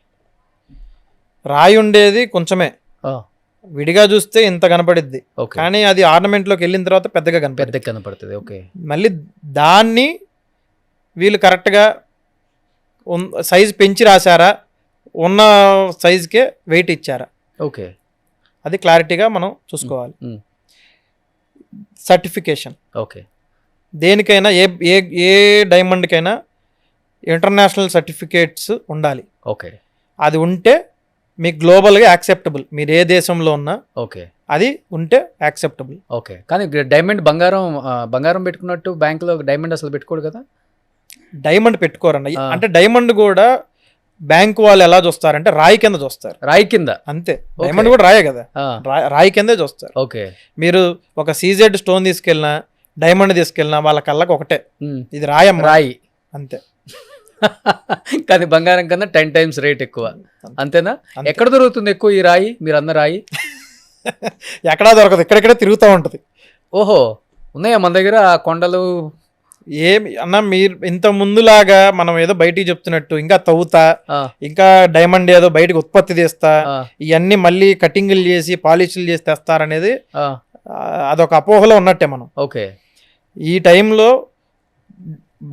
C: రాయి ఉండేది కొంచెమే, విడిగా చూస్తే ఇంత కనపడిద్ది, కానీ అది ఆర్నమెంట్లోకి వెళ్ళిన తర్వాత పెద్దగా
B: కనపడుతుంది. ఓకే,
C: మళ్ళీ దాన్ని వీళ్ళు కరెక్ట్గా సైజ్ పెంచి రాశారా, ఉన్న సైజ్కే వెయిట్ ఇచ్చారా,
B: ఓకే,
C: అది క్లారిటీగా మనం చూసుకోవాలి. సర్టిఫికేషన్,
B: ఓకే,
C: దేనికైనా ఏ డైమండ్కైనా ఇంటర్నేషనల్ సర్టిఫికేట్స్ ఉండాలి.
B: ఓకే,
C: అది ఉంటే మీకు గ్లోబల్గా యాక్సెప్టబుల్, మీరు ఏ దేశంలో ఉన్నా
B: ఓకే,
C: అది ఉంటే యాక్సెప్టబుల్.
B: ఓకే, కానీ డైమండ్ బంగారం పెట్టుకున్నట్టు బ్యాంకులో డైమండ్ అసలు పెట్టుకోడు కదా.
C: డైమండ్ పెట్టుకోరండి, అంటే డైమండ్ కూడా బ్యాంకు వాళ్ళు ఎలా చూస్తారంటే రాయి కింద చూస్తారు,
B: రాయి కింద
C: అంతే. డైమండ్ కూడా రాయే కదా, రాయి కిందే చూస్తారు.
B: ఓకే,
C: మీరు ఒక సీజెడ్ స్టోన్ తీసుకెళ్ళినా డైమండ్ తీసుకెళ్ళినా వాళ్ళ కళ్ళకి ఒకటే, ఇది రాయమ్మ, రాయి అంతే.
B: కానీ బంగారం కన్నా 10 times రేట్ ఎక్కువ, అంతేనా? ఎక్కడ దొరుకుతుంది ఎక్కువ ఈ రాయి? మీరు అన్న రాయి
C: ఎక్కడా దొరకదు, ఇక్కడెక్కడ తిరుగుతూ ఉంటుంది.
B: ఓహో, ఉన్నాయా మన దగ్గర ఆ కొండలు?
C: ఏమి అన్న, మీరు ఇంత ముందులాగా మనం ఏదో బయటికి చెప్తున్నట్టు ఇంకా తవ్వుతా, ఇంకా డైమండ్ ఏదో బయటకు ఉత్పత్తి చేస్తా, ఇవన్నీ మళ్ళీ కటింగ్లు చేసి పాలిష్లు చేసి తెస్తారనేది అదొక అపోహలో ఉన్నట్టే మనం.
B: ఓకే,
C: ఈ టైంలో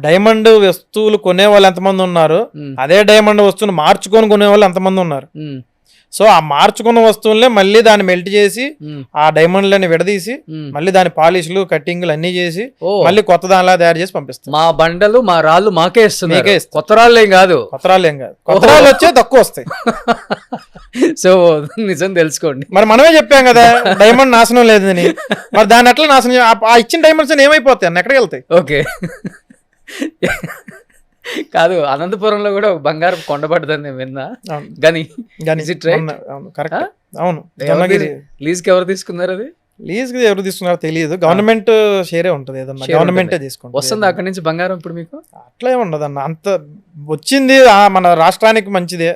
C: డైమండ్ వస్తువులు కొనే వాళ్ళు ఎంతమంది ఉన్నారు, అదే డైమండ్ వస్తువులు మార్చుకొని కొనే వాళ్ళు ఎంతమంది ఉన్నారు. సో ఆ మార్చుకున్న వస్తువులనే మళ్ళీ దాన్ని మెల్ట్ చేసి ఆ డైమండ్లని విడదీసి మళ్ళీ దాని పాలిష్లు కట్టింగ్లు అన్ని చేసి మళ్ళీ కొత్త దానిలా తయారు చేసి పంపిస్తాం.
B: మా బండలు మా రాళ్ళు మాకే ఇస్తున్నాయి, కొత్త రాళ్ళు ఏం కాదు.
C: కొత్త రాళ్ళు వచ్చే తక్కువ వస్తాయి.
B: సో నిజం తెలుసుకోండి.
C: మరి మనమే చెప్పాం కదా డైమండ్ నాశనం లేదని, మరి దాన్ని ఎట్లా నాశనం, ఆ ఇచ్చిన డైమండ్స్ ఏమైపోతాయి అన్న, ఎక్కడికి వెళ్తాయి?
B: ఓకే, కాదు, అనంతపురంలో కూడా బంగారం కొండబడ్డదని నేను విన్నా.
C: అవును,
B: లీజ్కి ఎవరు తీసుకున్నారు? అది
C: లీజ్కి ఎవరు తీసుకున్నారో తెలియదు, గవర్నమెంట్ షేరే ఉంటుంది, ఏదన్నా గవర్నమెంటే తీసుకుంటుంది.
B: వస్తుంది అక్కడి నుంచి బంగారం ఇప్పుడు మీకు?
C: అట్లా ఏముండదు అన్న, అంత వచ్చింది మన రాష్ట్రానికి మంచిదే,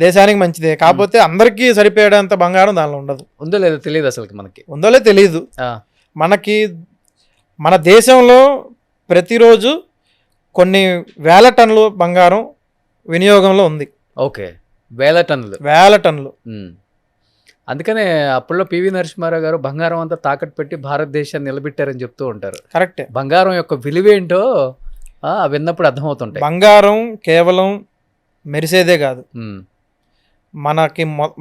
C: దేశానికి మంచిదే, కాకపోతే అందరికీ సరిపోయేంత బంగారం దానిలో ఉండదు.
B: ఉందో లేదో తెలియదు, అసలు మనకి
C: ఉందో లేదో తెలియదు. మనకి మన దేశంలో ప్రతిరోజు కొన్ని వేల టన్నులు బంగారం వినియోగంలో ఉంది.
B: ఓకే, వేల టన్నులు. అందుకనే అప్పుల్లో పివి నరసింహారావు గారు బంగారం అంతా తాకట్టు పెట్టి భారతదేశాన్ని నిలబెట్టారని చెప్తూ ఉంటారు.
C: కరెక్టే,
B: బంగారం యొక్క విలువేంటో విన్నప్పుడు అర్థమవుతుంటాయి.
C: బంగారం కేవలం మెరిసేదే కాదు,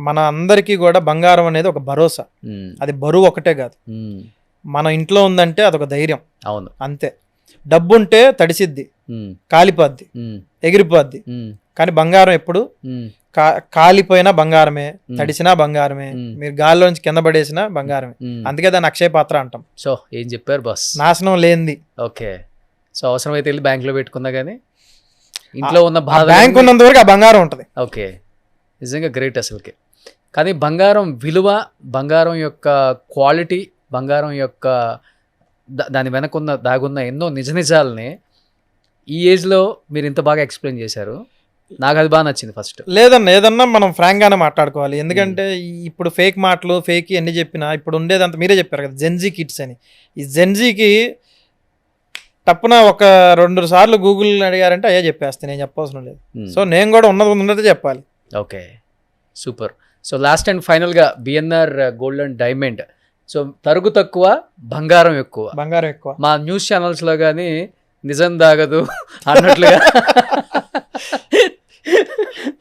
C: మన అందరికీ కూడా బంగారం అనేది ఒక భరోసా. అది బరువు ఒకటే కాదు, మన ఇంట్లో ఉందంటే అదొక ధైర్యం.
B: అవును,
C: అంతే. డబ్బు ఉంటే తడిసిద్ది, కాలిపోద్ది, ఎగిరిపోద్ది, కానీ బంగారం ఎప్పుడు కాలిపోయినా బంగారమే, తడిసినా బంగారమే, మీరు గాల్లోంచి కింద పడేసినా బంగారమే. అందుకే దాన్ని అక్షయ పాత్ర అంటాం.
B: సో ఏం చెప్పారు బాస్,
C: నాశనం లేనిది.
B: ఓకే, సో అవసరమైతే వెళ్ళి బ్యాంకులో పెట్టుకుందా, కానీ ఇంట్లో ఉన్న బాధ,
C: బ్యాంక్ ఉన్నంత వరకు ఆ బంగారం ఉంటుంది.
B: ఓకే, నిజంగా గ్రేట్ అసలుకి. కానీ బంగారం విలువ, బంగారం యొక్క క్వాలిటీ, బంగారం యొక్క దాని వెనకున్న దాగున్న ఎన్నో నిజాలని ఈ ఏజ్లో మీరు ఇంత బాగా ఎక్స్ప్లెయిన్ చేశారు. నాకు అది బాగా నచ్చింది. ఫస్ట్
C: ఏదన్నా మనం ఫ్రాంక్గానే మాట్లాడుకోవాలి, ఎందుకంటే ఇప్పుడు ఫేక్ మాటలు ఫేక్ ఎన్ని చెప్పినా ఇప్పుడు ఉండేదంతా మీరే చెప్పారు కదా, జెన్జీ కిడ్స్ అని. ఈ జెన్జీకి తప్పున ఒక 2 సార్లు గూగుల్ అడిగారంటే అయ్యే చెప్పేస్తే, నేను చెప్పవసరం లేదు. సో నేను కూడా ఉన్నదే చెప్పాలి.
B: Okay, super. So last and ఫైనల్గా BNR gold and diamond, so తరుగు తక్కువ బంగారం ఎక్కువ. మా న్యూస్ ఛానల్స్లో కానీ నిజం దాగదు అన్నట్లుగా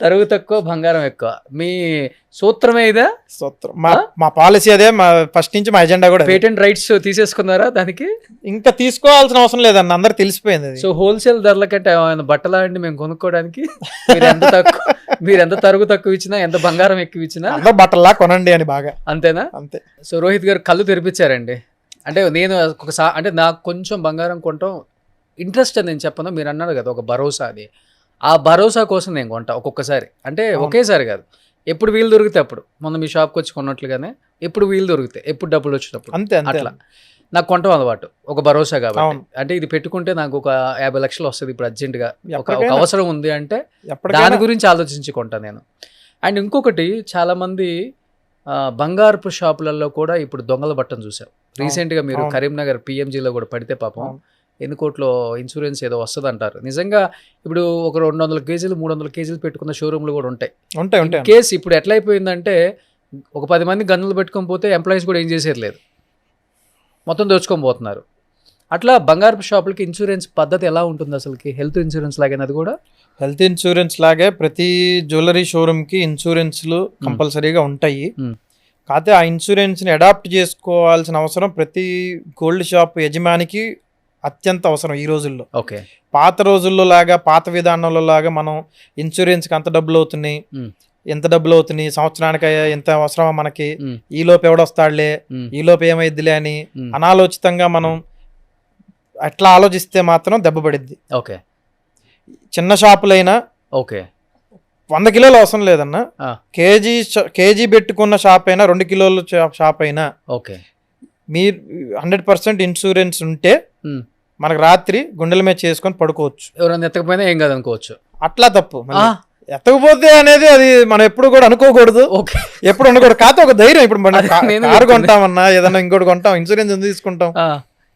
B: తరుగు తక్కువ బంగారం ఎక్కువ మీ సూత్రమే ఇదా?
C: సూత్రం, మా పాలసీ అదే, మా ఫస్ట్ నుంచి మా ఎజెండా కూడా.
B: పేటెంట్ రైట్స్ తీసేసుకున్నారా దానికి?
C: ఇంకా తీసుకోవాల్సిన అవసరం లేదన్న, అందరు తెలిసిపోయింది.
B: సో హోల్సేల్ ధరల కంటే బట్టలు అండి మేము కొనుక్కోవడానికి మీరు ఎంత తరుగు తక్కువ ఇచ్చినా, ఎంత బంగారం ఎక్కువ ఇచ్చినా
C: అందరూ బట్టల్లా కొనండి అని బాగా,
B: అంతేనా?
C: అంతే.
B: సో రోహిత్ గారు కళ్ళు తెరిపించారండి. అంటే నేను అంటే నాకు కొంచెం బంగారం కొనటం ఇంట్రెస్ట్ అని నేను చెప్పను, మీరు అన్నారు కదా ఒక భరోసా, అది ఆ భరోసా కోసం నేను కొంటా ఒక్కొక్కసారి. అంటే ఒకేసారి కాదు, ఎప్పుడు వీలు దొరికితే అప్పుడు. మొన్న మీ షాప్కి వచ్చి కొన్నట్లుగానే ఎప్పుడు వీలు దొరికితే, ఎప్పుడు డబ్బులు వచ్చినప్పుడు,
C: అంతే.
B: అట్లా నాకు కొంటాం అలవాటు, ఒక భరోసా కాబట్టి. అంటే ఇది పెట్టుకుంటే నాకు ఒక 50 లక్షలు వస్తుంది ఇప్పుడు అర్జెంటుగా, ఒక అవసరం ఉంది అంటే దాని గురించి ఆలోచించి కొంటా నేను. అండ్ ఇంకొకటి, చాలామంది బంగారపు షాపులలో కూడా ఇప్పుడు దొంగల బట్టం చూసాం. రీసెంట్గా మీరు
C: అవును.
B: కరీంనగర్ పిఎంజీలో కూడా పడితే పాపం
C: అవును.
B: ఎన్ని కోట్లో ఇన్సూరెన్స్ ఏదో వస్తుంది అంటారు. నిజంగా ఇప్పుడు ఒక 200 కేజీలు 300 కేజీలు పెట్టుకున్న షోరూమ్లు కూడా ఉంటాయి.
C: ఉంటాయి
B: కేసు ఇప్పుడు ఎట్లా అయిపోయిందంటే ఒక 10 మంది గన్నులు పెట్టుకొని పోతే ఎంప్లాయీస్ కూడా ఏం చేసేది లేదు, మొత్తం దోచుకొని పోతున్నారు. అట్లా బంగారపు షాపులకి ఇన్సూరెన్స్ పద్ధతి ఎలా ఉంటుంది అసలుకి? హెల్త్ ఇన్సూరెన్స్ లాగేనది కూడా
C: హెల్త్ ఇన్సూరెన్స్ లాగే ప్రతి జ్యువెలరీ షోరూమ్కి ఇన్సూరెన్స్లు కంపల్సరీగా ఉంటాయి.
B: మ్మ్.
C: కాకపోతే ఆ ఇన్సూరెన్స్ని అడాప్ట్ చేసుకోవాల్సిన అవసరం ప్రతి గోల్డ్ షాప్ యజమానికి అత్యంత అవసరం ఈ రోజుల్లో.
B: ఓకే.
C: పాత రోజుల్లో లాగా పాత విధానంలో లాగా మనం ఇన్సూరెన్స్కి అంత డబ్బులు అవుతున్నాయి,
B: మ్మ్.
C: ఎంత డబ్బులు అవుతున్నాయి, సంవత్సరానికి ఎంత అవసరమా మనకి,
B: మ్మ్.
C: ఈ లోపు ఎవడొస్తాడులే,
B: మ్మ్.
C: ఈ లోపు ఏమైద్దిలే అని
B: మ్మ్.
C: అనాలోచితంగా మనం అట్లా ఆలోచిస్తే మాత్రం దెబ్బపడిద్ది.
B: ఓకే.
C: చిన్న షాపులైనా
B: ఓకే.
C: 100 కిలోలు అవసరం లేదన్న,
B: ఆ.
C: కేజీ పెట్టుకున్న షాప్ అయినా 2 కిలోల షాప్ అయినా
B: ఓకే.
C: మీరు 100% ఇన్సూరెన్స్ ఉంటే
B: మ్మ్.
C: మనకు రాత్రి గుండెల మీద చేసుకొని పడుకోవచ్చు.
B: ఎవరైనా ఎత్తకపోయినా ఏం కాదు అనుకోవచ్చు.
C: అట్లా తప్పు మళ్ళీ.
B: ఆ,
C: ఎత్తకపోతే అనేది అది మనం ఎప్పుడు కూడా అనుకోకూడదు,
B: ఓకే.
C: ఎప్పుడు ఉండకూడదు. కాకపోతే ఒక ధైర్యం, ఇప్పుడు మనం
B: అదే నేను
C: కారు
B: చెప్తున్నా.
C: కొంటామన్నా ఏదన్నా ఇంకోటి కొంటాం, ఇన్సూరెన్స్ ఎందుకు తీసుకుంటాం?
B: ఆ,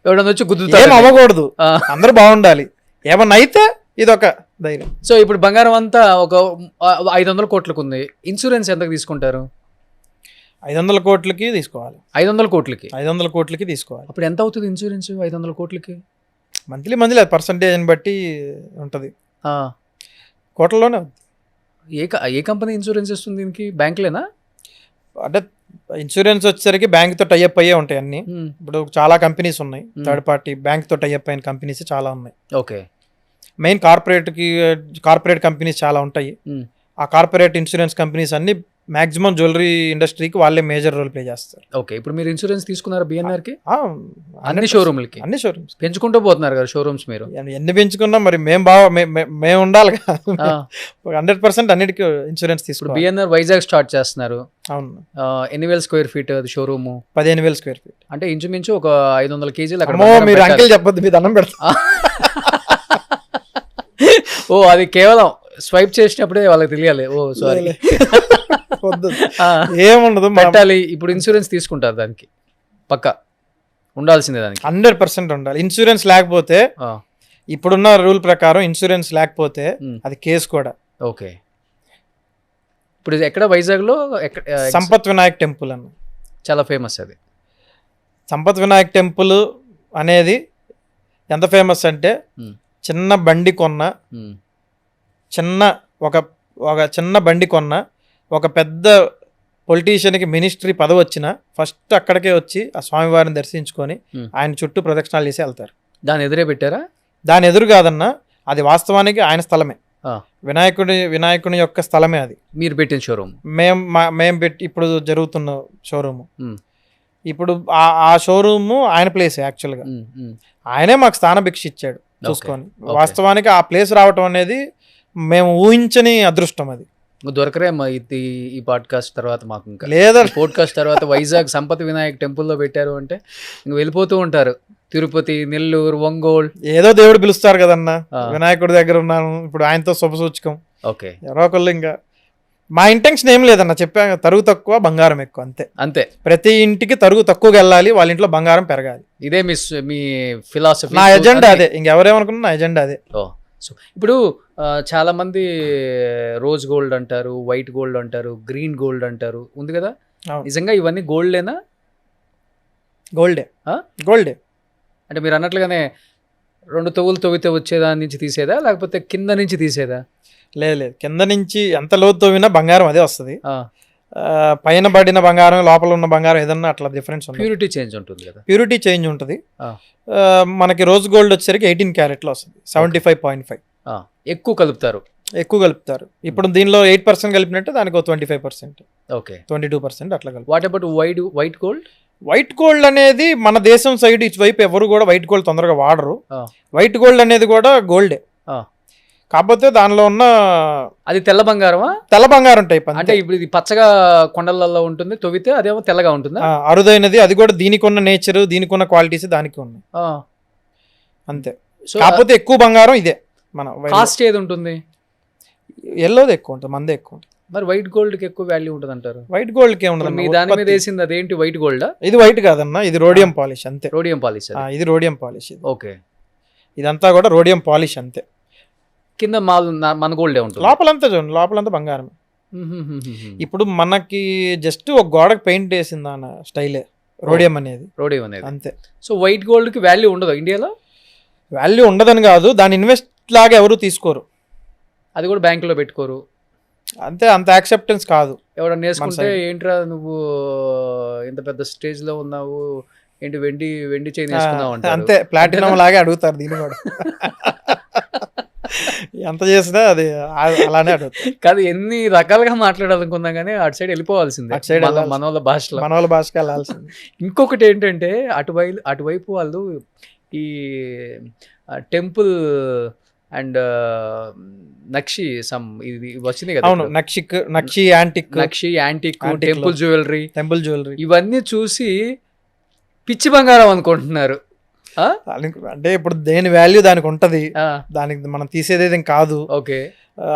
B: ఎవడన్నా వచ్చి
C: ఏం
B: గుద్దుతారు.
C: అవ్వకూడదు,
B: ఆ.
C: అందరూ బాగుండాలి. ఏమన్నా అయితే ఇదొక ధైర్యం.
B: సో ఇప్పుడు బంగారం అంతా ఒక 500 కోట్లకు ఉంది, ఇన్సూరెన్స్ ఎంతకు తీసుకుంటారు?
C: 500 కోట్లకి తీసుకోవాలి.
B: 500 కోట్లకి
C: 500 కోట్లకి తీసుకోవాలి.
B: అప్పుడు ఎంత అవుతుంది ఇన్సూరెన్స్ 500 కోట్లకి?
C: మంత్లీ పర్సంటేజ్ని బట్టి ఉంటుంది,
B: ఆ,
C: కోట్లలోనే ఉంది.
B: ఏ కంపెనీ ఇన్సూరెన్స్ ఇస్తుంది దీనికి? బ్యాంకులేనా?
C: అంటే ఇన్సూరెన్స్ వచ్చేసరికి బ్యాంక్తో టైఅప్ అయ్యే ఉంటాయి అన్ని.
B: మ్మ్.
C: ఇప్పుడు చాలా కంపెనీస్ ఉన్నాయి, థర్డ్ పార్టీ బ్యాంక్తో టైఅప్ అయిన కంపెనీస్ చాలా ఉన్నాయి.
B: ఓకే.
C: మెయిన్ కార్పొరేట్ కంపెనీస్ చాలా ఉంటాయి.
B: మ్మ్.
C: ఆ కార్పొరేట్ ఇన్సూరెన్స్ కంపెనీస్ అన్ని మాక్సిమం జ్యువెలరీ ఇండస్ట్రీకి వాళ్ళే మేజర్ రోల్ ప్లే చేస్తారు.
B: ఓకే. ఇప్పుడు మీరు ఇన్సూరెన్స్ తీసుకున్నారు బిఎన్ఆర్ కి?
C: ఆ,
B: అన్ని షోరూమ్లకి
C: అన్ని షోరూమ్స్
B: పెంచుకుంటూ పోతున్నారు కదా షోరూమ్స్ మీరు.
C: ఎన్ని పెంచుకున్నా మరి మేము ఉండాలి కదా. 100% అన్నిటికీ ఇన్సూరెన్స్
B: ఇప్పుడు
C: తీసుకోవాలి.
B: బిఎన్ఆర్ వైజాగ్ స్టార్ట్ చేస్తున్నారు.
C: అవును,
B: ఎన్ని వేల స్క్వేర్ ఫీట్ అది షోరూము?
C: 15,000 square feet.
B: అంటే ఇంచుమించు ఒక 500 కేజీలు అక్కడ
C: అమ్మో,
B: బంగారం
C: మీరు
B: పెట్టాలి.
C: అంకెల్ చెప్పొద్దు, మీ దండం పెడతా.
B: ఓ, అది కేవలం స్వైప్ చేసినప్పుడే వాళ్ళకి తెలియాలి. ఓ సారీ,
C: వద్దు, ఏముండదు.
B: పెట్టాలి. ఇప్పుడు ఇన్సూరెన్స్ తీసుకుంటారు దానికి, పక్కా ఉండాల్సిందే దానికి.
C: 100% ఉండాలి. ఇన్సూరెన్స్ లేకపోతే
B: ఆ,
C: ఇప్పుడున్న రూల్ ప్రకారం ఇన్సూరెన్స్ లేకపోతే
B: మ్.
C: అది కేసు కూడా.
B: ఓకే. ఇప్పుడు ఇది ఎక్కడ? వైజాగ్లో
C: సంపత్ వినాయక్ టెంపుల్ అన్న,
B: చాలా ఫేమస్ అది.
C: సంపత్ వినాయక్ టెంపుల్ అనేది ఎంత ఫేమస్ అంటే,
B: మ్.
C: చిన్న బండి కొన్న
B: మ్.
C: ఒక చిన్న బండి కొన్న ఒక పెద్ద పొలిటీషియన్కి మినిస్ట్రీ పదవి వచ్చిన ఫస్ట్ అక్కడికే వచ్చి ఆ స్వామివారిని దర్శించుకొని
B: మ్.
C: ఆయన చుట్టూ ప్రదక్షిణాలు చేసి వెళ్తారు.
B: దాని ఎదురే పెట్టారా?
C: దాని ఎదురు కాదన్నా, అది వాస్తవానికి ఆయన స్థలమే,
B: ఆ,
C: వినాయకుని యొక్క స్థలమే అది.
B: మీరు పెట్టిన షోరూమ్.
C: మేము పెట్టి ఇప్పుడు జరుగుతున్న షోరూము.
B: మ్.
C: ఇప్పుడు ఆ షోరూము ఆయన ప్లేస్ యాక్చువల్గా.
B: మ్. మ్.
C: ఆయనే మాకు స్థానభిక్ష ఇచ్చాడు చూసుకొని.
B: ఓకే.
C: వాస్తవానికి ఆ ప్లేస్ రావటం అనేది మేము ఊహించని అదృష్టం అది.
B: దొరకరే ఈ పాడ్కాస్ట్ తర్వాత మాకు. ఇంకా
C: లేదా
B: పోడ్కాస్ట్ తర్వాత వైజాగ్ సంపత్ వినాయక్ టెంపుల్లో పెట్టారు అంటే ఇంక వెళ్ళిపోతూ ఉంటారు. తిరుపతి, నెల్లూరు, ఒంగోలు.
C: ఏదో దేవుడు పిలుస్తారు కదన్నా,
B: ఆ.
C: వినాయకుడి దగ్గర ఉన్నాను ఇప్పుడు, ఆయనతో శుభసూచకం.
B: ఓకే.
C: ఎవరో ఒకళ్ళు. ఇంకా మా ఇంటెన్షన్ ఏం లేదన్న, చెప్పాను తరుగు తక్కువ బంగారం ఎక్కువ, అంతే.
B: అంతే.
C: ప్రతి ఇంటికి తరుగు తక్కువగా వెళ్ళాలి, వాళ్ళ ఇంట్లో బంగారం పెరగాలి.
B: ఇదే మీ ఫిలాసఫీ.
C: నా ఎజెండా అదే, ఇంకెవరేమనుకున్నా నా ఎజెండా అదే.
B: సో ఇప్పుడు చాలా మంది రోజ్ గోల్డ్ అంటారు, వైట్ గోల్డ్ అంటారు, గ్రీన్ గోల్డ్ అంటారు, ఉంది కదా.
C: అవును.
B: నిజంగా ఇవన్నీ గోల్డేనా?
C: గోల్డే.
B: ఆ?
C: గోల్డే.
B: అంటే మీరు అన్నట్లుగానే 2 తవ్వులు తవ్వితే వచ్చేదాని నుంచి తీసేదా, లేకపోతే కింద నుంచి తీసేదా?
C: లేదు, కింద నుంచి ఎంత లోతు తవ్వినా బంగారం అదే వస్తుంది.
B: ఆ,
C: పైన పడిన బంగారం లోపల ఉన్న బంగారం ఏదన్నా అట్లా డిఫరెన్స్ ఉంటుంది.
B: ప్యూరిటీ చేంజ్ ఉంటుంది కదా.
C: ప్యూరిటీ చేంజ్ ఉంటుంది.
B: ఆ.
C: మనకి రోజ్ గోల్డ్ వచ్చేసరికి 18 క్యారెట్లో వస్తుంది, 75.5.
B: ఎక్కువ కలుపుతారు.
C: ఎక్కువ కలుపుతారు. ఇప్పుడు దీనిలో 8% కలిపినట్టు దానికి 25%,
B: ఓకే,
C: 22% అట్లా కలుపు.
B: What about white gold?
C: White gold అనేది మన దేశం సైడ్ ఇటువైపు ఎవరు కూడా వైట్ గోల్డ్ తొందరగా వాడరు.
B: ఆ.
C: వైట్ గోల్డ్ అనేది కూడా గోల్డే,
B: ఆ.
C: కాకపోతే దానిలో ఉన్న
B: అది తెల్ల బంగారమా?
C: తెల్ల బంగారం టైప్.
B: అంటే ఇప్పుడు ఇది పచ్చగా కొండలలో ఉంటుంది, తవ్వితే అదేమో తెల్లగా ఉంటుందా?
C: అరుదైనది, అది కూడా దీనికి ఉన్న నేచర్, దీనికి ఉన్న క్వాలిటీస్ దానికి ఉన్నాయి, అంతే.
B: సో
C: కాకపోతే ఎక్కువ బంగారం ఇదే. మన
B: కాస్ట్ ఏది ఉంటుంది?
C: ఎల్లోది ఎక్కువ ఉంటుంది, మందే ఎక్కువ ఉంటుంది.
B: మరి వైట్ గోల్డ్ కి ఎక్కువ వాల్యూ ఉంటుంది అంటారు.
C: వైట్ గోల్డ్ కి
B: మీ
C: ఏముండదు,
B: దాని మీద వేసింది అదేంటి వైట్ గోల్డా?
C: ఇది వైట్ కాదన్న, ఇది రోడియం పాలిష్ అంతే.
B: Rhodium polish.
C: ఇది రోడియం పాలిష్.
B: ఓకే,
C: ఇదంతా కూడా రోడియం పాలిష్ అంతే.
B: కింద మన గోల్డే ఉంటుంది,
C: లోపలంతా చూడండి, లోపలంతా బంగారం. ఇప్పుడు మనకి జస్ట్ ఒక గోడకు పెయింట్ వేసింది అన్న స్టైలే రోడియం అనేది.
B: రోడియం అనేది
C: అంతే.
B: సో వైట్ గోల్డ్ కి వాల్యూ ఉండదు ఇండియాలో?
C: వాల్యూ ఉండదని కాదు, దాని ఇన్వెస్ట్ లాగా ఎవరు తీసుకోరు,
B: అది కూడా బ్యాంకులో పెట్టుకోరు
C: అంతే. అంత యాక్సెప్టెన్స్ కాదు.
B: ఎవడన్నా నేర్చుకుంటే ఏంట్రా నువ్వు ఇంత పెద్ద స్టేజ్ లో ఉన్నావు, ఏంటి వెండి చైన్ వేసుకున్నావు అంటే
C: అంతే, ప్లాటినం లాగే అడుగుతారు దీన్ని కూడా. ఎంత చేసినా అది అలానే అడుగుతారు.
B: కాదు, ఎన్ని రకాలుగా మాట్లాడాలనుకున్నా కానీ అటు సైడ్ వెళ్ళిపోవాల్సిందే,
C: అటు సైడ్
B: మన వాళ్ళ భాషలో,
C: మన వాళ్ళ భాషకి వెళ్ళాల్సింది.
B: ఇంకొకటి ఏంటంటే అటువైపు వాళ్ళు ఈ టెంపుల్ అండ్ నక్షి ఇది వచ్చింది కదా.
C: అవును, నక్షి యాంటిక్
B: టెంపుల్ జ్యువెలరీ ఇవన్నీ చూసి పిచ్చి బంగారం అనుకుంటున్నారు.
C: అంటే ఇప్పుడు దేని వాల్యూ దానికి ఉంటది, దానికి మనం తీసేది కాదు.
B: ఓకే,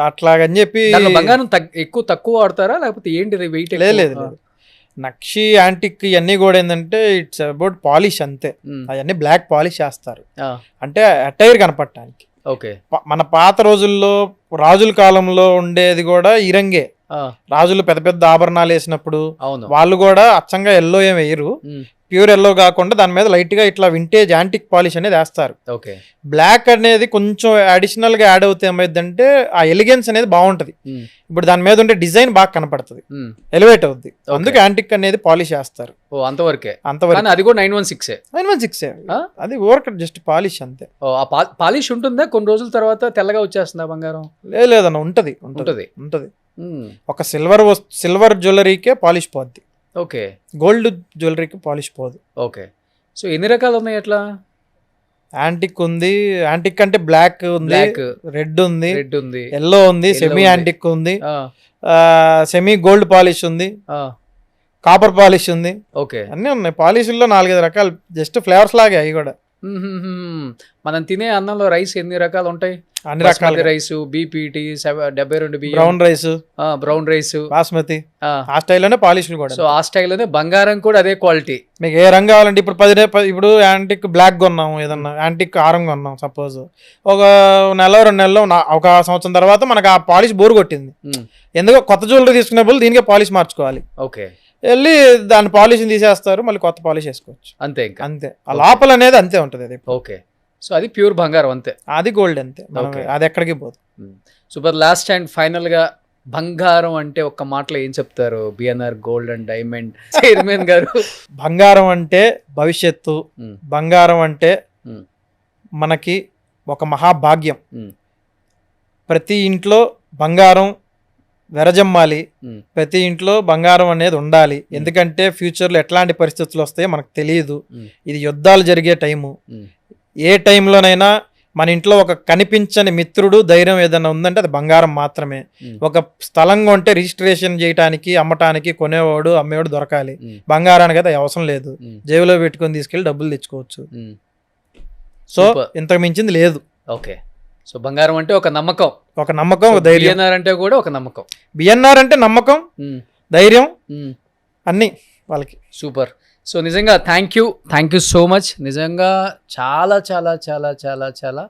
C: అట్లాగని చెప్పి
B: బంగారం ఎక్కువ తక్కువ వాడతారా లేకపోతే ఏంటి వెయిట్?
C: లేదు, నక్షి యాంటిక్ ఇవన్నీ కూడా ఏంటంటే ఇట్స్ అబౌట్ పాలిష్ అంతే. అవన్నీ బ్లాక్ పాలిష్ చేస్తారు అంటే అటైర్ కనపడటానికి.
B: ఓకే,
C: మన పాత రోజుల్లో రాజుల కాలంలో ఉండేది కూడా ఈ రంగే. రాజులు పెద్ద పెద్ద ఆభరణాలు వేసినప్పుడు వాళ్ళు కూడా అచ్చంగా ఎల్లో ఏం వేయరు, ప్యూర్ ఎల్లో కాకుండా దాని మీద లైట్ గా ఇట్లా వింటేజ్ యాంటిక్ పాలిష్ అనేది వేస్తారు.
B: ఓకే,
C: బ్లాక్ అనేది కొంచెం అడిషనల్ గా యాడ్ అవుతే ఏమైందంటే ఆ ఎలిగెన్స్ అనేది బాగుంటది. ఇప్పుడు దాని మీద ఉండే డిజైన్ బాగా కనపడుతుంది, ఎలివేట్ అవుద్ది, అందుకే యాంటిక్ అనేది పాలిష్ చేస్తారు.
B: అంతవరకే.
C: అది
B: కూడా 916
C: అది వర్క్ జస్ట్ పాలిష్ అంతే.
B: పాలిష్ ఉంటుందా కొన్ని రోజుల తర్వాత తెల్లగా వచ్చేస్తుందా బంగారం?
C: లేదన్న, ఉంటది. ఒక సిల్వర్ జ్యువెలరీకే పాలిష్ పోద్ది.
B: ఓకే,
C: గోల్డ్ జ్యువెలరీకి పాలిష్ పోదు.
B: ఓకే, సో ఎన్ని రకాలు ఉన్నాయి అట్లా?
C: యాంటిక్ ఉంది, యాంటిక్ అంటే బ్లాక్ ఉంది, రెడ్ ఉంది, ఎల్లో ఉంది, సెమీ యాంటిక్ ఉంది, సెమీ గోల్డ్ పాలిష్ ఉంది, కాపర్ పాలిష్ ఉంది.
B: ఓకే,
C: అన్నీ ఉన్నాయి. పాలిష్లో 4-5 రకాలు, జస్ట్ ఫ్లేవర్స్ లాగే అవి కూడా.
B: మనం తినే అన్నంలో రైస్ ఎన్ని రకాలు ఉంటాయి?
C: అన్ని రకాల
B: rice, BPT 72 brown rice,
C: basmati, ఆ స్టైల్లోనే పాలిష్లు కూడా.
B: సో ఆ స్టైల్లోనే బంగారం కూడా అదే క్వాలిటీ.
C: మీకు ఏ రంగు కావాలంటే ఇప్పుడు యాంటిక్ బ్లాక్ కొన్నాము, ఏదన్నా యాంటిక్ ఆరం కొన్నాం సపోజ్, ఒక 1-2 నెలల్లో ఒక సంవత్సరం తర్వాత మనకు ఆ పాలిష్ బోర్ కొట్టింది, ఎందుకో కొత్త జ్యువెలరీ తీసుకునే బదులు దీనికే పాలిష్ మార్చుకోవాలి.
B: ఓకే,
C: వెళ్ళి దాని పాలిష్ తీసేస్తారు, మళ్ళీ కొత్త పాలిష్ వేసుకోవచ్చు. అంతే. ఆ లోపల అనేది అంతే ఉంటుంది అది.
B: ఓకే, సో అది ప్యూర్ బంగారం అంతే,
C: అది గోల్డ్ అంతే, అది ఎక్కడికి పోదు.
B: సూపర్. లాస్ట్ అండ్ ఫైనల్ గా బంగారం అంటే ఒక్క మాటలో ఏం చెప్తారు BNR gold and diamond chairman గారు?
C: బంగారం అంటే భవిష్యత్తు, బంగారం అంటే మనకి ఒక మహాభాగ్యం. ప్రతి ఇంట్లో బంగారం వెరజమ్మాలి, ప్రతి ఇంట్లో బంగారం అనేది ఉండాలి. ఎందుకంటే ఫ్యూచర్లో ఎట్లాంటి పరిస్థితులు వస్తాయో మనకు తెలియదు. ఇది యుద్ధాలు జరిగే టైము. ఏ టైంలోనైనా మన ఇంట్లో ఒక కనిపించని మిత్రుడు, ధైర్యం ఏదైనా ఉందంటే అది బంగారం మాత్రమే. ఒక స్థలం కొంటే రిజిస్ట్రేషన్ చేయడానికి, అమ్మటానికి కొనేవాడు అమ్మేవాడు దొరకాలి. బంగారానికి అయితే అవసరం లేదు, జేబులో పెట్టుకొని తీసుకెళ్లి డబ్బులు తెచ్చుకోవచ్చు. సో ఇంతకు మించింది లేదు.
B: ఓకే, సో బంగారం అంటే ఒక నమ్మకం,
C: ఒక ధైర్యం.
B: బిఎన్ఆర్ అంటే కూడా ఒక నమ్మకం.
C: బిఎన్ఆర్ అంటే నమ్మకం, ధైర్యం అన్ని వాళ్ళకి.
B: సూపర్. సో నిజంగా థ్యాంక్ యూ సో మచ్. నిజంగా చాలా చాలా చాలా చాలా చాలా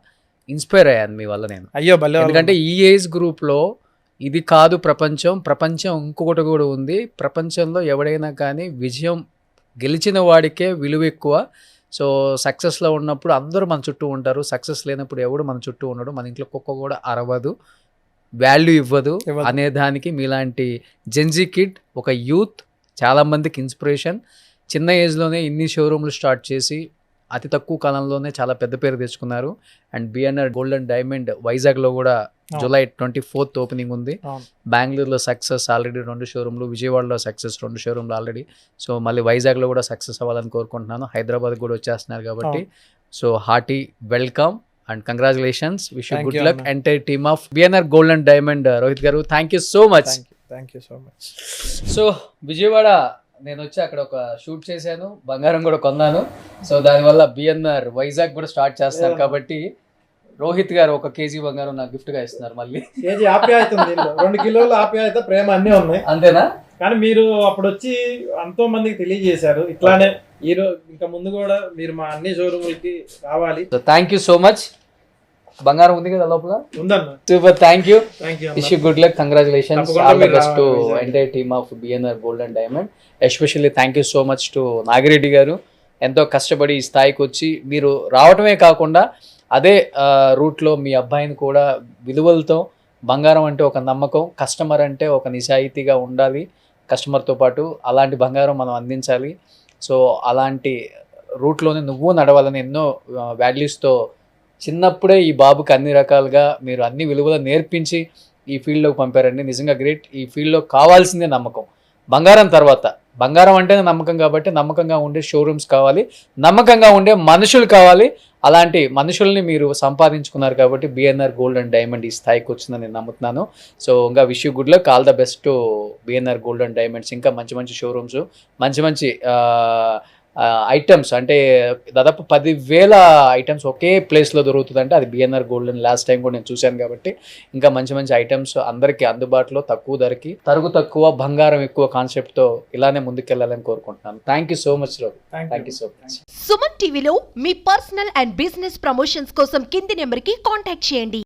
B: ఇన్స్పైర్ అయ్యాను మీ వల్ల నేను.
C: అయ్యో భలే.
B: ఎందుకంటే ఈ ఏజ్ గ్రూప్లో ఇది కాదు ప్రపంచం ఇంకొకటి కూడా ఉంది. ప్రపంచంలో ఎవడైనా కానీ విజయం గెలిచిన వాడికే విలువ ఎక్కువ. సో సక్సెస్లో ఉన్నప్పుడు అందరూ మన చుట్టూ ఉంటారు, సక్సెస్ లేనప్పుడు ఎవడు మన చుట్టూ ఉండడు. మన ఇంట్లో కుక్క కూడా అరవదు, వాల్యూ ఇవ్వదు అనే దానికి మీలాంటి జెన్జీ కిడ్ ఒక యూత్ చాలామందికి ఇన్స్పిరేషన్. చిన్న ఏజ్లోనే ఇన్ని షోరూమ్లు స్టార్ట్ చేసి అతి తక్కువ కాలంలోనే చాలా పెద్ద పేరు తెచ్చుకున్నారు. And BNR gold and diamond వైజాగ్లో కూడా July 24th ఓపెనింగ్ ఉంది. బెంగళూరులో సక్సెస్ ఆల్రెడీ 2 షోరూమ్లు, విజయవాడలో సక్సెస్ 2 షోరూమ్లు ఆల్రెడీ. సో మళ్ళీ వైజాగ్లో కూడా సక్సెస్ అవ్వాలని కోరుకుంటున్నాను. హైదరాబాద్ కూడా వచ్చేస్తున్నారు కాబట్టి so hearty welcome and congratulations. Wish you good luck entire team of BNR gold and diamond. Rohit garu thank you so much. So Vijayawada నేను వచ్చి అక్కడ ఒక షూట్ చేశాను, బంగారం కూడా కొన్నాను. సో దానివల్ల బిఎన్ఆర్ వైజాగ్ కూడా స్టార్ట్ చేస్తాను కాబట్టి రోహిత్ గారు 1 కేజీ బంగారం నాకు గిఫ్ట్ గా ఇస్తున్నారు మళ్ళీ.
C: కేజీ ఆప్యాయత ఉంది దీనిలో. 2 కిలోల ఆప్యాయత, ప్రేమ అన్నీ ఉన్నాయి.
B: అంతేనా?
C: కానీ మీరు అప్పుడు వచ్చి ఎంతో మందికి తెలియజేశారు. ఇట్లానే ఇంకా ముందు కూడా మీరు మా అన్ని షోరూములకి రావాలి.
B: So thank you so much. బంగారం ఉంది కదా లోపల?
C: ఉందన్న.
B: Super, thank you.
C: Thank you.
B: Wish you good luck, congratulations,
C: తప్పకుండా
B: ఆల్ ద
C: మీరు
B: బెస్ట్ టు
C: రావాలి.
B: Entire team of BNR gold and diamond. Especially thank you so much to Nagireddy గారు. ఎంతో కష్టపడి ఈ స్థాయికి వచ్చి మీరు రావటమే కాకుండా అదే రూట్లో మీ అబ్బాయిని కూడా విలువలతో, బంగారం అంటే ఒక నమ్మకం, కస్టమర్ అంటే ఒక నిజాయితీగా ఉండాలి కస్టమర్తో పాటు, అలాంటి బంగారం మనం అందించాలి. సో అలాంటి రూట్లోనే నువ్వు నడవాలని ఎన్నో వాల్యూస్తో చిన్నప్పుడే ఈ బాబుకి అన్ని రకాలుగా మీరు అన్ని విలువలు నేర్పించి ఈ ఫీల్డ్లోకి పంపారండి. నిజంగా గ్రేట్. ఈ ఫీల్డ్లో కావాల్సిందే నమ్మకం. బంగారం తర్వాత, బంగారం అంటేనే నమ్మకం కాబట్టి నమ్మకంగా ఉండే షోరూమ్స్ కావాలి, నమ్మకంగా ఉండే మనుషులు కావాలి. అలాంటి మనుషుల్ని మీరు సంపాదించుకున్నారు కాబట్టి బిఎన్ఆర్ గోల్డ్ అండ్ డైమండ్ ఈ స్థాయికి వచ్చిందని నేను నమ్ముతున్నాను. సో ఇంకా wish you good luck, all the best to BNR gold and diamonds. ఇంకా మంచి మంచి షోరూమ్స్, మంచి మంచి ఐటమ్స్, అంటే దాదాపు 10,000 ఐటమ్స్ ఒకే ప్లేస్లో దొరుకుతుందంటే అది BNR gold and. Last time కూడా నేను చూశాను కాబట్టి ఇంకా మంచి మంచి ఐటమ్స్ అందరికీ అందుబాటులో, తక్కువ ధరకి, తక్కువ బంగారం ఎక్కువ కాన్సెప్ట్తో ఇలానే ముందుకెళ్ళాలని కోరుకుంటున్నాను. Thank you so much Rao. Thank you so much.
D: Suman టీవీలో మీ పర్సనల్ అండ్ బిజినెస్ ప్రమోషన్స్ కోసం కింది నెంబర్కి కాంటాక్ట్ చేయండి.